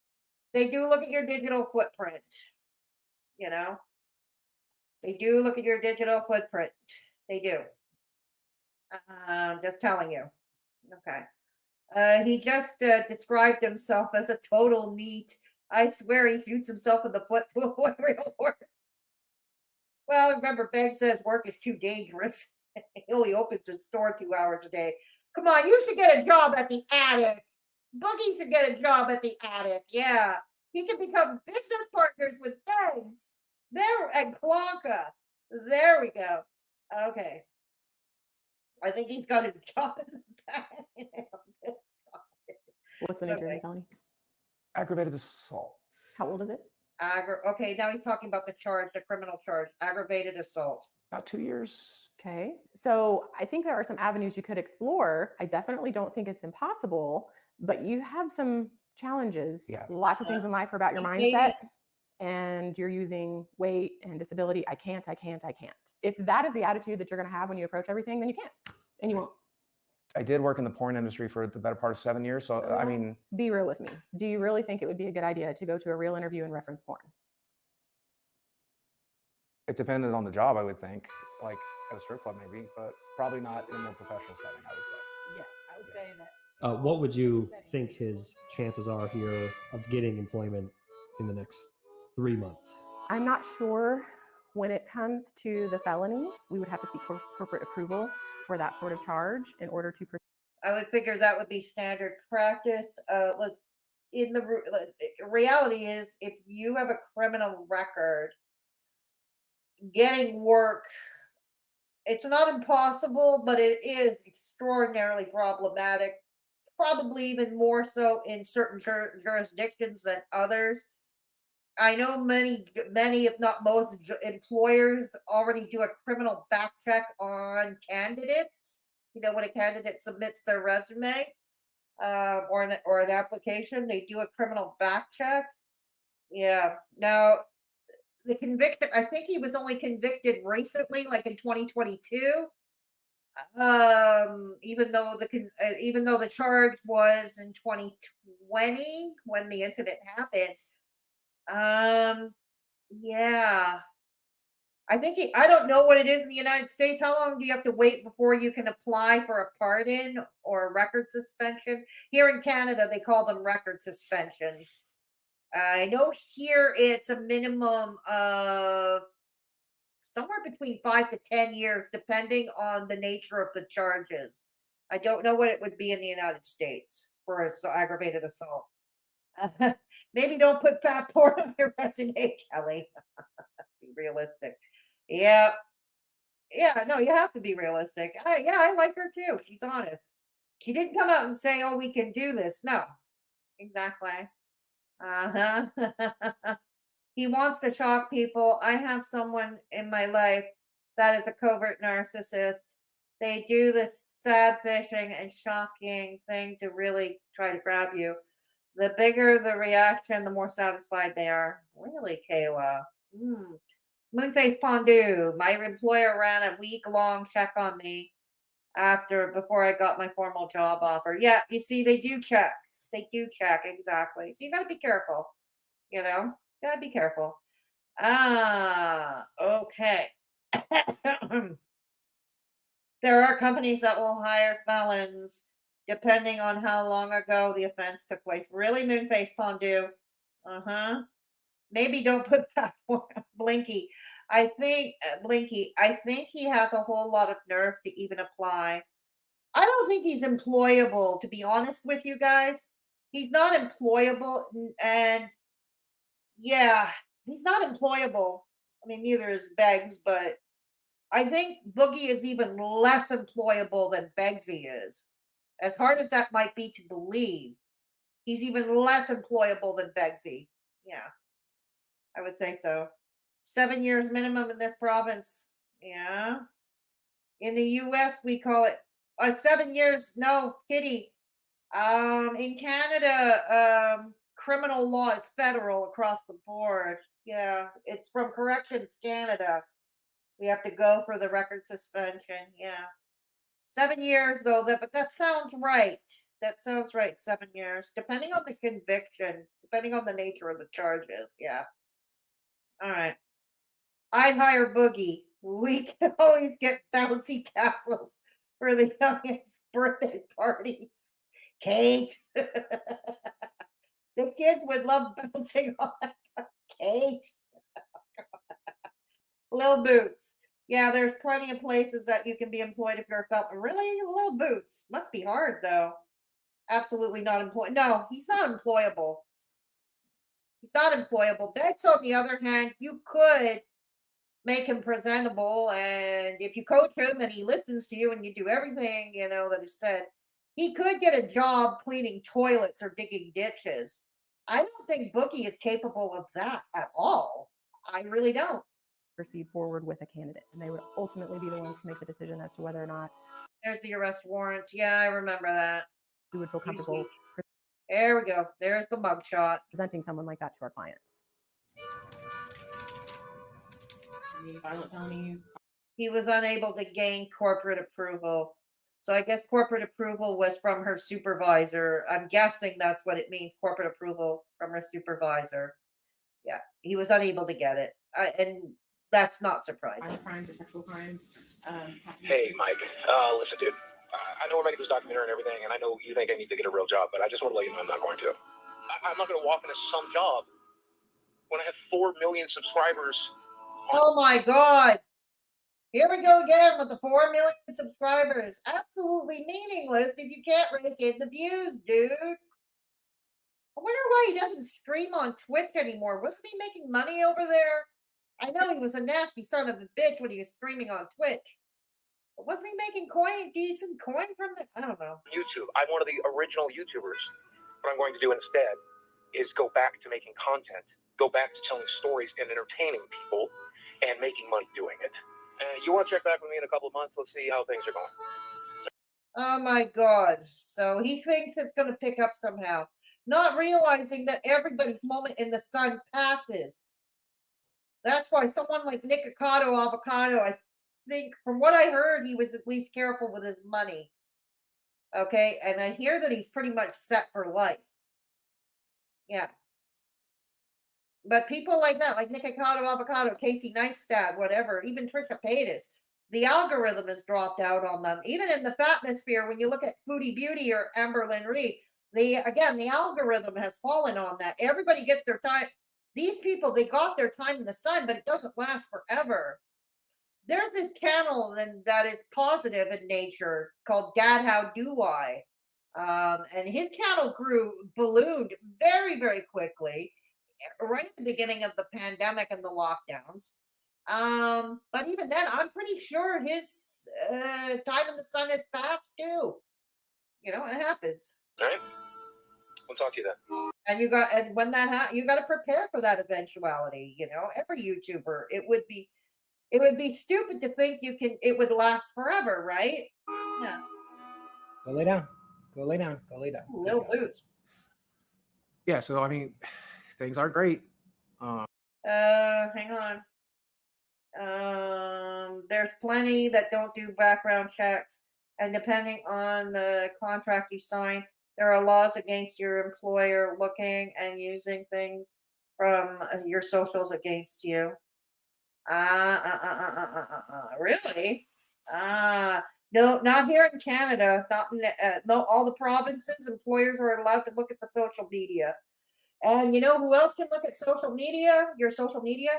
digital footprint. You know? They do look at your digital footprint. They do. Just telling you. Okay. He just described himself as a total neat. I swear he shoots himself in the foot to avoid real work. Well, remember, Ben says work is too dangerous. He only opens his store 2 hours a day. Come on, you should get a job at the attic. Boogie should get a job at the attic. Yeah. He can become business partners with Ben's. There at Klonka. There we go. Okay. I think he's got his job in the back. What's the nature of the felony? Aggravated assault. How old is it? Okay, now he's talking about the charge, the criminal charge, aggravated assault. About 2 years. Okay. So I think there are some avenues you could explore. I definitely don't think it's impossible. But you have some challenges. Yeah. Lots of things in life are about your mindset, and you're using weight and disability. I can't. If that is the attitude that you're going to have when you approach everything, then you can't, and you won't. I did work in the porn industry for the better part of 7 years. So, I mean, Be real with me. Do you really think it would be a good idea to go to a real interview and reference porn? it depended on the job, I would think, like at a strip club maybe, but probably not in a more professional setting, I would say. Yes, I would say that. What would you think his chances are here of getting employment in the next 3 months? I'm not sure. When it comes to the felony, we would have to seek corporate approval for that sort of charge in order to. I would figure that would be standard practice. Reality is, if you have a criminal record, getting work, it's not impossible, but it is extraordinarily problematic. Probably even more so in certain jurisdictions than others. I know many, if not most, employers already do a criminal back check on candidates. You know, when a candidate submits their resume or an application, they do a criminal back check. Yeah. Now, the conviction, I think he was only convicted recently, like in 2022. Even though the charge was in 2020 when the incident happened. Yeah. I don't know what it is in the United States. How long do you have to wait before you can apply for a pardon or a record suspension? Here in Canada, they call them record suspensions. I know here it's a minimum of somewhere between 5 to 10 years, depending on the nature of the charges. I don't know what it would be in the United States for aggravated assault. Maybe don't put fat porn on your resume, Kelly. Be realistic. Yeah. Yeah, no, you have to be realistic. I like her too. She's honest. She didn't come out and say, oh, we can do this. No. Exactly. Uh-huh. He wants to shock people. I have someone in my life that is a covert narcissist. They do this sad fishing and shocking thing to really try to grab you. The bigger the reaction, the more satisfied they are. Really, Kayla? Moonface Pondu. My employer ran a week-long check on me before I got my formal job offer. Yeah, you see, they do check. They do check, exactly. So you got to be careful. You know, got to be careful. Okay. There are companies that will hire felons depending on how long ago the offense took place. Really, Moonface Pondu? Maybe don't put that Blinky. I think Blinky. I think he has a whole lot of nerve to even apply. I don't think he's employable, to be honest with you guys. He's not employable, and yeah, he's not employable. I mean, neither is Beggs, but I think Boogie is even less employable than Beggsy is. As hard as that might be to believe, he's even less employable than Beggsy. Yeah, I would say so. 7 years minimum in this province. Yeah. In the US, we call it 7 years. No, Kitty. In Canada, criminal law is federal across the board. Yeah, it's from Corrections Canada. We have to go for the record suspension. Yeah. 7 years though, but that sounds right. That sounds right. 7 years, depending on the conviction, depending on the nature of the charges. Yeah. All right. I'd hire Boogie. We can always get bouncy castles for the youngest birthday parties. Kate. The kids would love bouncing on Kate. Lil Boots. Yeah, there's plenty of places that you can be employed if you're a felon. Really? Lil Boots. Must be hard, though. Absolutely not employed. No, he's not employable. He's not employable. Bex, on the other hand, you could make him presentable, and if you coach him and he listens to you and you do everything, that is said, he could get a job cleaning toilets or digging ditches. I don't think Boogie is capable of that at all. I really don't. Proceed forward with a candidate, and they would ultimately be the ones to make the decision as to whether or not there's the arrest warrant. Yeah, I remember that. We would feel comfortable There we go. There's the mugshot. Presenting someone like that to our clients. Violent felonies. He was unable to gain corporate approval. So I guess corporate approval was from her supervisor. I'm guessing that's what it means, corporate approval from her supervisor. Yeah, he was unable to get it. And that's not surprising. Violent crimes or sexual crimes. Hey, Mike. Listen, dude. I know we're making this documentary and everything, and I know you think I need to get a real job, but I just want to let you know I'm not going to. I'm not going to walk into some job when I have 4 million subscribers. Oh my God. Here we go again with the 4 million subscribers. Absolutely meaningless if you can't rake in the views, dude. I wonder why he doesn't stream on Twitch anymore. Wasn't he making money over there? I know he was a nasty son of a bitch when he was streaming on Twitch. But wasn't he making decent coin from the? I don't know. YouTube. I'm one of the original YouTubers. What I'm going to do instead is go back to making content, go back to telling stories and entertaining people and making money doing it. You want to check back with me in a couple of months? Let's see how things are going. Oh my God. So he thinks it's going to pick up somehow, not realizing that everybody's moment in the sun passes. That's why someone like Nikocado Avocado, I think, from what I heard, he was at least careful with his money. Okay, and I hear that he's pretty much set for life. Yeah. But people like that, like Nikocado Avocado, Casey Neistat, whatever, even Trisha Paytas, the algorithm has dropped out on them. Even in the fatmosphere, when you look at Foodie Beauty or Amberlynn Reed, the algorithm has fallen on that. Everybody gets their time. These people, they got their time in the sun, but it doesn't last forever. There's this channel that is positive in nature called Dad How Do I? And his channel ballooned very, very quickly, right at the beginning of the pandemic and the lockdowns. But even then, I'm pretty sure his time in the sun has passed too. You know, it happens. All right. We'll talk to you then. And when that happens, you got to prepare for that eventuality. You know, every YouTuber, it would be stupid to think it would last forever, right? Yeah. Go lay down. Go lay down. Go lay down. Lil Boots. Yeah, so I mean, things are great. Hang on. There's plenty that don't do background checks, and depending on the contract you sign, there are laws against your employer looking and using things from your socials against you. Really? No, not here in Canada. Not in, no, all the provinces, employers are allowed to look at the social media. And you know who else can look at social media? Your social media?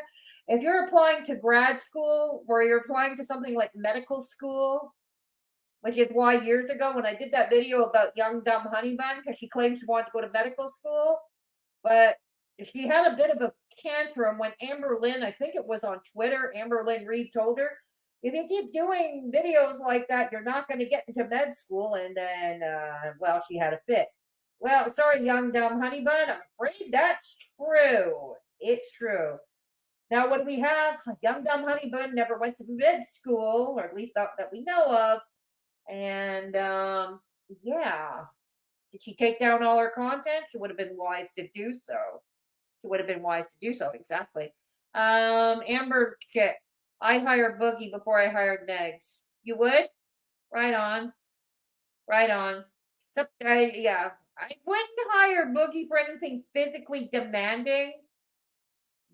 If you're applying to grad school or you're applying to something like medical school, which is why years ago when I did that video about young dumb honey bun, because she claimed she wanted to go to medical school, but she had a bit of a tantrum when Amberlynn, I think it was on Twitter, Amberlynn Reed told her, if you keep doing videos like that, you're not going to get into med school. And then, well, she had a fit. Well, sorry, young dumb honey bun. I'm afraid that's true. It's true. Now, what do we have? Young dumb honey bun never went to med school, or at least not that we know of. And yeah, did she take down all her content? She would have been wise to do so. Exactly. Amber chick, I'd hire Boogie before I hired Negs. You would? Right on. Except yeah, I wouldn't hire Boogie for anything physically demanding.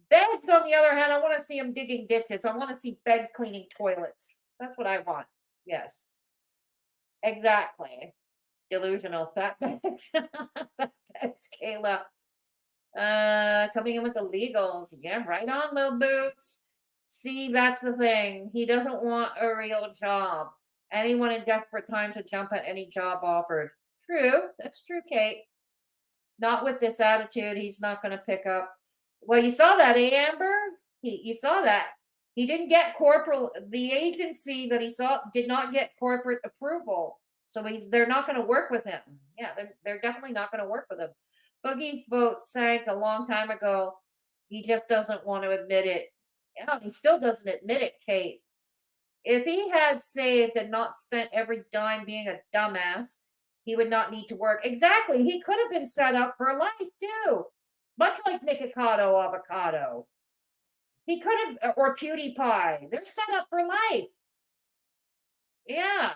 Beggs, on the other hand, I want to see him digging ditches. I want to see Beggs cleaning toilets. That's what I want. Yes. Exactly. Delusional fat Beggs. Beggs, Kayla. Coming in with the legals. Yeah, right on, Lil Boots. See, that's the thing. He doesn't want a real job. Anyone in desperate times would jump at any job offered. True. That's true, Kate. Not with this attitude. He's not going to pick up. Well, you saw that, eh, Amber? You saw that. He didn't get the agency that he saw did not get corporate approval. So they're not going to work with him. Yeah, they're definitely not going to work with him. Boogie's vote sank a long time ago. He just doesn't want to admit it. Yeah, he still doesn't admit it, Kate. If he had saved and not spent every dime being a dumbass, He would not need to work. Exactly. He could have been set up for life too. Much like Nikocado Avocado. He could have, or PewDiePie. They're set up for life. Yeah.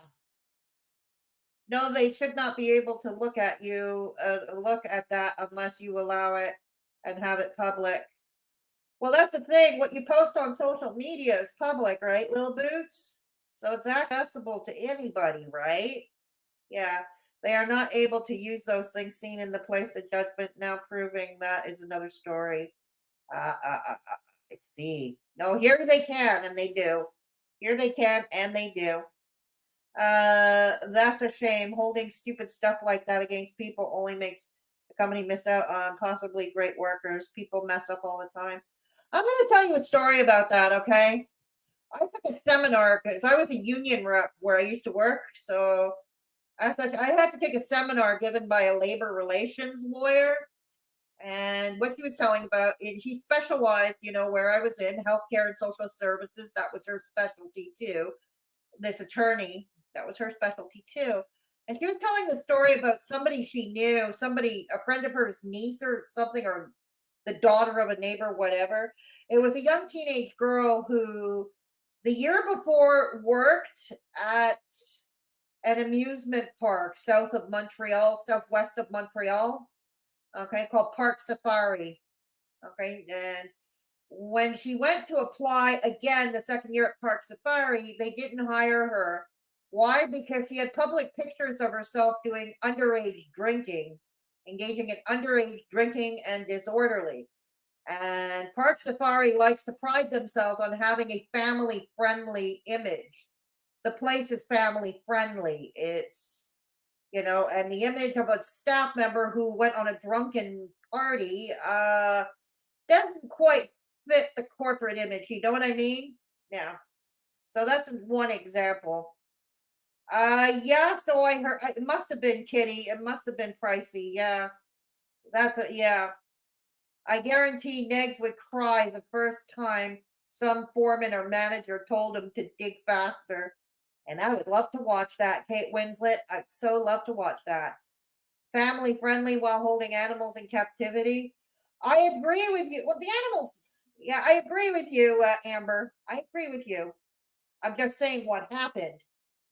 No, they should not be able to look at you, look at that unless you allow it and have it public. Well, that's the thing. What you post on social media is public, right, Lil Boots? So it's accessible to anybody, right? Yeah. They are not able to use those things seen in the place of judgment. Now proving that is another story. I see. No, here they can, and they do. Here they can, and they do. That's a shame. Holding stupid stuff like that against people only makes the company miss out on possibly great workers. People mess up all the time. I'm going to tell you a story about that, okay? I took a seminar because I was a union rep where I used to work. So as such, I had to take a seminar given by a labor relations lawyer. And what he was telling about, he specialized, where I was in healthcare and social services. That was her specialty too. This attorney, that was her specialty too. And she was telling the story about somebody she knew, a friend of hers, niece or something, or the daughter of a neighbor, whatever. It was a young teenage girl who the year before worked at an amusement park southwest of Montreal, okay, called Park Safari. Okay, and when she went to apply again the second year at Park Safari, they didn't hire her. Why? Because she had public pictures of herself doing underage drinking, engaging in underage drinking and disorderly. And Park Safari likes to pride themselves on having a family-friendly image. The place is family-friendly. It's, and the image of a staff member who went on a drunken party doesn't quite fit the corporate image. You know what I mean? Yeah. So that's one example. Yeah, so I heard it must have been Kitty. It must have been pricey. Yeah. Yeah. I guarantee Negs would cry the first time some foreman or manager told him to dig faster. And I would love to watch that, Kate Winslet. I'd so love to watch that. Family friendly while holding animals in captivity. I agree with you. Well, the animals, yeah, I agree with you, Amber. I agree with you. I'm just saying what happened.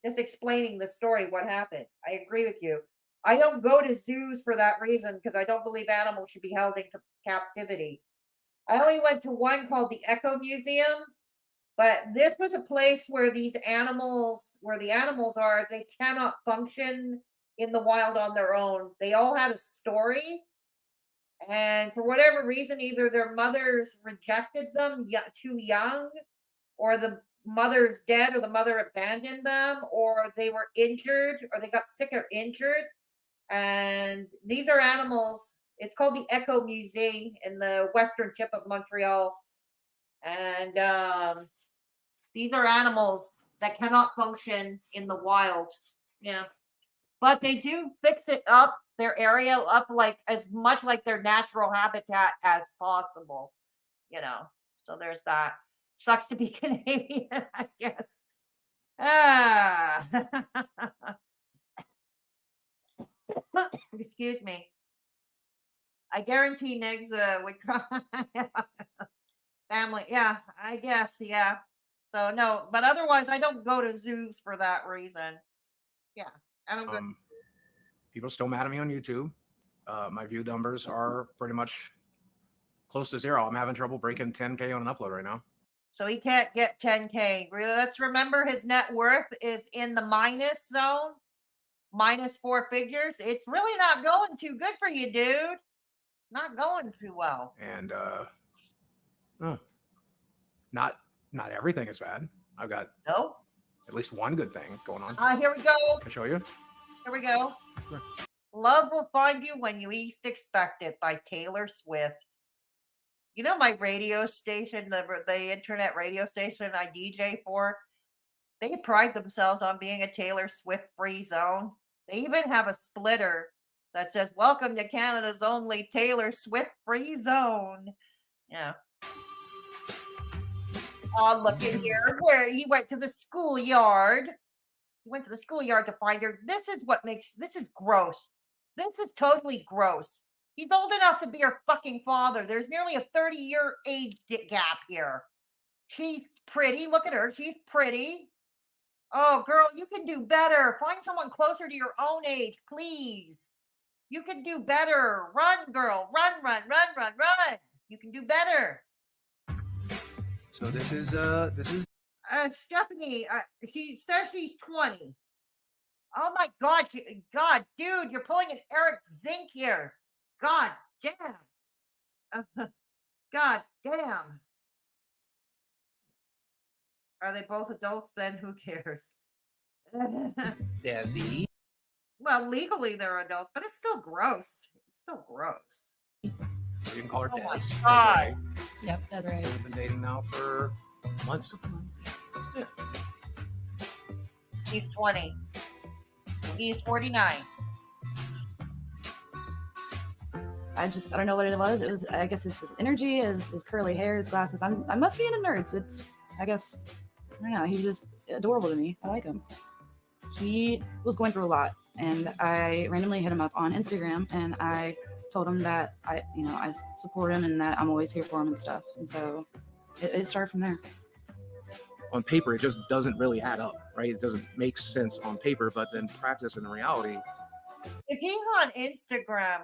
Just explaining the story, what happened. I agree with you. I don't go to zoos for that reason because I don't believe animals should be held in captivity. I only went to one called the Echo Museum, but this was a place where the animals are, they cannot function in the wild on their own. They all had a story. And for whatever reason, either their mothers rejected them too young, or the mother's dead, or the mother abandoned them, or they were injured, or they got sick or injured. And these are animals. It's called the Echo Museum in the western tip of Montreal. And these are animals that cannot function in the wild. Yeah. But they do fix it up, their area up, like as much like their natural habitat as possible. So there's that. Sucks to be Canadian, I guess. Excuse me. I guarantee Negs would cry. Family, yeah, I guess, yeah. So no, but otherwise, I don't go to zoos for that reason. Yeah, I don't go. People are still mad at me on YouTube. My view numbers are pretty much close to zero. I'm having trouble breaking 10K on an upload right now. So he can't get 10K. Let's remember his net worth is in the minus zone, minus 4 figures. It's really not going too good for you, dude. It's not going too well. And not everything is bad. I've got at least one good thing going on. Here we go. Can I show you? Here we go. Sure. Love will find you when you least expect it by Taylor Swift. My radio station, the internet radio station I DJ for, they pride themselves on being a Taylor Swift free zone. They even have a splitter that says, "Welcome to Canada's only Taylor Swift free zone." Yeah. Oh, look in here where he went to the schoolyard. He went to the schoolyard to find her. This is gross. This is totally gross. He's old enough to be her fucking father. There's nearly a 30-year age gap here. She's pretty. Look at her. She's pretty. Oh, girl, you can do better. Find someone closer to your own age, please. You can do better. Run, girl. Run, run, run, run, run. You can do better. So this is Stephanie, he says she's 20. Oh my God, God, dude, you're pulling an Eric Zink here. God damn. God damn. Are they both adults then? Who cares? Desi. Well, legally they're adults, but it's still gross. It's still gross. You can call her Oh my Des. God. Yep, that's right. We've been dating now for months. Yeah. He's 20. He's 49. I don't know what it was. It was, I guess it's his energy, his curly hair, his glasses. I must be into nerds. I don't know. He's just adorable to me. I like him. He was going through a lot, and I randomly hit him up on Instagram, and I told him that I support him and that I'm always here for him and stuff. And so it started from there. On paper, it just doesn't really add up, right? It doesn't make sense on paper, but then practice and reality. If he's on Instagram,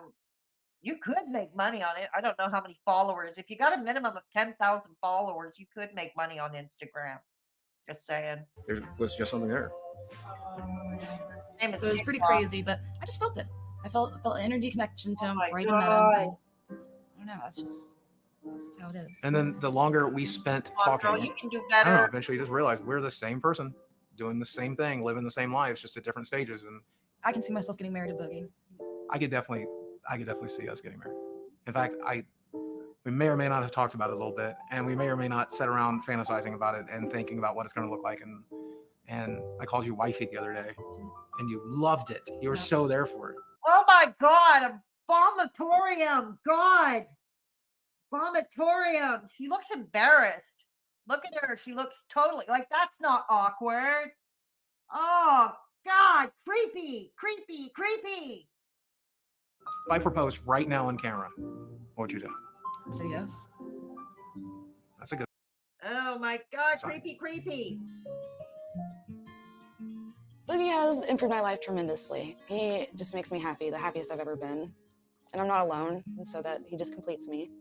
you could make money on it. I don't know how many followers. If you got a minimum of 10,000 followers, you could make money on Instagram. Just saying. There was just something there. So it was pretty crazy, but I just felt it. I felt an energy connection to him before I even met him. God. I don't know. That's just how it is. And then the longer we spent Come on, talking, girl, you can do I don't know, better. eventually you just realized we're the same person, doing the same thing, living the same lives, just at different stages. And I can see myself getting married to Boogie. I could definitely see us getting married. In fact, we may or may not have talked about it a little bit, and we may or may not sit around fantasizing about it and thinking about what it's going to look like. And I called you wifey the other day, and you loved it. You were so there for it. Oh my God, a vomitorium. God. Vomitorium. She looks embarrassed. Look at her. She looks totally like that's not awkward. Oh God, creepy, creepy, creepy. If I proposed right now on camera, what would you do? Say yes. That's a good. Oh my God, Sorry. creepy, creepy. Boogie has improved my life tremendously. He just makes me happy, the happiest I've ever been. And I'm not alone, and so that he just completes me.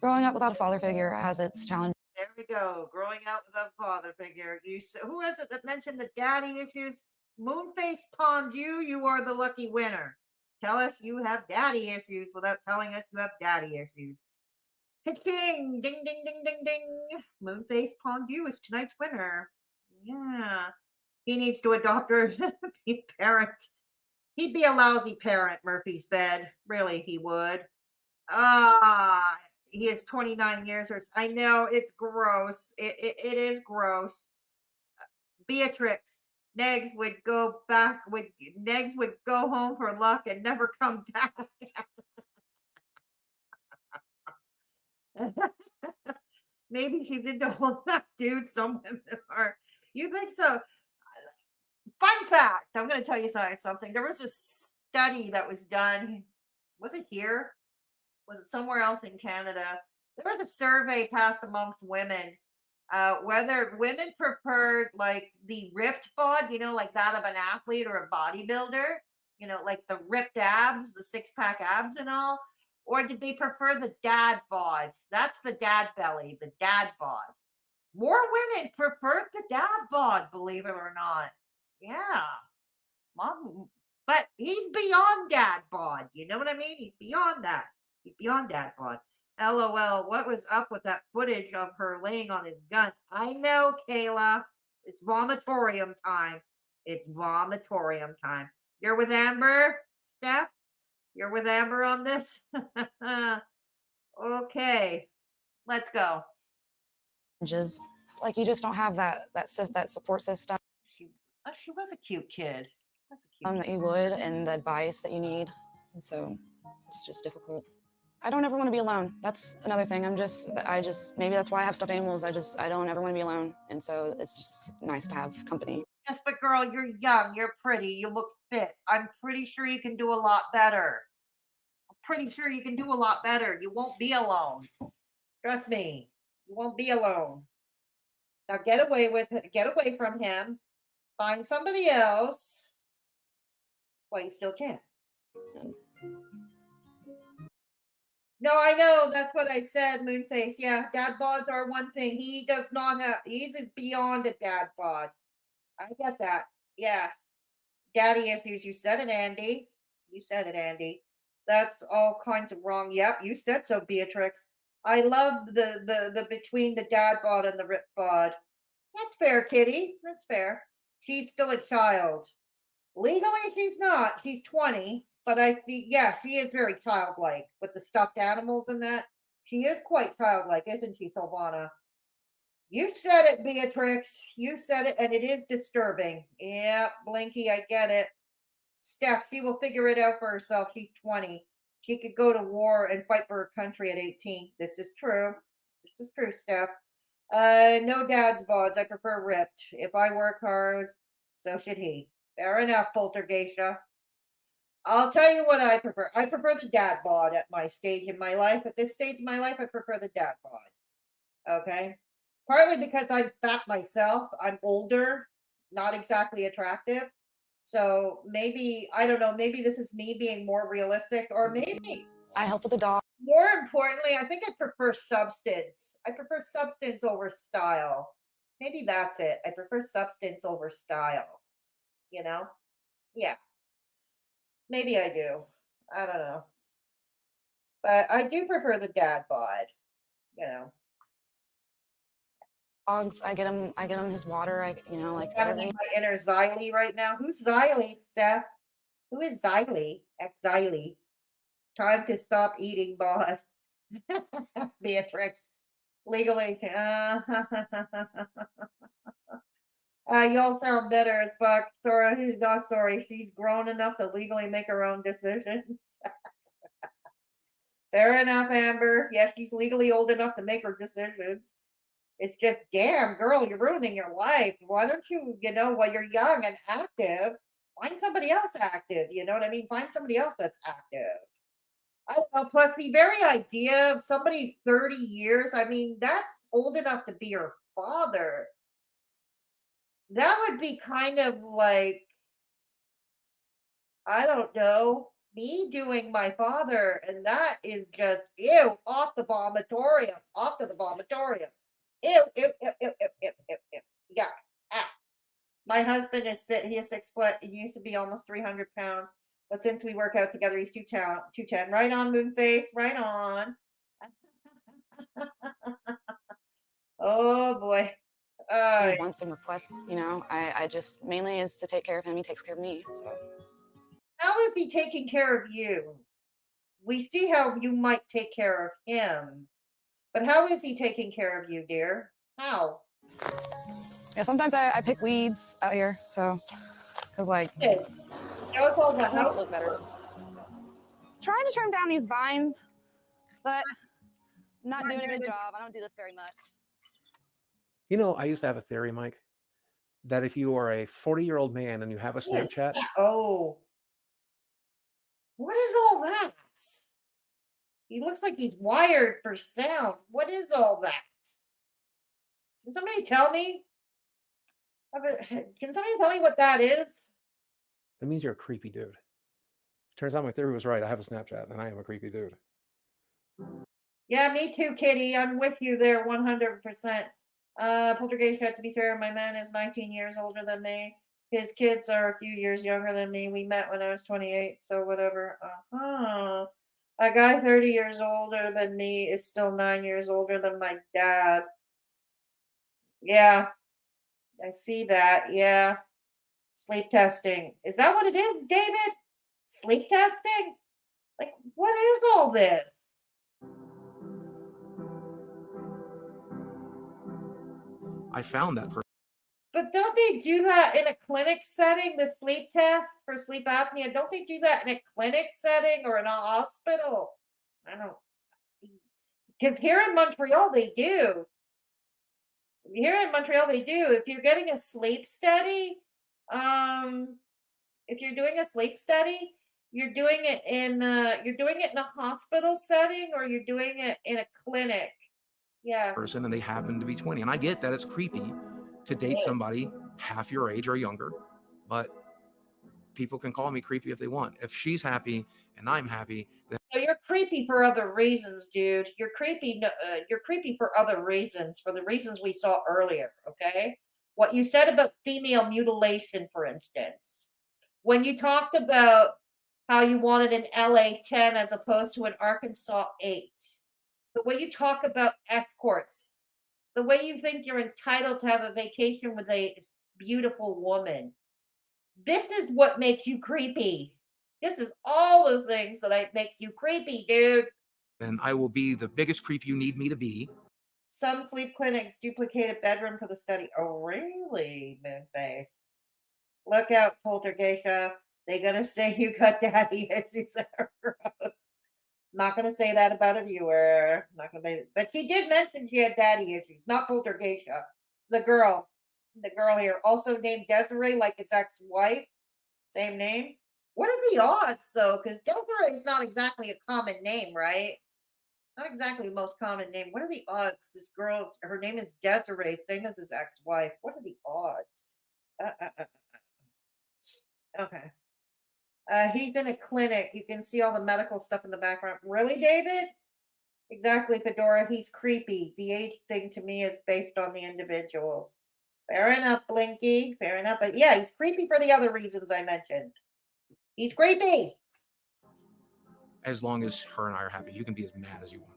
Growing up without a father figure has its challenges. There we go. Growing out with a father figure. Who is it that mentioned the daddy issues? Moonface palmed you. You are the lucky winner. Tell us you have daddy issues without telling us you have daddy issues. Ka-ching! Ding, ding, ding, ding, ding. Moonface palmed you is tonight's winner. Yeah. He needs to adopt her parent. He'd be a lousy parent, Murphy's bed. Really, he would. He is 29 years or I know it's gross. It is gross. Beatrix, Negs would go home for luck and never come back. Maybe she's into all that, dude. Some women are. You think so? Fun fact. I'm going to tell you something. There was a study that was done. Was it here? Was it somewhere else in Canada? There was a survey passed amongst women, whether women preferred like the ripped bod, like that of an athlete or a bodybuilder, like the ripped abs, the six-pack abs and all, or did they prefer the dad bod? That's the dad belly, the dad bod. More women preferred the dad bod, believe it or not. Yeah. Mom, but he's beyond dad bod. You know what I mean? He's beyond that. He's beyond dad bod. LOL, what was up with that footage of her laying on his gun? I know, Kayla. It's vomitorium time. It's vomitorium time. You're with Amber, Steph? You're with Amber on this? Okay. Let's go. Just like you just don't have that support system. She was a cute kid. That you would, and the advice that you need. And so it's just difficult. I don't ever want to be alone. That's another thing. Maybe that's why I have stuffed animals. I don't ever want to be alone. And so it's just nice to have company. Yes, but girl, you're young, you're pretty, you look fit. I'm pretty sure you can do a lot better. I'm pretty sure you can do a lot better. You won't be alone. Trust me, you won't be alone. Now get away from him. Find somebody else. Well, you still can. No, I know. That's what I said, Moonface. Yeah, dad bods are one thing. He does not have, he's beyond a dad bod. I get that. Yeah. Daddy issues. You said it, Andy. You said it, Andy. That's all kinds of wrong. Yep, you said so, Beatrix. I love the between the dad bod and the rip bod. That's fair, Kitty. That's fair. She's still a child. Legally, she's not. She's 20, but I think, yeah, she is very childlike with the stuffed animals and that. She is quite childlike, isn't she, Silvana? You said it, Beatrix. You said it, and it is disturbing. Yeah, Blinky, I get it. Steph, she will figure it out for herself. She's 20. She could go to war and fight for her country at 18. This is true. This is true, Steph. No dad's bods. I prefer ripped. If I work hard, so should he. Fair enough, Poltergeisha. I'll tell you what I prefer. I prefer the dad bod at my stage in my life. At this stage in my life, I prefer the dad bod. Okay? Partly because I'm fat myself. I'm older, not exactly attractive. So maybe, I don't know, maybe this is me being more realistic, or maybe I help with the dog. more importantly, I think I prefer substance. I prefer substance over style. Maybe that's it. I prefer substance over style. You know? Yeah. Maybe I do. I don't know. But I do prefer the dad bod. You know. Dogs, I get him his water. Like I'm in my inner Xylee right now. Who's Xylee, Steph? Who is Xylee? Xylee. Time to stop eating, bod. Beatrix. Legally. Y'all sound better as fuck. Sora, he's not sorry. She's grown enough to legally make her own decisions. Fair enough, Amber. Yes, she's legally old enough to make her decisions. It's just, damn, girl, you're ruining your life. Why don't you, while you're young and active, find somebody else active. You know what I mean? Find somebody else that's active. I don't know. Plus, the very idea of somebody 30 years, I mean, that's old enough to be your father. That would be kind of like, I don't know, me doing my father. And that is just, ew, off the vomitorium. Off to the vomitorium. Ew, ew, ew, ew, ew, ew, ew, ew. Yeah. Ah. My husband is fit. He is 6 foot. He used to be almost 300 pounds. But since we work out together, he's 210. Right on, Moonface. Right on. Oh, boy. He wants some requests, I just mainly is to take care of him. He takes care of me. So how is he taking care of you? We see how you might take care of him, but how is he taking care of you, dear? How? Yeah, sometimes I pick weeds out here, so because kids. How's all the house look better. Trying to trim down these vines, but not doing a good job. I don't do this very much. I used to have a theory, Mike, that if you are a 40-year-old man and you have a Snapchat. Oh. What is all that? He looks like he's wired for sound. What is all that? Can somebody tell me? Can somebody tell me what that is? That means you're a creepy dude. Turns out my theory was right. I have a Snapchat and I am a creepy dude. Yeah, me too, Kitty. I'm with you there 100%. Poltergeist, to be fair, my man is 19 years older than me. His kids are a few years younger than me. We met when I was 28, so whatever. A guy 30 years older than me is still 9 years older than my dad. Yeah, I see that. Yeah. Sleep testing. Is that what it is, David? Sleep testing? Like, what is all this? I found that person. But don't they do that in a clinic setting, the sleep test for sleep apnea? Don't they do that in a clinic setting or in a hospital? I don't. Because here in Montreal, they do. Here in Montreal, they do. If you're getting a sleep study, If you're doing a sleep study, you're doing it in a hospital setting, or you're doing it in a clinic. Yeah. Person and they happen to be 20. And I get that it's creepy to date somebody half your age or younger, but people can call me creepy if they want. If she's happy and I'm happy, then So you're creepy for other reasons, dude. You're creepy. You're creepy for other reasons, for the reasons we saw earlier. Okay. What you said about female mutilation, for instance, when you talked about how you wanted an LA 10 as opposed to an Arkansas 8, the way you talk about escorts, the way you think you're entitled to have a vacation with a beautiful woman. This is what makes you creepy. This is all the things that makes you creepy, dude. I will be the biggest creep you need me to be. Some sleep clinics duplicate a bedroom for the study. Oh, really, Moonface? Look out, Poltergeisha. They're going to say you got daddy issues. Not going to say that about a viewer. Not going to, but she did mention she had daddy issues. Not Poltergeisha. The girl here, also named Desiree, like his ex-wife. Same name. What are the odds, though? Because Desiree is not exactly a common name, right? Not exactly the most common name. What are the odds? This girl, her name is Desiree, same as his ex-wife. What are the odds? Okay. He's in a clinic. You can see all the medical stuff in the background. Really, David? Exactly, Fedora. He's creepy. The age thing to me is based on the individuals. Fair enough, Blinky. Fair enough. But yeah, he's creepy for the other reasons I mentioned. He's creepy. As long as her and I are happy, you can be as mad as you want.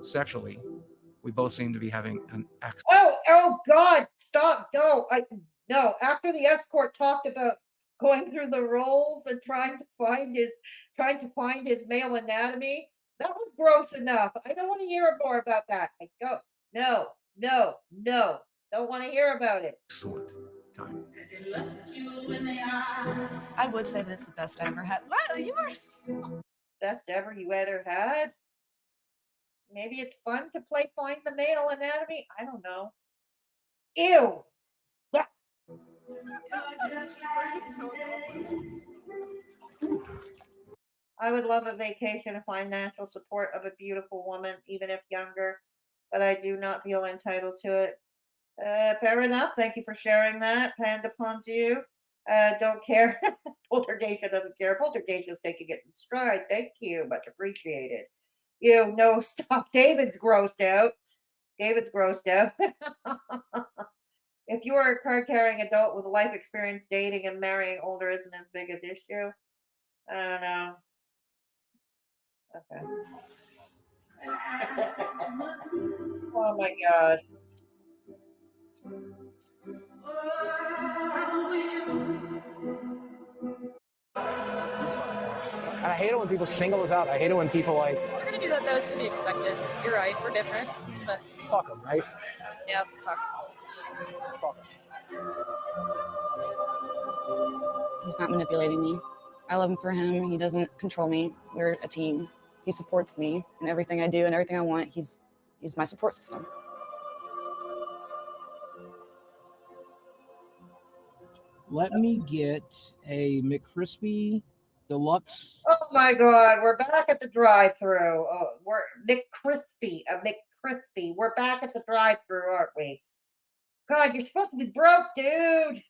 Sexually, we both seem to be having an Oh God! Stop! No, no. After the escort talked about going through the rolls and trying to find his male anatomy, that was gross enough. I don't want to hear more about that. I don't. No. Don't want to hear about it. Excellent time. I would say that's the best I ever had. Wow, you are Best ever you ever had. Maybe it's fun to play Find the Male Anatomy. I don't know. Ew. Yeah. I would love a vacation to find financial support of a beautiful woman, even if younger, but I do not feel entitled to it. Fair enough. Thank you for sharing that, Panda Pondu. Don't care. Poltergeisha doesn't care. Poltergeisha is taking it in stride. Thank you. Much appreciated. No, stop. David's grossed out. If you are a card-carrying adult with life experience, dating and marrying older isn't as big an issue. I don't know. Okay. Oh my God. And I hate it when people single us out. I hate it when people like, We're gonna do that though. It's to be expected. You're right. We're different, but fuck them, right? yeah, fuck. He's not manipulating me. I love him for him. He doesn't control me. We're a team. He supports me in everything I do and everything I want. He's my support system. Let me get a McCrispy Deluxe. Oh my God, we're back at the drive-through. Oh, we're McCrispy. We're back at the drive-through, aren't we? God, you're supposed to be broke, dude.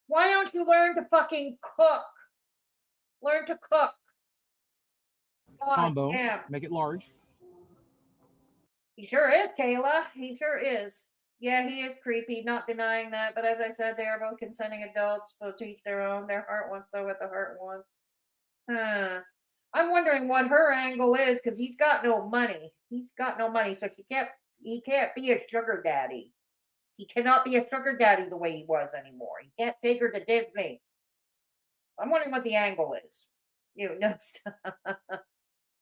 Why don't you learn to fucking cook? Learn to cook. God Combo. damn. Make it large. He sure is, Kayla. He sure is. Yeah, he is creepy, not denying that. But as I said, they are both consenting adults, both to each their own. Their heart wants though what the heart wants. I'm wondering what her angle is, because he's got no money. So he can't be a sugar daddy. He cannot be a sugar daddy the way he was anymore. He can't take her to Disney. I'm wondering what the angle is.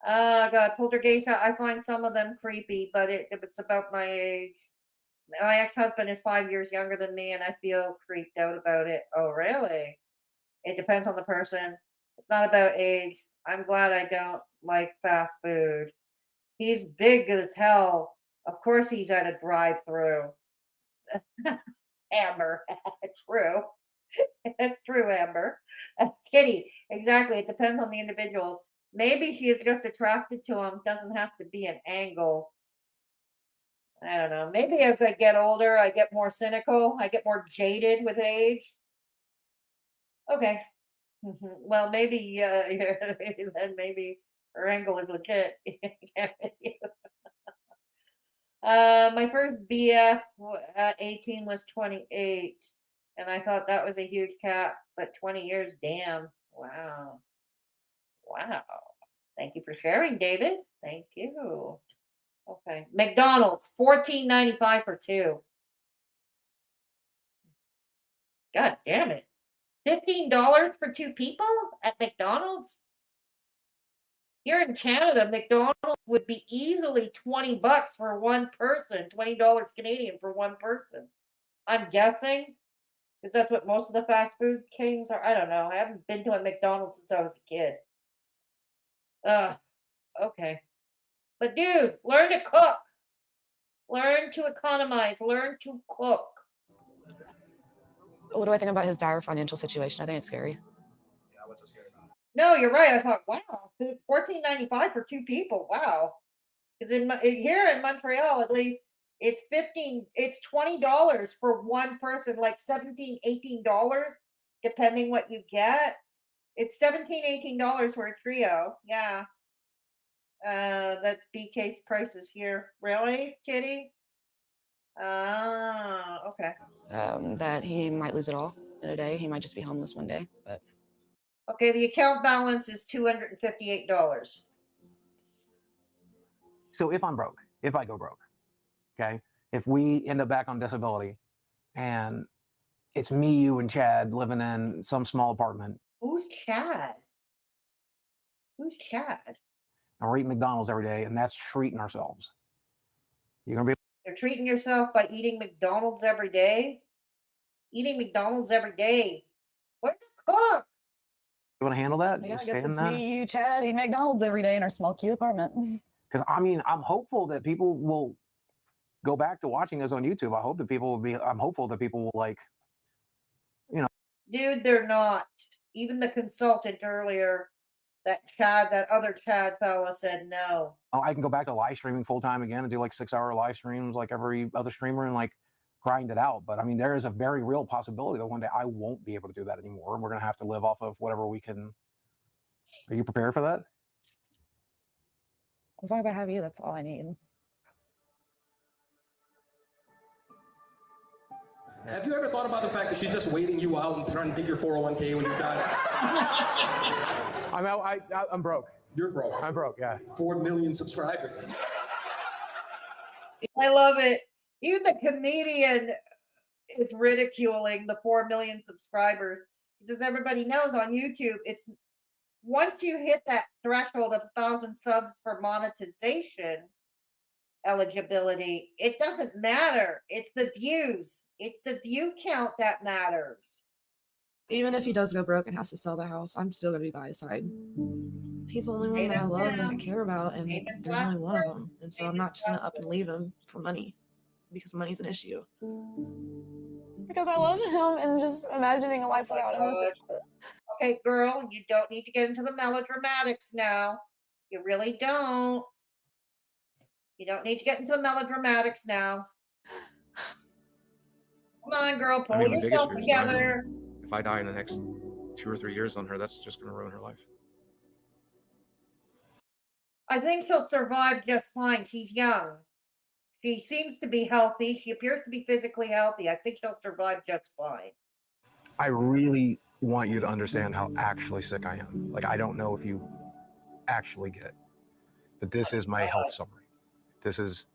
Oh God, Poltergeisha, I find some of them creepy, but it's about my age. My ex-husband is 5 years younger than me, and I feel creeped out about it. Oh, really? It depends on the person. It's not about age. I'm glad I don't like fast food. He's big as hell. Of course he's at a drive-through. Amber. True. That's true, Amber. Kitty, exactly. It depends on the individuals. Maybe she is just attracted to him. Doesn't have to be an angle. I don't know. Maybe as I get older, I get more cynical. I get more jaded with age. Okay. Well, maybe then maybe her angle is legit. My first BF at 18 was 28, and I thought that was a huge cap, but 20 years, damn. Wow. Wow. Thank you for sharing, David. Thank you. Okay. McDonald's, $14.95 for two. God damn it. $15 for two people at McDonald's? Here in Canada, McDonald's would be easily $20 for one person, $20 Canadian for one person. I'm guessing, because that's what most of the fast food chains are. I don't know. I haven't been to a McDonald's since I was a kid. Okay. But dude, learn to cook. Learn to economize. Learn to cook. What do I think about his dire financial situation? I think it's scary. No, you're right. I thought, wow, $14.95 for two people. Wow. Because here in Montreal, at least, it's $20 for one person, like $17, $18, depending what you get. It's $17, $18 for a trio. Yeah. That's BK's prices here. Really, Kitty? Okay. That he might lose it all in a day. He might just be homeless one day. But okay, the account balance is $258. So if I'm broke, if I go broke, okay, if we end up back on disability and it's me, you, and Chad living in some small apartment. Who's Chad? Who's Chad? And we're eating McDonald's every day, and that's treating ourselves. You're going to be. You're treating yourself by eating McDonald's every day? Eating McDonald's every day. Learn to cook. You want to handle that? yeah, I Just guess stay in it's that? me, you, Chad, eat McDonald's every day in our small, cute apartment. Because I mean, I'm hopeful that people will go back to watching this on YouTube. I'm hopeful that people will, like, you know. Dude, they're not. Even the consultant earlier, that other Chad fella said no. Oh, I can go back to live streaming full time again and do like 6-hour live streams like every other streamer and like grind it out. But I mean, there is a very real possibility that one day I won't be able to do that anymore. We're going to have to live off of whatever we can. Are you prepared for that? As long as I have you, that's all I need. Have you ever thought about the fact that she's just waiting you out and trying to dig your 401k when you're done? I'm broke. You're broke. I'm broke, yeah. 4 million subscribers. I love it. Even the comedian is ridiculing the 4 million subscribers. Because everybody knows on YouTube, it's once you hit that threshold of 1,000 subs for monetization eligibility, it doesn't matter. It's the views. It's the view count that matters. Even if he does go broke and has to sell the house, I'm still gonna be by his side. He's the only one that I love and I care about, and there's only one of them. And so I'm not just gonna up and leave him for money, because money's an issue. Because I love him, and just imagining a life without him. Okay, girl, you don't need to get into the melodramatics now. You really don't. You don't need to get into the melodramatics now. Come on, girl, pull yourself together. If I die in the next 2 or 3 years on her, that's just going to ruin her life. I think he'll survive just fine. She's young. She seems to be healthy. She appears to be physically healthy. I think he'll survive just fine. I really want you to understand how actually sick I am. Like, I don't know if you actually get it, but this is my health summary. This is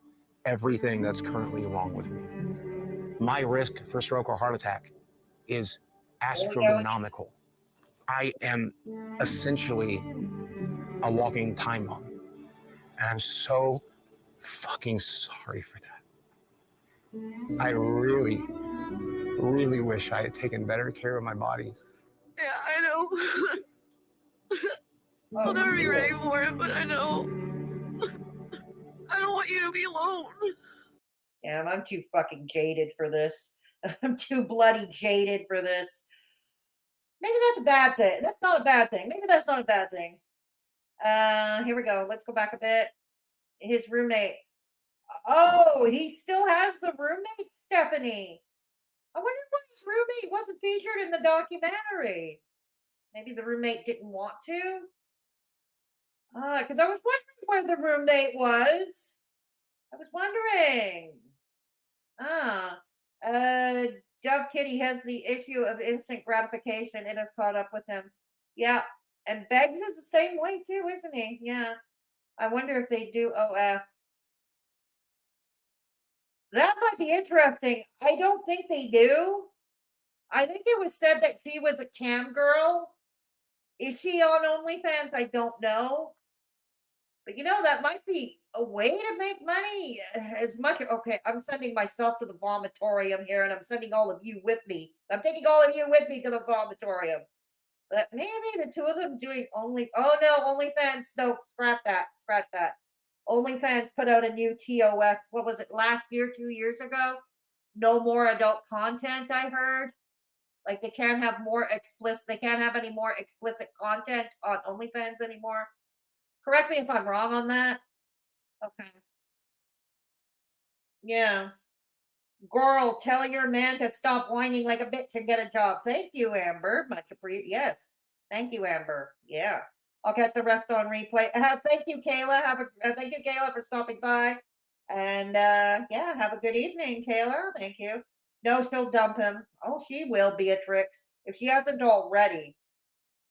everything that's currently wrong with me. My risk for stroke or heart attack is astronomical. I am essentially a walking time bomb. And I'm so fucking sorry for that. I really, really wish I had taken better care of my body. Yeah, I know. I'll never be ready for it, but I know. I don't want you to be alone. Damn, I'm too fucking jaded for this. I'm too bloody jaded for this. Maybe that's a bad thing. That's not a bad thing. Maybe that's not a bad thing. Here we go. Let's go back a bit. His roommate. Oh, he still has the roommate, Stephanie. I wonder why his roommate wasn't featured in the documentary. Maybe the roommate didn't want to. Because I was wondering where the roommate was. I was wondering. Dove Kitty has the issue of instant gratification. It has caught up with him. Yeah. And Beggs is the same way too, isn't he? Yeah. I wonder if they do OF. That might be interesting. I don't think they do. I think it was said that she was a cam girl. Is she on OnlyFans? I don't know. But that might be a way to make money as much. Okay, I'm sending myself to the vomitorium here, and I'm sending all of you with me. I'm taking all of you with me to the vomitorium. But maybe the two of them doing OnlyFans. No, scrap that. Scratch that. OnlyFans put out a new TOS. What was it, last year, 2 years ago? No more adult content, I heard. Like they can't have they can't have any more explicit content on OnlyFans anymore. Correct me if I'm wrong on that. Okay. Yeah. Girl, tell your man to stop whining like a bitch and get a job. Thank you, Amber. Much appreciated. Yes. Thank you, Amber. Yeah. I'll catch the rest on replay. Thank you, Kayla. Thank you, Kayla, for stopping by. And yeah, have a good evening, Kayla. Thank you. No, she'll dump him. Oh, she will, Beatrix, if she hasn't already.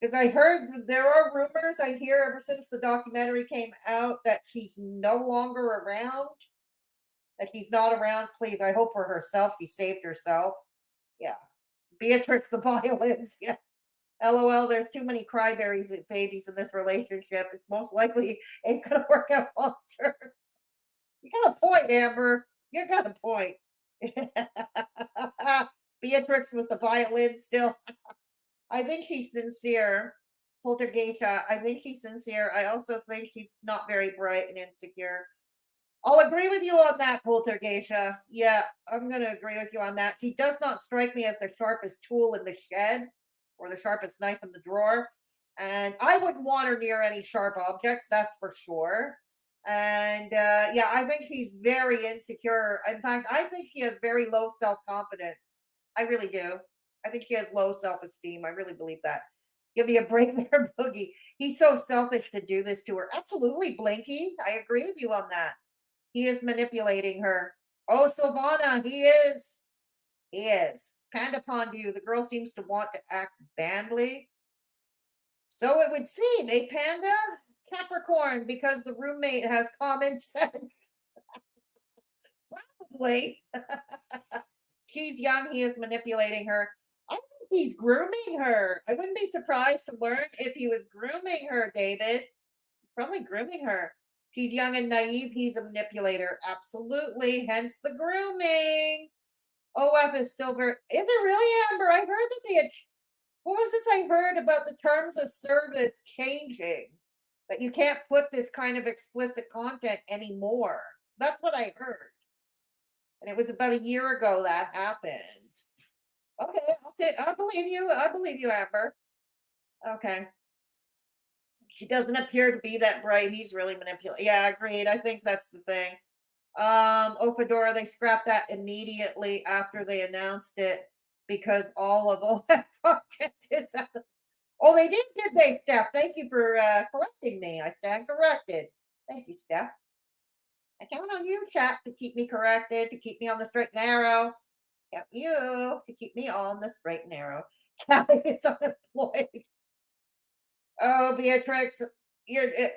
Because I heard there are rumors I hear ever since the documentary came out that she's no longer around. That he's not around. Please, I hope for herself he saved herself. Yeah. Beatrix the violins. Yeah. LOL, there's too many cryberries and babies in this relationship. It's most likely ain't gonna work out long term. You got a point, Amber. You got a point. Beatrix with the violin still. I think she's sincere. Poltergeisha, I think she's sincere. I also think she's not very bright and insecure. I'll agree with you on that, Poltergeisha. Yeah, I'm going to agree with you on that. She does not strike me as the sharpest tool in the shed or the sharpest knife in the drawer. And I wouldn't want her near any sharp objects, that's for sure. And yeah, I think she's very insecure. In fact, I think she has very low self-confidence. I really do. I think she has low self-esteem. I really believe that. Give me a break there, Boogie. He's so selfish to do this to her. Absolutely, Blinky. I agree with you on that. He is manipulating her. Oh, Silvana, he is. He is. Panda Pondu, the girl seems to want to act badly. So it would seem, eh, Panda? Capricorn, because the roommate has common sense. Probably. She's young. He is manipulating her. I think he's grooming her. I wouldn't be surprised to learn if he was grooming her, David. He's probably grooming her. She's young and naive. He's a manipulator. Absolutely. Hence the grooming. OF is still very... Is it really, Amber? I heard that they had... What was this I heard about the terms of service changing? That you can't put this kind of explicit content anymore. That's what I heard. And it was about a year ago that happened. Okay, I believe you. I believe you, Amber. Okay. She doesn't appear to be that bright. He's really manipulating. Yeah, agreed. I think that's the thing. Opadora, they scrapped that immediately after they announced it because all of OF content is out. Oh, they did they, Steph? Thank you for correcting me. I stand corrected. Thank you, Steph. I count on you, chat, to keep me corrected, to keep me on the straight and narrow. Count you to keep me on the straight and narrow. Callie is unemployed. Oh, Beatrix,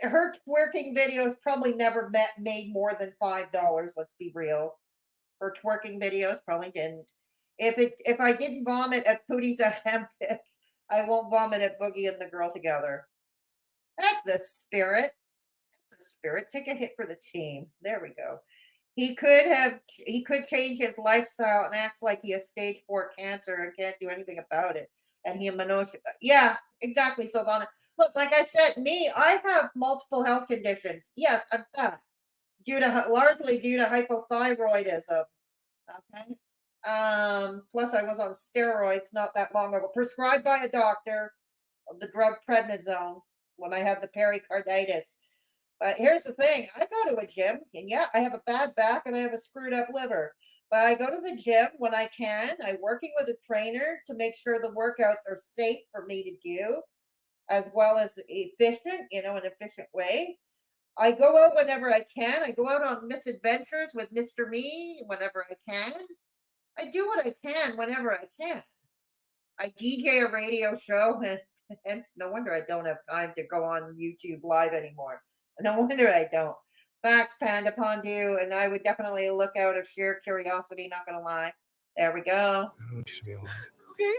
her twerking videos probably never made more than $5. Let's be real. Her twerking videos probably didn't. If I didn't vomit at Pootie's Hempit, I won't vomit at Boogie and the girl together. That's the spirit. That's the spirit. Take a hit for the team. There we go. He could change his lifestyle and acts like he has stage 4 cancer and can't do anything about it. And he yeah, exactly, Silvana. Look, like I said, I have multiple health conditions. Yes, I'm fat. largely due to hypothyroidism. Okay. Plus I was on steroids not that long ago, prescribed by a doctor, of the drug prednisone when I had the pericarditis. But here's the thing, I go to a gym, and yeah, I have a bad back and I have a screwed up liver. But I go to the gym when I can. I'm working with a trainer to make sure the workouts are safe for me to do, as well as efficient, an efficient way. I go out whenever I can. I go out on misadventures with Mr. Me whenever I can. I do what I can whenever I can. I DJ a radio show, and hence no wonder I don't have time to go on YouTube Live anymore. No wonder I don't. Facts, Panda Pondu, and I would definitely look out of sheer curiosity, not gonna lie. There we go. Okay.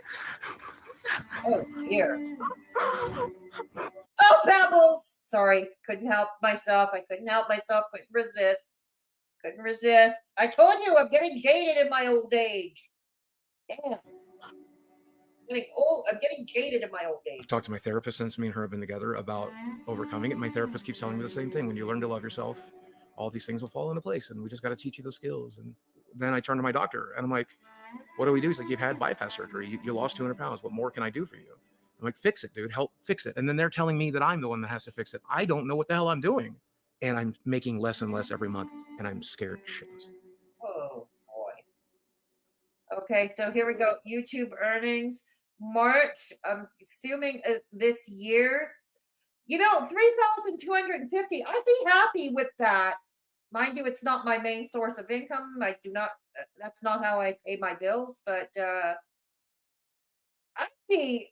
Oh dear. Oh, Pebbles! Sorry, couldn't help myself. Couldn't resist. I told you I'm getting jaded in my old age. Damn. I'm getting jaded in my old age. I've talked to my therapist since me and her have been together about overcoming it. My therapist keeps telling me the same thing. When you learn to love yourself, all these things will fall into place, and we just got to teach you the skills. And then I turn to my doctor, and I'm like, what do we do? He's like, you've had bypass surgery. You lost 200 pounds. What more can I do for you? I'm like, fix it, dude. Help fix it. And then they're telling me that I'm the one that has to fix it. I don't know what the hell I'm doing. And I'm making less and less every month, and I'm scared shitless. Oh, boy. Okay, so here we go. YouTube earnings. March, I'm assuming this year, 3,250. I'd be happy with that. Mind you, it's not my main source of income. I do not, that's not how I pay my bills, but I'd be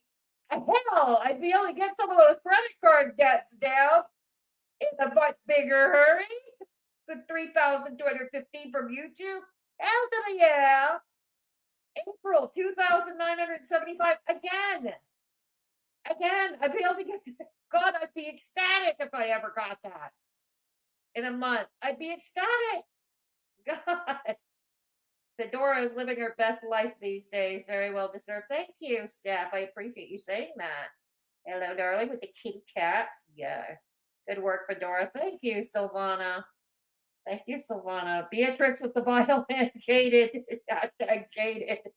able to get some of those credit card debts down in a much bigger hurry. With 3,215 from YouTube. Hell yeah. April 2,975 again. I'd be able to get to, God, I'd be ecstatic if I ever got that in a month. I'd be ecstatic. God. Fedora is living her best life these days. Very well deserved. Thank you, Steph. I appreciate you saying that. Hello, darling, with the kitty cats. Yeah. Good work, Fedora. Thank you, Silvana. Thank you, Silvana. Beatrix with the violin. Jaded. Hashtag jaded.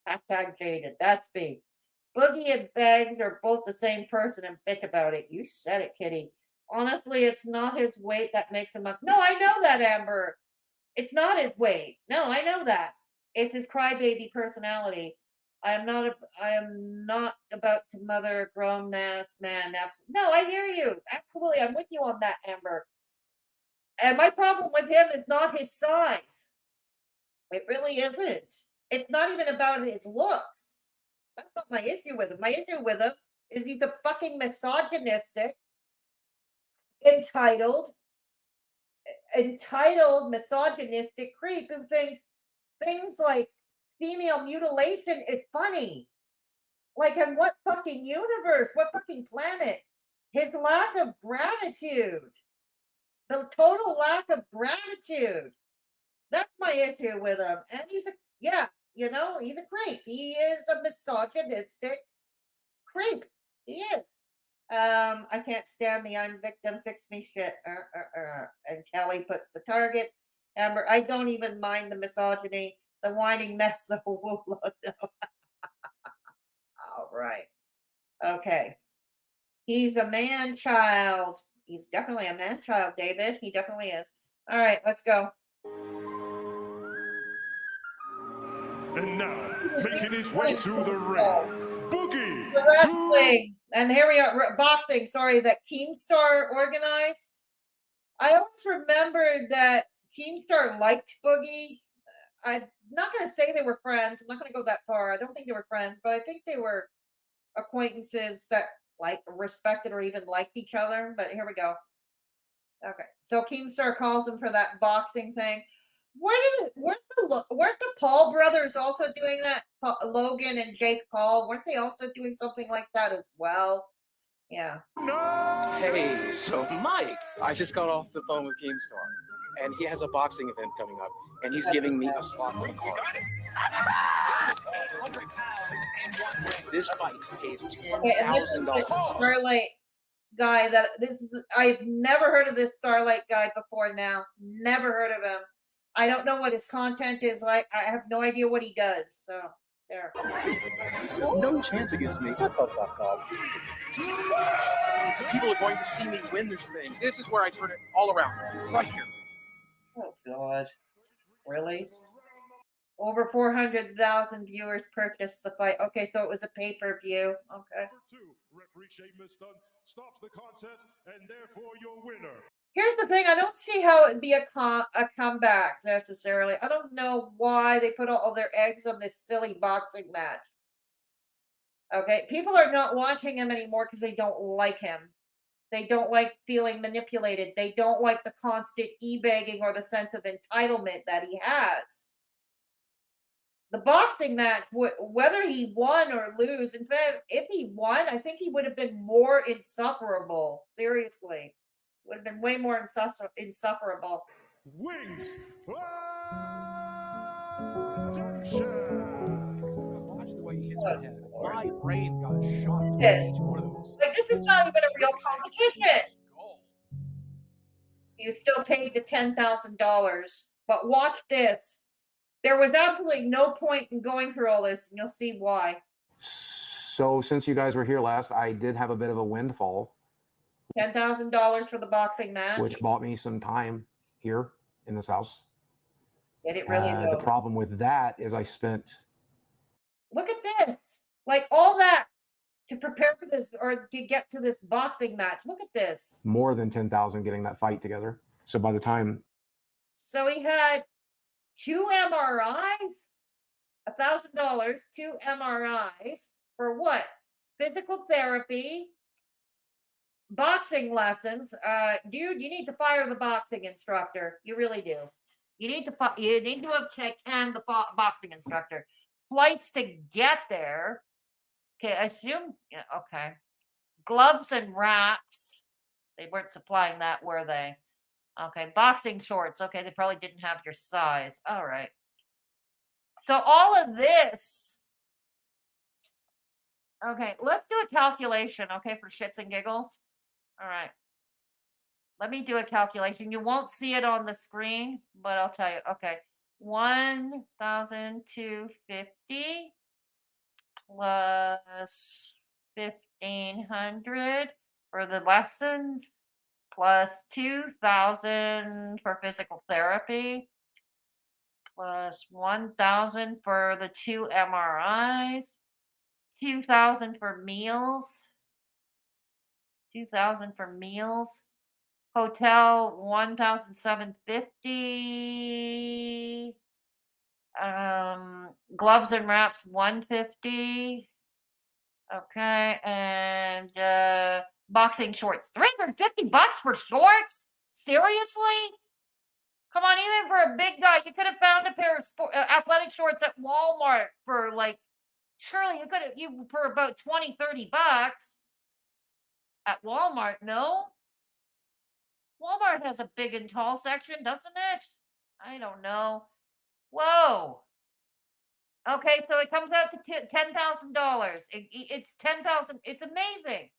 Hashtag jaded. That's me. Boogie and Beggs are both the same person and bitch about it. You said it, kitty. Honestly, it's not his weight that makes him up. No, I know that, Amber. It's not his weight. No, I know that. It's his crybaby personality. I am not about to mother a grown ass man. No, I hear you. Absolutely. I'm with you on that, Amber. And my problem with him is not his size. It really isn't. It's not even about his looks. That's not my issue with him. My issue with him is he's a fucking misogynistic, entitled misogynistic creep who thinks things like female mutilation is funny. Like, in what fucking universe? What fucking planet? His lack of gratitude. The total lack of gratitude. That's my issue with him. And he's a creep. He is a misogynistic creep. He is. I can't stand the I'm victim, fix me shit. And Kelly puts the target. Amber, I don't even mind the misogyny. The whining mess, the whole All right. Okay. He's a man-child. He's definitely a man-child, David. He definitely is. All right, let's go. And now, making his way to the ring, Boogie. The wrestling. And here we are, boxing, sorry, that Keemstar organized. I always remembered that Keemstar liked Boogie. I'm not going to say they were friends. I'm not going to go that far. I don't think they were friends, but I think they were acquaintances that respected or even liked each other. But here we go. Okay, so Keemstar calls him for that boxing thing. Weren't the Paul brothers also doing that? Logan and Jake Paul, weren't they also doing something like that as well? Yeah. Hey, so Mike, I just got off the phone with Keemstar, and he has a boxing event coming up, and he's giving me a slot on the card. This fight pays $10,000. Okay, and this is Starlight guy that I've never heard of this Starlight guy before now. Never heard of him. I don't know what his content is like. I have no idea what he does. So there. No chance against me. Shut the fuck up. People are going to see me win this thing. This is where I turn it all around. Right here. Oh God. Really? Over 400,000 viewers purchased the fight. Okay, so it was a pay-per-view. Okay. Referee Sheamus Dunn stops the contest, and therefore your winner. Here's the thing. I don't see how it'd be a comeback necessarily. I don't know why they put all their eggs on this silly boxing match. Okay, people are not watching him anymore because they don't like him. They don't like feeling manipulated. They don't like the constant e-begging or the sense of entitlement that he has. The boxing match, whether he won or lose, in fact, if he won, I think he would have been more insufferable. Seriously. Would have been way more insufferable. Wings. Watch the way he hits my head. My brain got shocked. Yes. Each one of those. Like, this is not even a real competition. You still paid the $10,000. But watch this. There was absolutely no point in going through all this, and you'll see why. So since you guys were here last, I did have a bit of a windfall, $10,000 for the boxing match. which bought me some time here in this house. Did it really The problem with that is I spent Look at this. Like all that to prepare for this or to get to this boxing match. Look at this. more than 10,000 getting that fight together. So by the time So he had 2 MRIs, $1,000, 2 MRIs for what? Physical therapy, boxing lessons. Dude, you need to fire the boxing instructor. You really do. You need to have canned the boxing instructor. Flights to get there. Okay, I assume. Yeah, okay. Gloves and wraps. They weren't supplying that, were they? Okay, boxing shorts. Okay, they probably didn't have your size. All right. So all of this. Okay, let's do a calculation, okay, for shits and giggles. All right. Let me do a calculation. You won't see it on the screen, but I'll tell you. Okay. 1,250 plus 1,500 for the lessons plus 2,000 for physical therapy plus 1,000 for the 2 MRIs, 2,000 for meals, 2,000 for meals. Hotel 1,750. Gloves and wraps 150. Okay, and boxing shorts $350 for shorts. Seriously? Come on, even for a big guy, you could have found a pair of athletic shorts at Walmart for surely you could have for about $20-$30 at Walmart. No. Walmart has a big and tall section, doesn't it? I don't know. Whoa. Okay, so it comes out to $10,000. It's $10,000. It's amazing.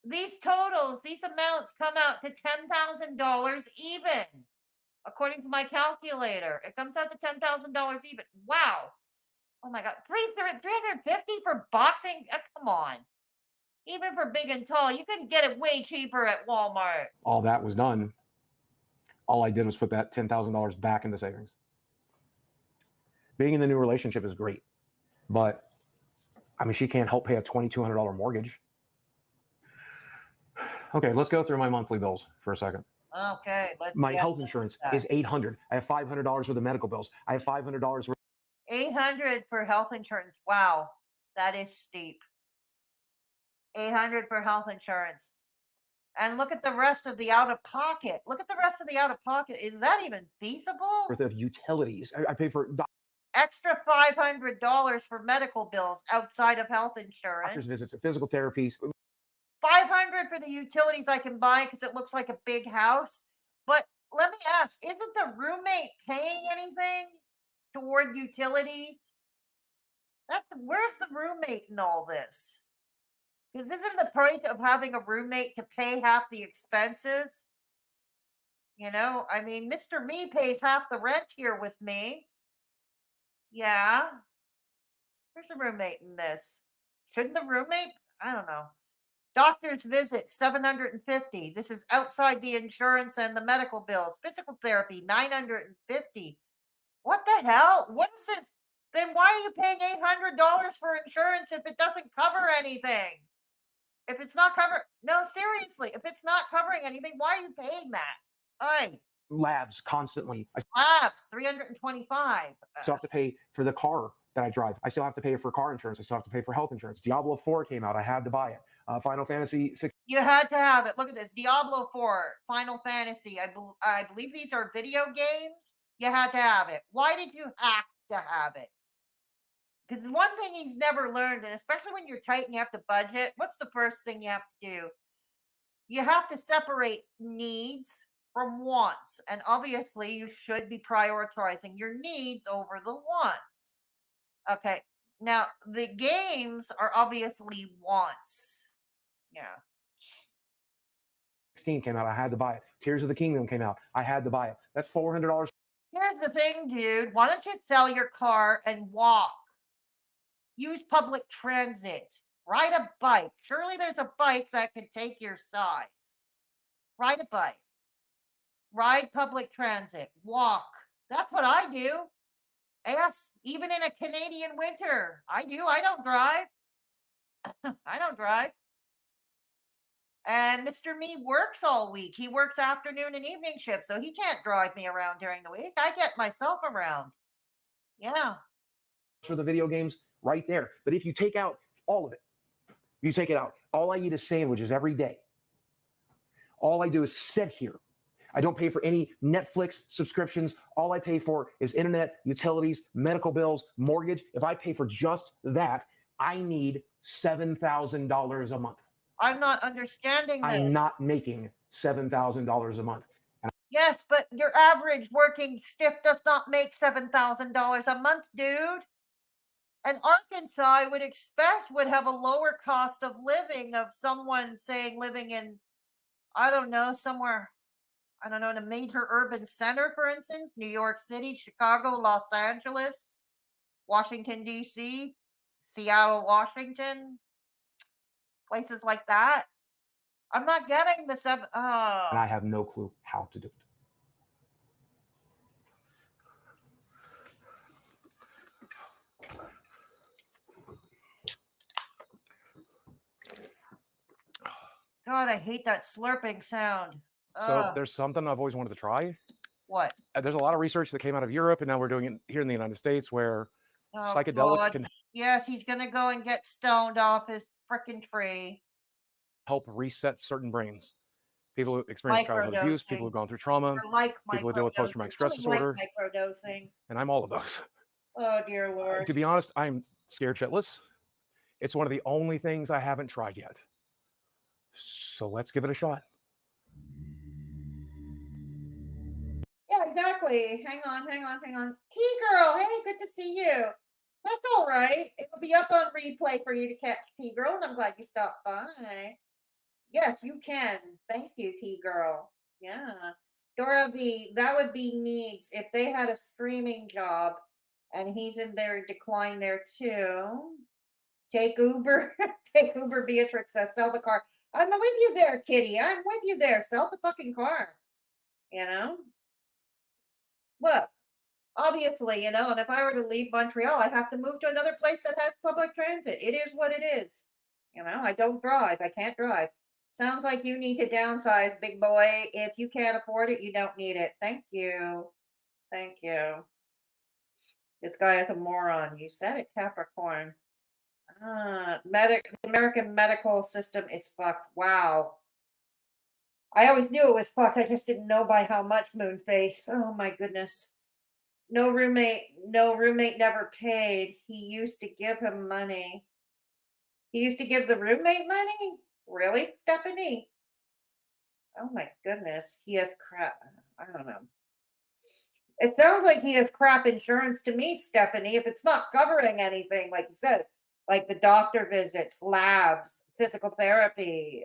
These totals, these amounts come out to $10,000 even, according to my calculator. It comes out to $10,000 even. Wow. Oh my God, $350 for boxing? Come on. Even for big and tall, you could get it way cheaper at Walmart. all that was done, all I did was put that $10,000 back into savings. Being in the new relationship is great, but I mean, she can't help pay a $2,200 mortgage. Okay, let's go through my monthly bills for a second. Okay, My health insurance is $800. I have $500 for the medical bills. I have $500 for $800 for health insurance. Wow, that is steep. $800 for health insurance. And look at the rest of the out of pocket. Look at the rest of the out of pocket. Is that even feasible? worth of utilities. I pay for Extra $500 for medical bills outside of health insurance. doctor's visits, physical therapies. $500 for the utilities I can buy because it looks like a big house. But let me ask, isn't the roommate paying anything toward utilities? Where's the roommate in all this? Because isn't the point of having a roommate to pay half the expenses? You know, I mean, Mr. Me pays half the rent here with me. Yeah. Where's the roommate in this? Shouldn't the roommate? I don't know. Doctor's visit, 750. This is outside the insurance and the medical bills. Physical therapy, 950. What the hell? What is this? Then why are you paying $800 for insurance if it doesn't cover anything? If it's not covered, no, seriously, if it's not covering anything, why are you paying that? Aye. Labs constantly. I Labs, 325. still have to pay for the car that I drive. I still have to pay for car insurance. I still have to pay for health insurance. Diablo 4 came out. I had to buy it. Final Fantasy 6. You had to have it. Look at this. Diablo 4, Final Fantasy. I believe these are video games. You had to have it. Why did you have to have it? Because one thing he's never learned, and especially when you're tight and you have to budget, what's the first thing you have to do? You have to separate needs from wants. And obviously, you should be prioritizing your needs over the wants. Okay. Now, the games are obviously wants. Yeah. 16 came out. I had to buy it. Tears of the Kingdom came out. I had to buy it. That's $400. Here's the thing, dude. Why don't you sell your car and walk? Use public transit. Ride a bike. Surely there's a bike that can take your size. Ride a bike. Ride public transit. Walk. That's what I do. Yes, even in a Canadian winter. I do. I don't drive. I don't drive. And Mr. Me works all week. He works afternoon and evening shifts, so he can't drive me around during the week. I get myself around. Yeah. For the video games right there. But if you take out all of it, you take it out. All I eat is sandwiches every day. All I do is sit here. I don't pay for any Netflix subscriptions. All I pay for is internet, utilities, medical bills, mortgage. If I pay for just that, I need $7,000 a month. I'm not understanding this. I'm not making $7,000 a month. Yes, but your average working stiff does not make $7,000 a month, dude. And Arkansas, I would expect, would have a lower cost of living of someone, saying, living in, I don't know, somewhere, I don't know, in a major urban center, for instance, New York City, Chicago, Los Angeles, Washington, D.C., Seattle, Washington, places like that. I'm not getting the seven. Oh. And I have no clue how to do it. God, I hate that slurping sound. So there's something I've always wanted to try. What? There's a lot of research that came out of Europe, and now we're doing it here in the United States, where psychedelics God. can Yes, he's gonna go and get stoned off his frickin' tree. help reset certain brains. People who experience childhood abuse, people who've gone through trauma, Or like people who deal with post-traumatic stress Something disorder, like microdosing. and I'm all of those. Oh dear Lord. To be honest, I'm scared shitless. It's one of the only things I haven't tried yet. So let's give it a shot. Yeah, exactly. Hang on. T-Girl, hey, good to see you. That's all right. It'll be up on replay for you to catch, T-Girl, and I'm glad you stopped by. Yes, you can. Thank you, T-Girl. Yeah. Dora V, that would be needs if they had a streaming job and he's in their decline there too. Take Uber. Take Uber, Beatrix says, sell the car. I'm with you there, Kitty. I'm with you there. Sell the fucking car. You know? Look, obviously, you know, and if I were to leave Montreal, I'd have to move to another place that has public transit. It is what it is. You know, I don't drive. I can't drive. Sounds like you need to downsize, big boy. If you can't afford it, you don't need it. Thank you. Thank you. This guy is a moron. You said it, Capricorn. The American medical system is fucked. Wow. I always knew it was fucked. I just didn't know by how much, Moonface. Oh my goodness. No roommate never paid. He used to give him money. He used to give the roommate money? Really, Stephanie? Oh my goodness. He has crap. I don't know. It sounds like he has crap insurance to me, Stephanie. If it's not covering anything, like he says, like the doctor visits, labs, physical therapy,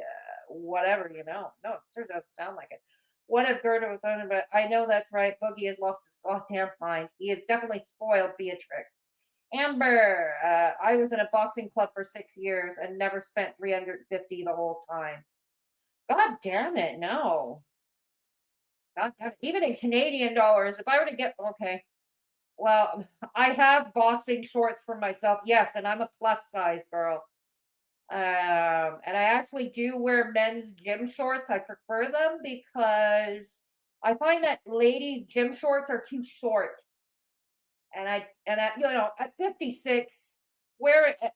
whatever, you know. No, it sure doesn't sound like it. What if Gerda was on it? But I know that's right. Boogie has lost his goddamn mind. He is definitely spoiled Beatrix. Amber, I was in a boxing club for 6 years and never spent 350 the whole time. God damn it, no. God damn it. Even in Canadian dollars, if I were to get, okay. Well, I have boxing shorts for myself, yes, and I'm a plus size girl. And I actually do wear men's gym shorts. I prefer them because I find that ladies' gym shorts are too short. And I, you know, at 56,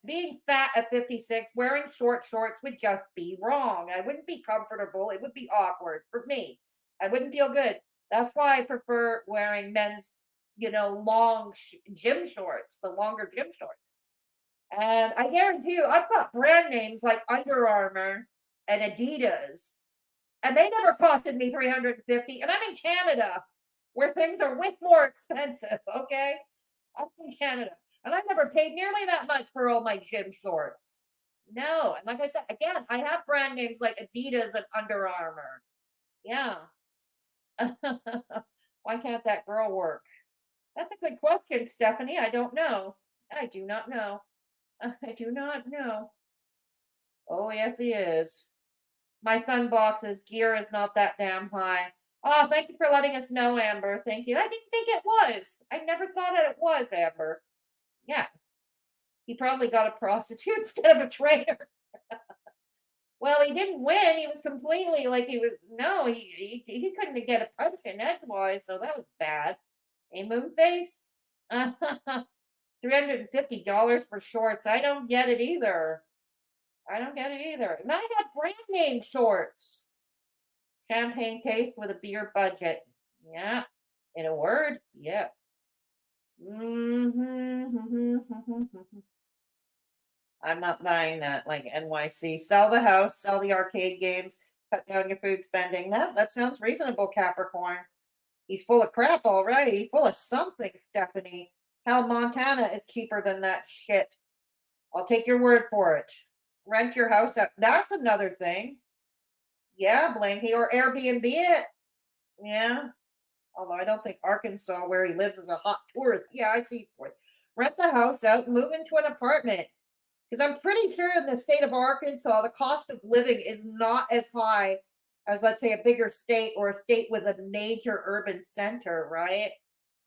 being fat at 56, wearing short shorts would just be wrong. I wouldn't be comfortable. It would be awkward for me. I wouldn't feel good. That's why I prefer wearing men's, you know, long gym shorts, the longer gym shorts. And I guarantee you, I've got brand names like Under Armour and Adidas, and they never costed me 350. And I'm in Canada, where things are way more expensive. Okay, I'm in Canada, and I never paid nearly that much for all my gym shorts. No, and like I said, again, I have brand names like Adidas and Under Armour. Yeah. Why can't that girl work? That's a good question, Stephanie. I don't know. I do not know. I do not know. Oh, yes, he is. My son boxes. Gear is not that damn high. Oh, thank you for letting us know, Amber. Thank you. I didn't think it was. I never thought that it was, Amber. Yeah. He probably got a prostitute instead of a trainer. Well, he didn't win. He was completely like he was. No, he couldn't get a punch in edgewise, so that was bad. A Moonface? $350 for shorts. I don't get it either. I don't get it either. And I have brand name shorts. Champagne taste with a beer budget. Yeah. In a word, yep. I'm not buying that. Like NYC. Sell the house, sell the arcade games, cut down your food spending. That sounds reasonable, Capricorn. He's full of crap, all right. He's full of something, Stephanie. Hell, Montana is cheaper than that shit. I'll take your word for it. Rent your house out. That's another thing. Yeah, Blanky, or Airbnb it. Yeah. Although I don't think Arkansas, where he lives, is a hot tourist. Yeah, I see. Rent the house out and move into an apartment. Because I'm pretty sure in the state of Arkansas, the cost of living is not as high as, let's say, a bigger state or a state with a major urban center, right?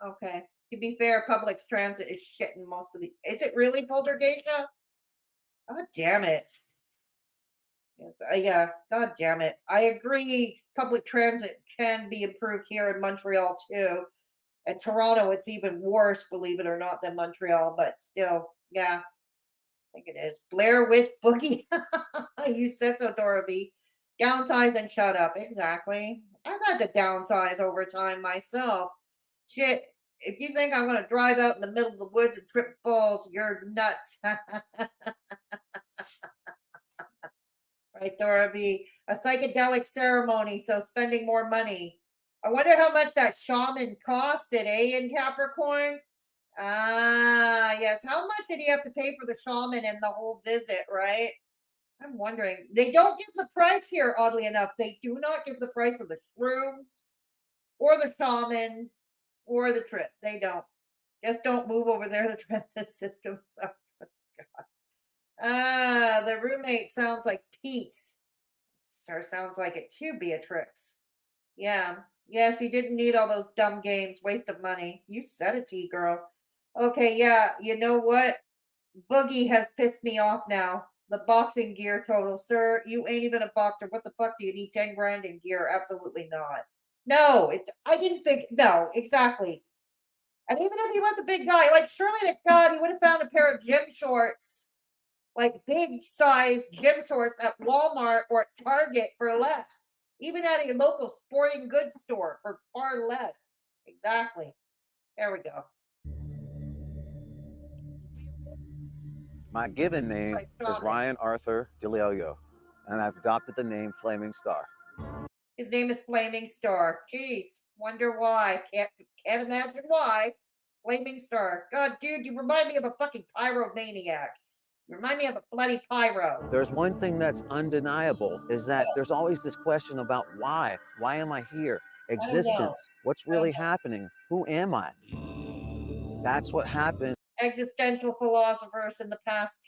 Okay. To be fair, public transit is shit in most of the. Is it really, Poltergeisha? God damn it. Yes, yeah, God damn it. I agree. Public transit can be improved here in Montreal too. At Toronto, it's even worse, believe it or not, than Montreal, but still, yeah, I think it is. Blair Witch Boogie. You said so, Dora B. Downsize and shut up. Exactly. I've had to downsize over time myself. Shit. If you think I'm going to drive out in the middle of the woods and trip balls, you're nuts. Right, Dora B. A psychedelic ceremony, so spending more money. I wonder how much that shaman costed, in Capricorn? Ah, yes. How much did he have to pay for the shaman and the whole visit, right? I'm wondering. They don't give the price here, oddly enough. They do not give the price of the shrooms or the shaman or the trip. They don't. Just don't move over there. The transit system sucks. God. Ah, the roommate sounds like Pete's. Sir sounds like it too, Beatrix. Yeah. Yes, he didn't need all those dumb games. Waste of money. You said it, T-girl. Okay, yeah. You know what? Boogie has pissed me off now. The boxing gear total. Sir, you ain't even a boxer. What the fuck do you need 10 grand in gear? Absolutely not. No, I didn't think. No, exactly. And even if he was a big guy, like surely to God, he would have found a pair of gym shorts. Like big size gym shorts at Walmart or at Target for less. Even at a local sporting goods store for far less. Exactly. There we go. My given name is Ryan Arthur DeLeolio, and I've adopted the name Flaming Star. His name is Flaming Star. Jeez, wonder why. Can't imagine why. Flaming Star. God, dude, you remind me of a fucking pyromaniac. You remind me of a bloody pyro. There's one thing that's undeniable is that there's always this question about why. Why am I here? don't know. Existence. What's really happening? Who am I? That's what happened. Existential philosophers in the past,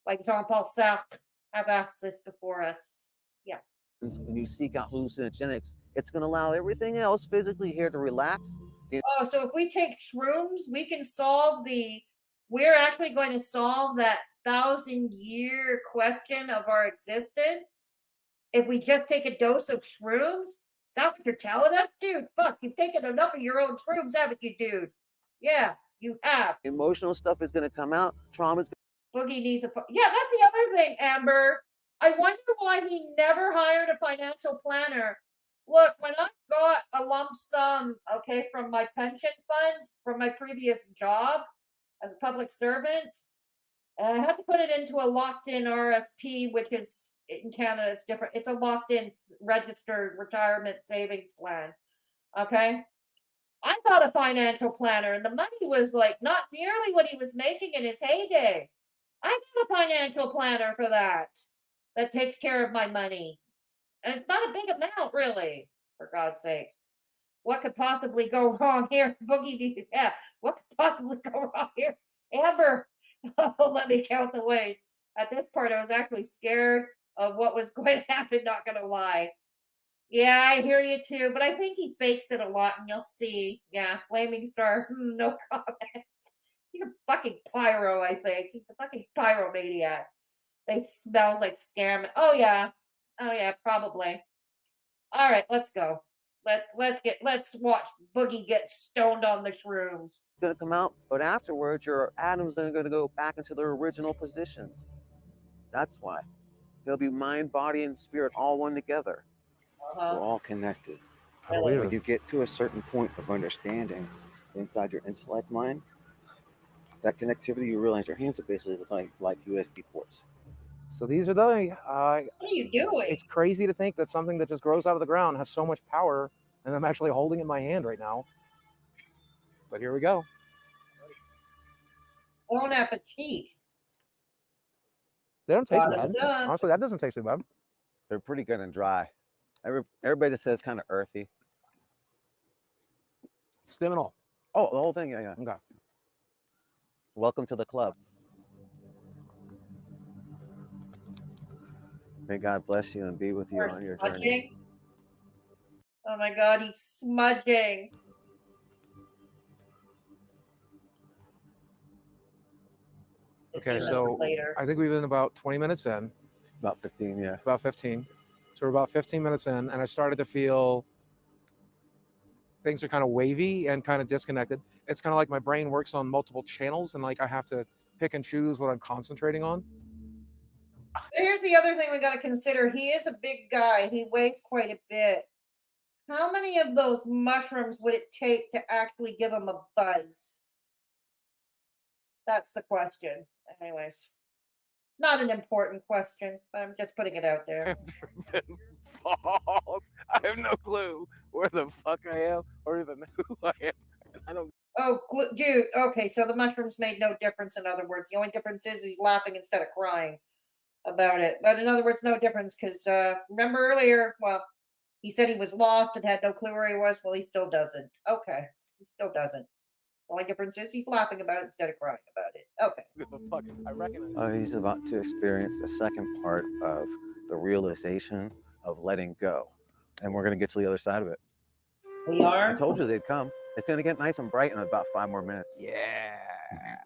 like Jean-Paul Sartre, have asked this before us. Yeah. When you seek out hallucinogenics, it's going to allow everything else physically here to relax. Oh, so if we take shrooms, we can solve we're actually going to solve that 1,000-year question of our existence if we just take a dose of shrooms? Is that what you're telling us, dude? Fuck, you've taken enough of your own shrooms, haven't you, dude? Yeah, you have. Emotional stuff is going to come out. Trauma's Boogie needs yeah, that's the other thing, Amber. I wonder why he never hired a financial planner. Look, when I got a lump sum, okay, from my pension fund from my previous job as a public servant, and I had to put it into a locked-in RSP, which is in Canada, it's different. It's a locked-in registered retirement savings plan. Okay. I got a financial planner, and the money was like not nearly what he was making in his heyday. I got a financial planner for that takes care of my money. And it's not a big amount, really, for God's sakes. What could possibly go wrong here? Boogie, yeah, what could possibly go wrong here? Amber, let me count the ways. At this part, I was actually scared of what was going to happen, not going to lie. Yeah, I hear you too, but I think he fakes it a lot, and you'll see. Yeah, Flaming Star, no comment. He's a fucking pyro, I think. He's a fucking pyromaniac. They smells like scam. Oh yeah, probably. All right, let's go. Let's watch Boogie get stoned on the shrooms. going to come out, but afterwards, your atoms are going to go back into their original positions. That's why. They'll be mind, body, and spirit all one together. We're all connected. Really? When you get to a certain point of understanding inside your intellect mind, that connectivity, you realize your hands are basically like USB ports. So these are the. What are you doing? It's crazy to think that something that just grows out of the ground has so much power, and I'm actually holding it in my hand right now. But here we go. Bon appetit. They don't taste bad. Honestly, Honestly, that doesn't taste too bad. They're pretty good and dry. Everybody that says kind of earthy. Stem and all. Oh, the whole thing, yeah. Okay. Welcome to the club. May God bless you and be with you on your journey. Smudging. Oh my God, he's smudging. Okay, so I think we've been about 20 minutes in. About 15, yeah. About 15. So we're about 15 minutes in, and I started to feel things are kind of wavy and kind of disconnected. It's kind of like my brain works on multiple channels, and like I have to pick and choose what I'm concentrating on. Here's the other thing we got to consider. He is a big guy. He weighs quite a bit. How many of those mushrooms would it take to actually give him a buzz? That's the question. Anyways, not an important question, but I'm just putting it out there. I have no clue where the fuck I am or even who I am. I don't. Oh, dude. Okay, so the mushrooms made no difference. In other words, the only difference is he's laughing instead of crying about it. But in other words, no difference because remember earlier, well, he said he was lost and had no clue where he was. Well, he still doesn't. Okay, he still doesn't. The only difference is he's laughing about it instead of crying about it. Okay. I recognize. He's about to experience the second part of the realization of letting go. And we're going to get to the other side of it. We are? I told you they'd come. It's going to get nice and bright in about 5 more minutes. Yeah.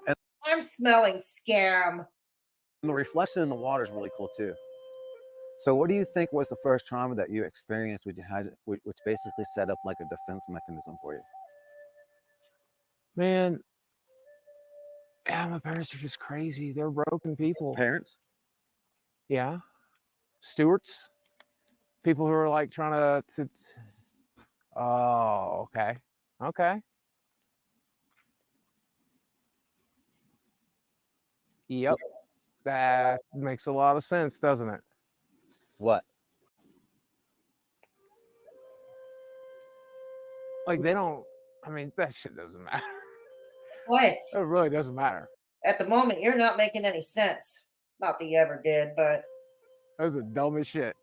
And I'm smelling scam. the reflection in the water is really cool too. So what do you think was the first trauma that you experienced which basically set up like a defense mechanism for you? Man, yeah, my parents are just crazy. They're broken people. Parents? Yeah. Stewards. People who are like trying to oh, okay. Okay. Yep. That makes a lot of sense, doesn't it? What? Like they don't, I mean, that shit doesn't matter. What? It really doesn't matter. At the moment, you're not making any sense. Not that you ever did, but That was the dumbest shit.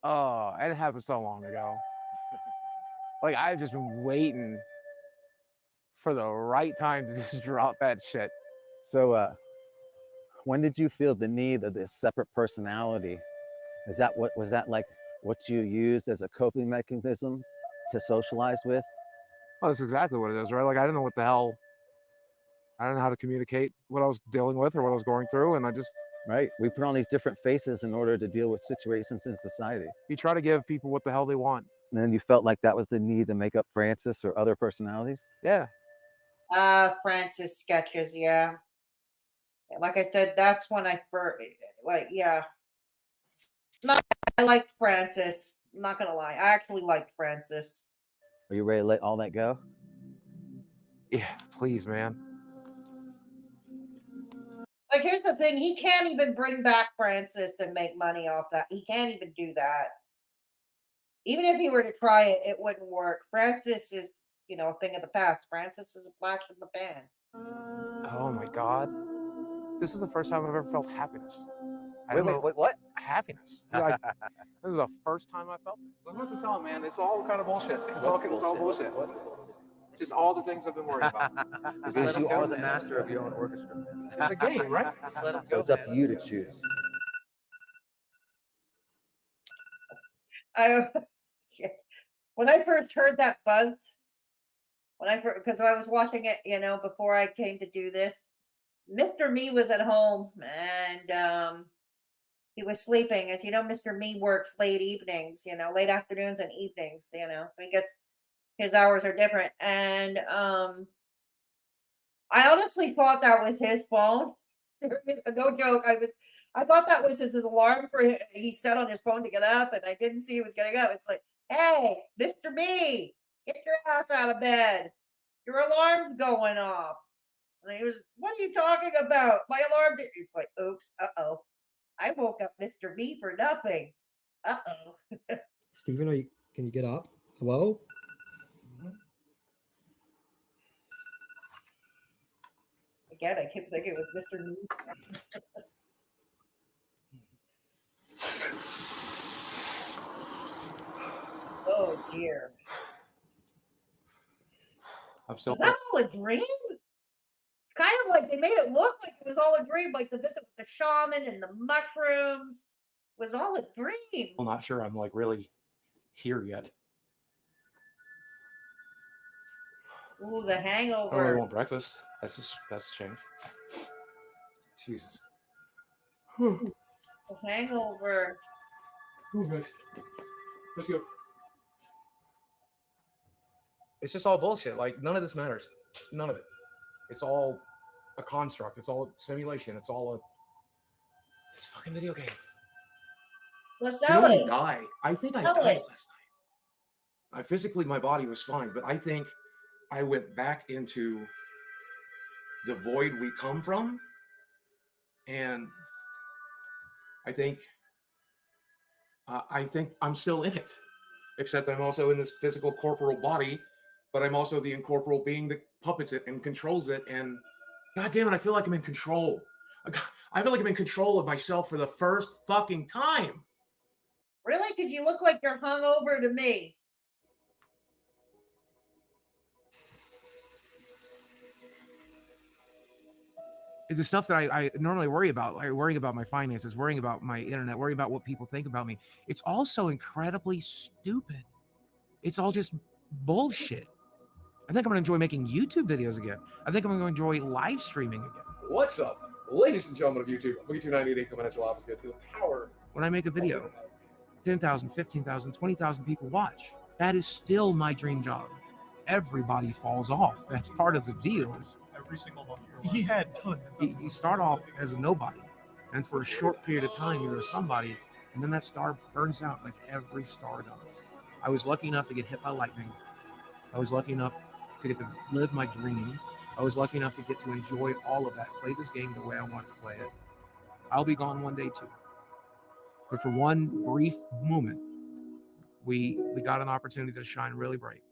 Oh, it happened so long ago. Like, I've just been waiting for the right time to just drop that shit. So, when did you feel the need of this separate personality? Is that what was that like what you used as a coping mechanism to socialize with? Well, that's exactly what it is, right? Like, I didn't know what the hell, I didn't know how to communicate what I was dealing with or what I was going through, and I just... Right? We put on these different faces in order to deal with situations in society. You try to give people what the hell they want. And then you felt like that was the need to make up Francis or other personalities? Yeah. Francis sketches, yeah. Like I said, that's when I first, like, yeah. I liked Francis. I'm not gonna lie, I actually liked Francis. Are you ready to let all that go? Yeah, please, man. Like, here's the thing, he can't even bring back Francis and make money off that. He can't even do that. Even if he were to try it, it wouldn't work. Francis is, a thing of the past. Francis is a flash in the pan. Oh my God. This is the first time I've ever felt happiness. Wait, what? Happiness. Like, this is the first time I felt it. So I'm about to tell him, man, it's all kind of bullshit. It's all bullshit. Just all the things I've been worried about. Because you are the master of your own orchestra. It's a game, right? So it's up to you to choose. When I first heard that buzz, because I was watching it, before I came to do this, Mr. Me was at home and he was sleeping. As you know, Mr. Me works late evenings, late afternoons and evenings, so he gets, his hours are different. And I honestly thought that was his phone. No joke. I thought that was his alarm for him. He set on his phone to get up, and I didn't see he was getting up. It's like, hey, Mr. Me, get your ass out of bed. Your alarm's going off. And he was, what are you talking about? My alarm. It's like, oops, uh-oh. I woke up Mr. Me for nothing. Uh-oh. Stephen, can you get up? Hello? Again, I kept thinking it was Mr. Me. Oh dear. I'm still. Was that all a dream? It's kind of like they made it look like it was all a dream, like the visit with the shaman and the mushrooms was all a dream. I'm not sure I'm like really here yet. Ooh, the hangover. I don't really want breakfast. That's a change. Jesus. The hangover. Oh, guys. Let's go. It's just all bullshit. Like, none of this matters. None of it. It's all a construct. It's all simulation. It's a fucking video game. Let's You know sell what it. I think I Sell died it. last night. Physically, my body was fine, but I think I went back into the void we come from, and I think I'm still in it, except I'm also in this physical corporal body, but I'm also the incorporeal being that puppets it and controls it. And God damn it, I feel like I'm in control. I feel like I'm in control of myself for the first fucking time. Really? Because you look like you're hungover to me. The stuff that I normally worry about, like worrying about my finances, worrying about my internet, worrying about what people think about me, it's all so incredibly stupid. It's all just bullshit. I think I'm going to enjoy making YouTube videos again. I think I'm going to enjoy live streaming again. What's up, ladies and gentlemen of YouTube? Boogie2988 coming at your office. Get to the power. When I make a video, 10,000, 15,000, 20,000 people watch. That is still my dream job. Everybody falls off. That's part of the deal. Every single month. He had tons and tons. You start off as a nobody, and for a short period of time, you're a somebody, and then that star burns out like every star does. I was lucky enough to get hit by lightning. I was lucky enough to get to live my dream. I was lucky enough to get to enjoy all of that, play this game the way I wanted to play it. I'll be gone one day too. But for one brief moment, we got an opportunity to shine really bright.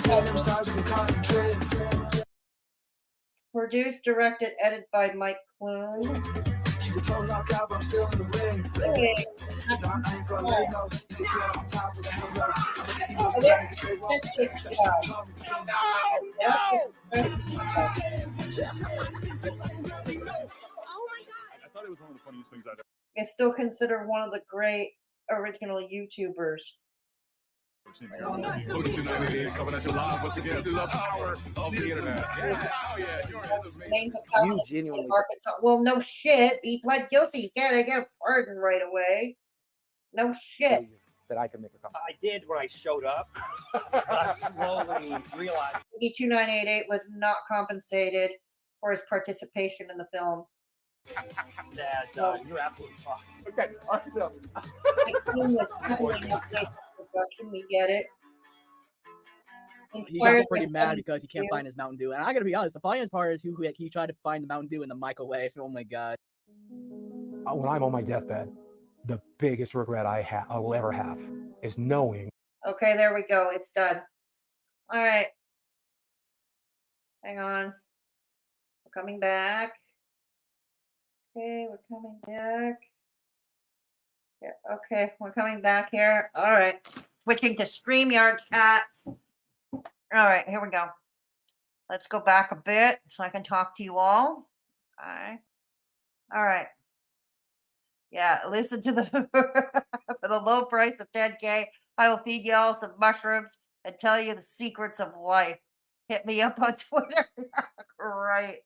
That was pretty good. Produced, directed, edited by Mike Clune. I thought it was one of the funniest things I'd ever It's still considered one of the great original YouTubers. seen. Boogie2988 coming at you live once again through the power of the internet. Yeah. Oh, yeah. Sure. Names of You Calvin in genuinely. Arkansas. Well, no shit. He pled guilty. You can't get a pardon right away. No shit. That I can make a comment. I did when I showed up. But I slowly realized. Boogie2988 was not compensated for his participation in the film. That you're absolutely fine. Okay, awesome. The film was heavily updated production. We get it. He got pretty mad because he can't find his Mountain Dew. And I gotta be honest, the funniest part is who he tried to find the Mountain Dew in the microwave. Oh my god. When I'm on my deathbed, the biggest regret I will ever have is knowing. Okay, there we go. It's done. All right. Hang on. We're coming back. Okay, we're coming back. Yeah, okay, we're coming back here. All right. Switching to StreamYard chat. All right, here we go. Let's go back a bit so I can talk to you all. Okay. All right. Yeah, listen to the for the low price of 10K, I will feed you all some mushrooms and tell you the secrets of life. Hit me up on Twitter. Right.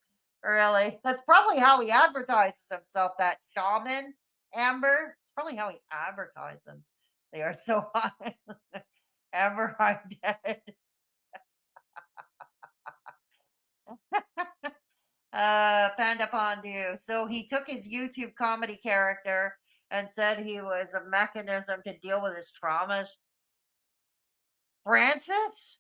Really. That's probably how he advertises himself, that shaman, Amber. It's probably how he advertises them. They are so high. Amber, I'm dead. Panda Fondue. So he took his YouTube comedy character and said he was a mechanism to deal with his traumas. Francis?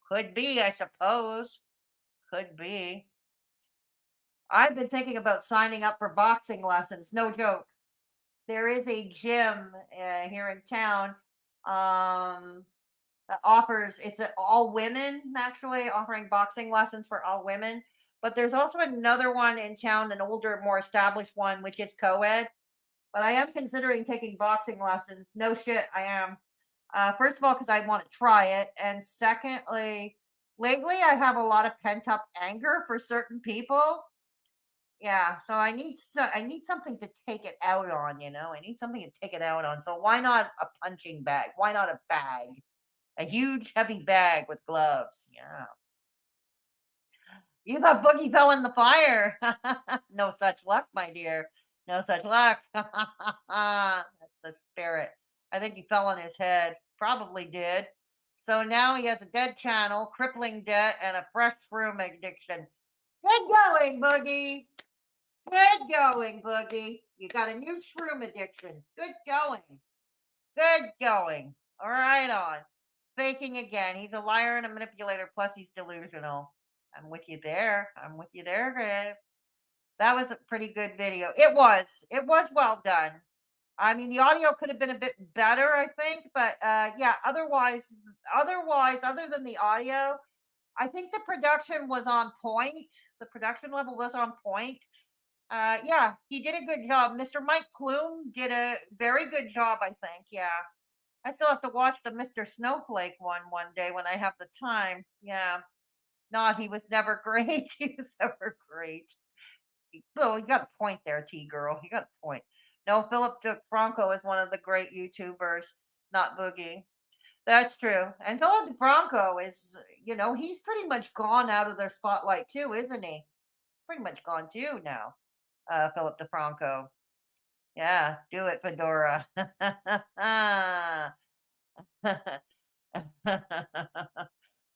Could be, I suppose. Could be. I've been thinking about signing up for boxing lessons. No joke. There is a gym here in town that offers, it's all women actually, offering boxing lessons for all women. But there's also another one in town, an older, more established one, which is co-ed. But I am considering taking boxing lessons. No shit, I am. First of all, because I want to try it. And secondly, lately I have a lot of pent-up anger for certain people. Yeah, so I need something to take it out on, you know? I need something to take it out on. So why not a punching bag? Why not a bag? A huge, heavy bag with gloves. Yeah. You thought Boogie fell in the fire. No such luck, my dear. No such luck. That's the spirit. I think he fell on his head. Probably did. So now he has a dead channel, crippling debt, and a fresh shroom addiction. Good going, Boogie. Good going, Boogie. You got a new shroom addiction. Good going. Good going. All right on. Faking again. He's a liar and a manipulator, plus he's delusional. I'm with you there. I'm with you there, Greg. That was a pretty good video. It was. It was well done. I mean, the audio could have been a bit better, I think, but yeah, otherwise, other than the audio, I think the production was on point. The production level was on point. Yeah, he did a good job. Mr. Mike Clune did a very good job, I think. Yeah. I still have to watch the Mr. Snowflake one day when I have the time. Yeah. Not, he was never great. He was never great. Well, you got a point there, T-Girl. You got a point. No, Philip DeFranco is one of the great YouTubers, not Boogie. That's true. And Philip DeFranco is, you know, he's pretty much gone out of their spotlight too, isn't he? He's pretty much gone too now, Philip DeFranco. Yeah, do it, Fedora.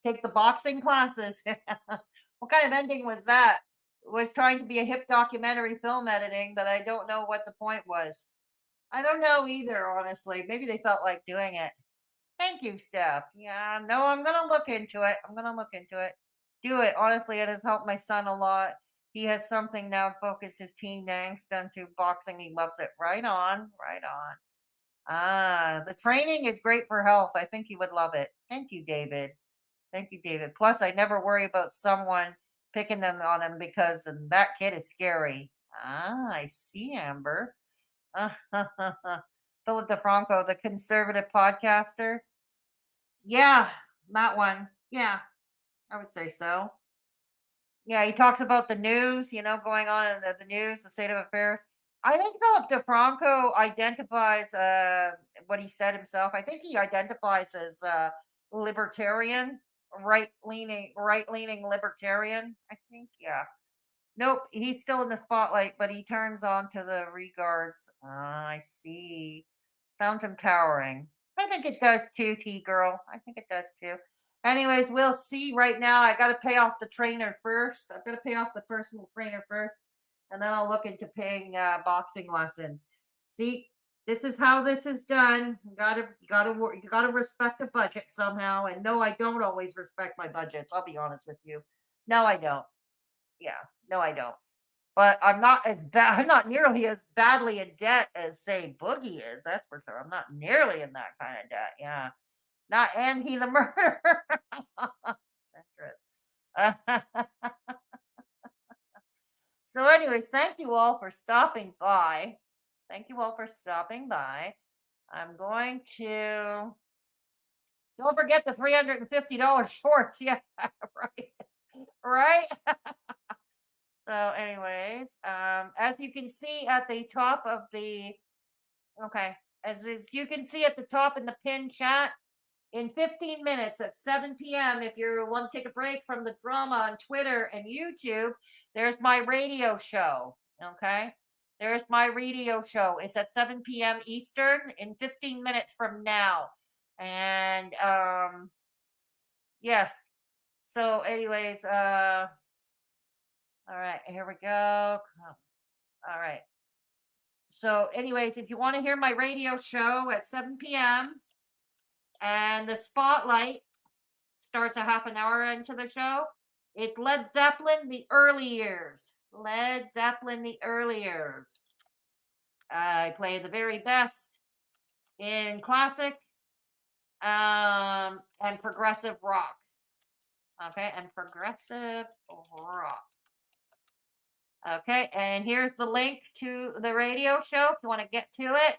Take the boxing classes. What kind of ending was that? It was trying to be a hip documentary film editing, but I don't know what the point was. I don't know either, honestly. Maybe they felt like doing it. Thank you, Steph. Yeah, no, I'm going to look into it. I'm going to look into it. Do it. Honestly, it has helped my son a lot. He has something now to focus his teen angst onto boxing. He loves it. Right on, right on. The training is great for health. I think he would love it. Thank you, David. Thank you, David. Plus, I never worry about someone picking them on him because that kid is scary. I see, Amber. Philip DeFranco, the conservative podcaster. Yeah, that one. Yeah, I would say so. Yeah, he talks about the news, going on in the news, the state of affairs. I think Philip DeFranco identifies what he said himself. I think he identifies as libertarian, right-leaning libertarian. I think, yeah. Nope, he's still in the spotlight, but he turns on to the regards. I see. Sounds empowering. I think it does too, T girl. I think it does too. Anyways, we'll see. Right now, I got to pay off the trainer first. I've got to pay off the personal trainer first, and then I'll look into paying boxing lessons. See, this is how this is done. You gotta respect the budget somehow. And no, I don't always respect my budgets. I'll be honest with you. No, I don't. Yeah, no, I don't. But I'm not as bad. I'm not nearly as badly in debt as say Boogie is. That's for sure. I'm not nearly in that kind of debt. Yeah, not and he the murderer. So, anyways, thank you all for stopping by. Thank you all for stopping by. I'm going to. Don't forget the $350 shorts. Yeah, right. Right. So, anyways, as you can see at the top of the, okay, as you can see at the top in the pinned chat, in 15 minutes at 7 p.m., if you want to take a break from the drama on Twitter and YouTube, there's my radio show. Okay, there's my radio show. It's at 7 p.m. Eastern in 15 minutes from now, and yes. So, anyways, all right, here we go. All right. So, anyways, if you want to hear my radio show at 7 p.m. and the spotlight starts a half an hour into the show, it's Led Zeppelin, the early years. Led Zeppelin, the early years. I play the very best in classic and progressive rock. Okay, and progressive rock. Okay, and here's the link to the radio show if you want to get to it.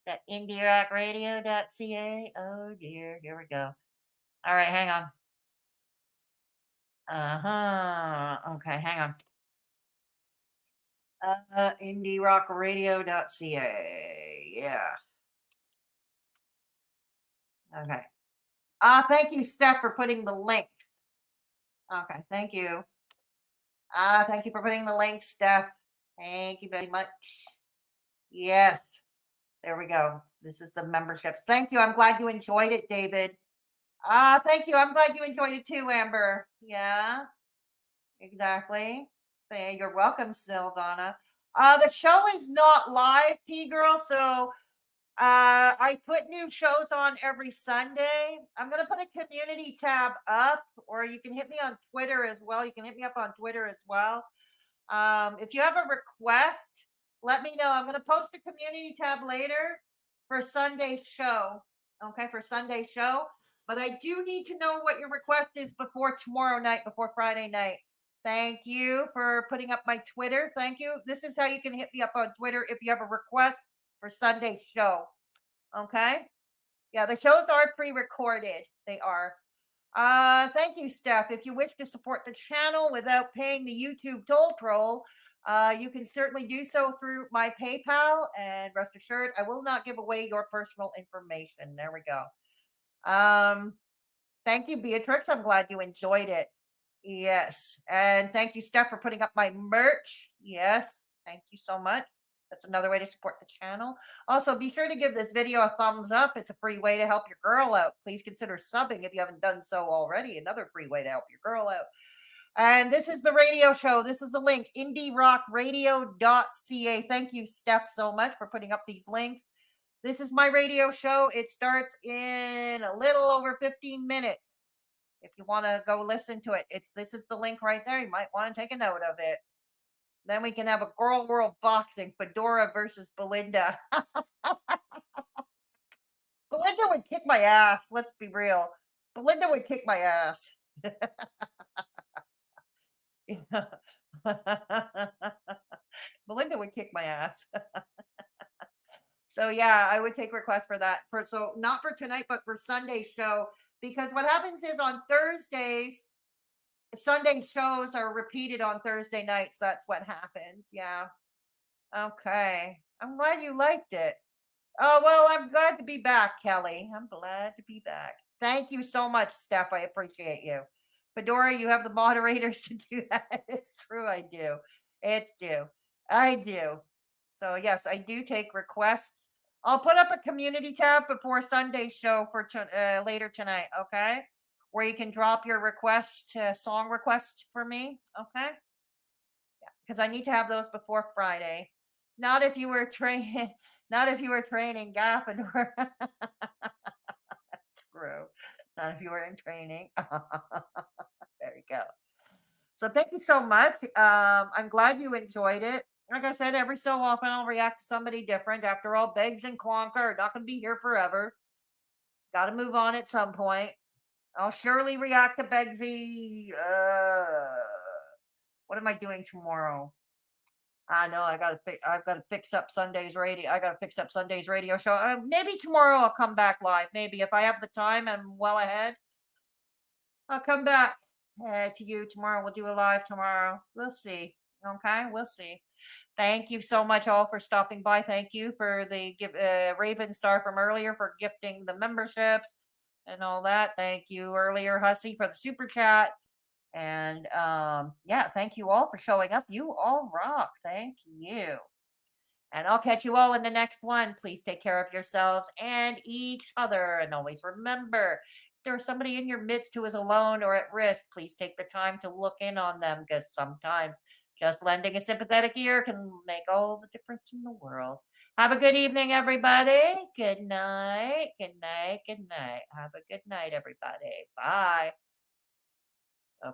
At indierockradio.ca. Oh dear, here we go. All right, hang on. Okay, hang on. indierockradio.ca. Yeah. Okay. Thank you, Steph, for putting the links. Okay, thank you. Thank you for putting the link, Steph. Thank you very much. Yes. There we go. This is the memberships. Thank you. I'm glad you enjoyed it, David. Thank you. I'm glad you enjoyed it too, Amber. Yeah. Exactly. You're welcome, Silvana. The show is not live, P-Girl, so I put new shows on every Sunday. I'm going to put a community tab up, or you can hit me on Twitter as well. You can hit me up on Twitter as well. If you have a request, let me know. I'm going to post a community tab later for Sunday's show. Okay, for Sunday's show. But I do need to know what your request is before tomorrow night, before Friday night. Thank you for putting up my Twitter. Thank you. This is how you can hit me up on Twitter if you have a request for Sunday's show. Okay? Yeah, the shows are pre-recorded. They are. Thank you, Steph. If you wish to support the channel without paying the YouTube toll troll, you can certainly do so through my PayPal. And rest assured, I will not give away your personal information. There we go. Thank you, Beatrix. I'm glad you enjoyed it. Yes. And thank you, Steph, for putting up my merch. Yes. Thank you so much. That's another way to support the channel. Also, be sure to give this video a thumbs up. It's a free way to help your girl out. Please consider subbing if you haven't done so already. Another free way to help your girl out. And this is the radio show. This is the link, indierockradio.ca. Thank you, Steph, so much for putting up these links. This is my radio show. It starts in a little over 15 minutes. If you want to go listen to it, this is the link right there. You might want to take a note of it. Then we can have a girl world boxing, Fedora versus Belinda. Belinda would kick my ass. Let's be real. Belinda would kick my ass. Belinda would kick my ass. So yeah, I would take requests for that. So not for tonight, but for Sunday's show. Because what happens is on Thursdays, Sunday shows are repeated on Thursday nights. That's what happens. Yeah. Okay. I'm glad you liked it. Oh, well, I'm glad to be back, Kelly. I'm glad to be back. Thank you so much, Steph. I appreciate you. Fedora, you have the moderators to do that. It's true, I do. It's due. I do. So, yes, I do take requests. I'll put up a community tab before Sunday's show for later tonight, okay? Where you can drop your request, song request for me, okay? Yeah, because I need to have those before Friday. Not if you were training. Not if you were training Gaffador. True. Not if you were in training. There you go. So thank you so much. I'm glad you enjoyed it. Like I said, every so often I'll react to somebody different. After all, Beggs and Klonka are not going to be here forever. Got to move on at some point. I'll surely react to Beggsy. What am I doing tomorrow? I know I've got to fix up Sunday's radio. I got to fix up Sunday's radio show. Maybe tomorrow I'll come back live. Maybe if I have the time and I'm well ahead, I'll come back to you tomorrow. We'll do a live tomorrow. We'll see. Okay, we'll see. Thank you so much all for stopping by. Thank you for the Raven Star from earlier for gifting the memberships and all that. Thank you earlier, Hussy, for the super chat. And yeah, thank you all for showing up. You all rock. Thank you. And I'll catch you all in the next one. Please take care of yourselves and each other. And always remember, if there's somebody in your midst who is alone or at risk, please take the time to look in on them, because sometimes just lending a sympathetic ear can make all the difference in the world. Have a good evening, everybody. Good night. Good night. Good night. Have a good night, everybody. Bye.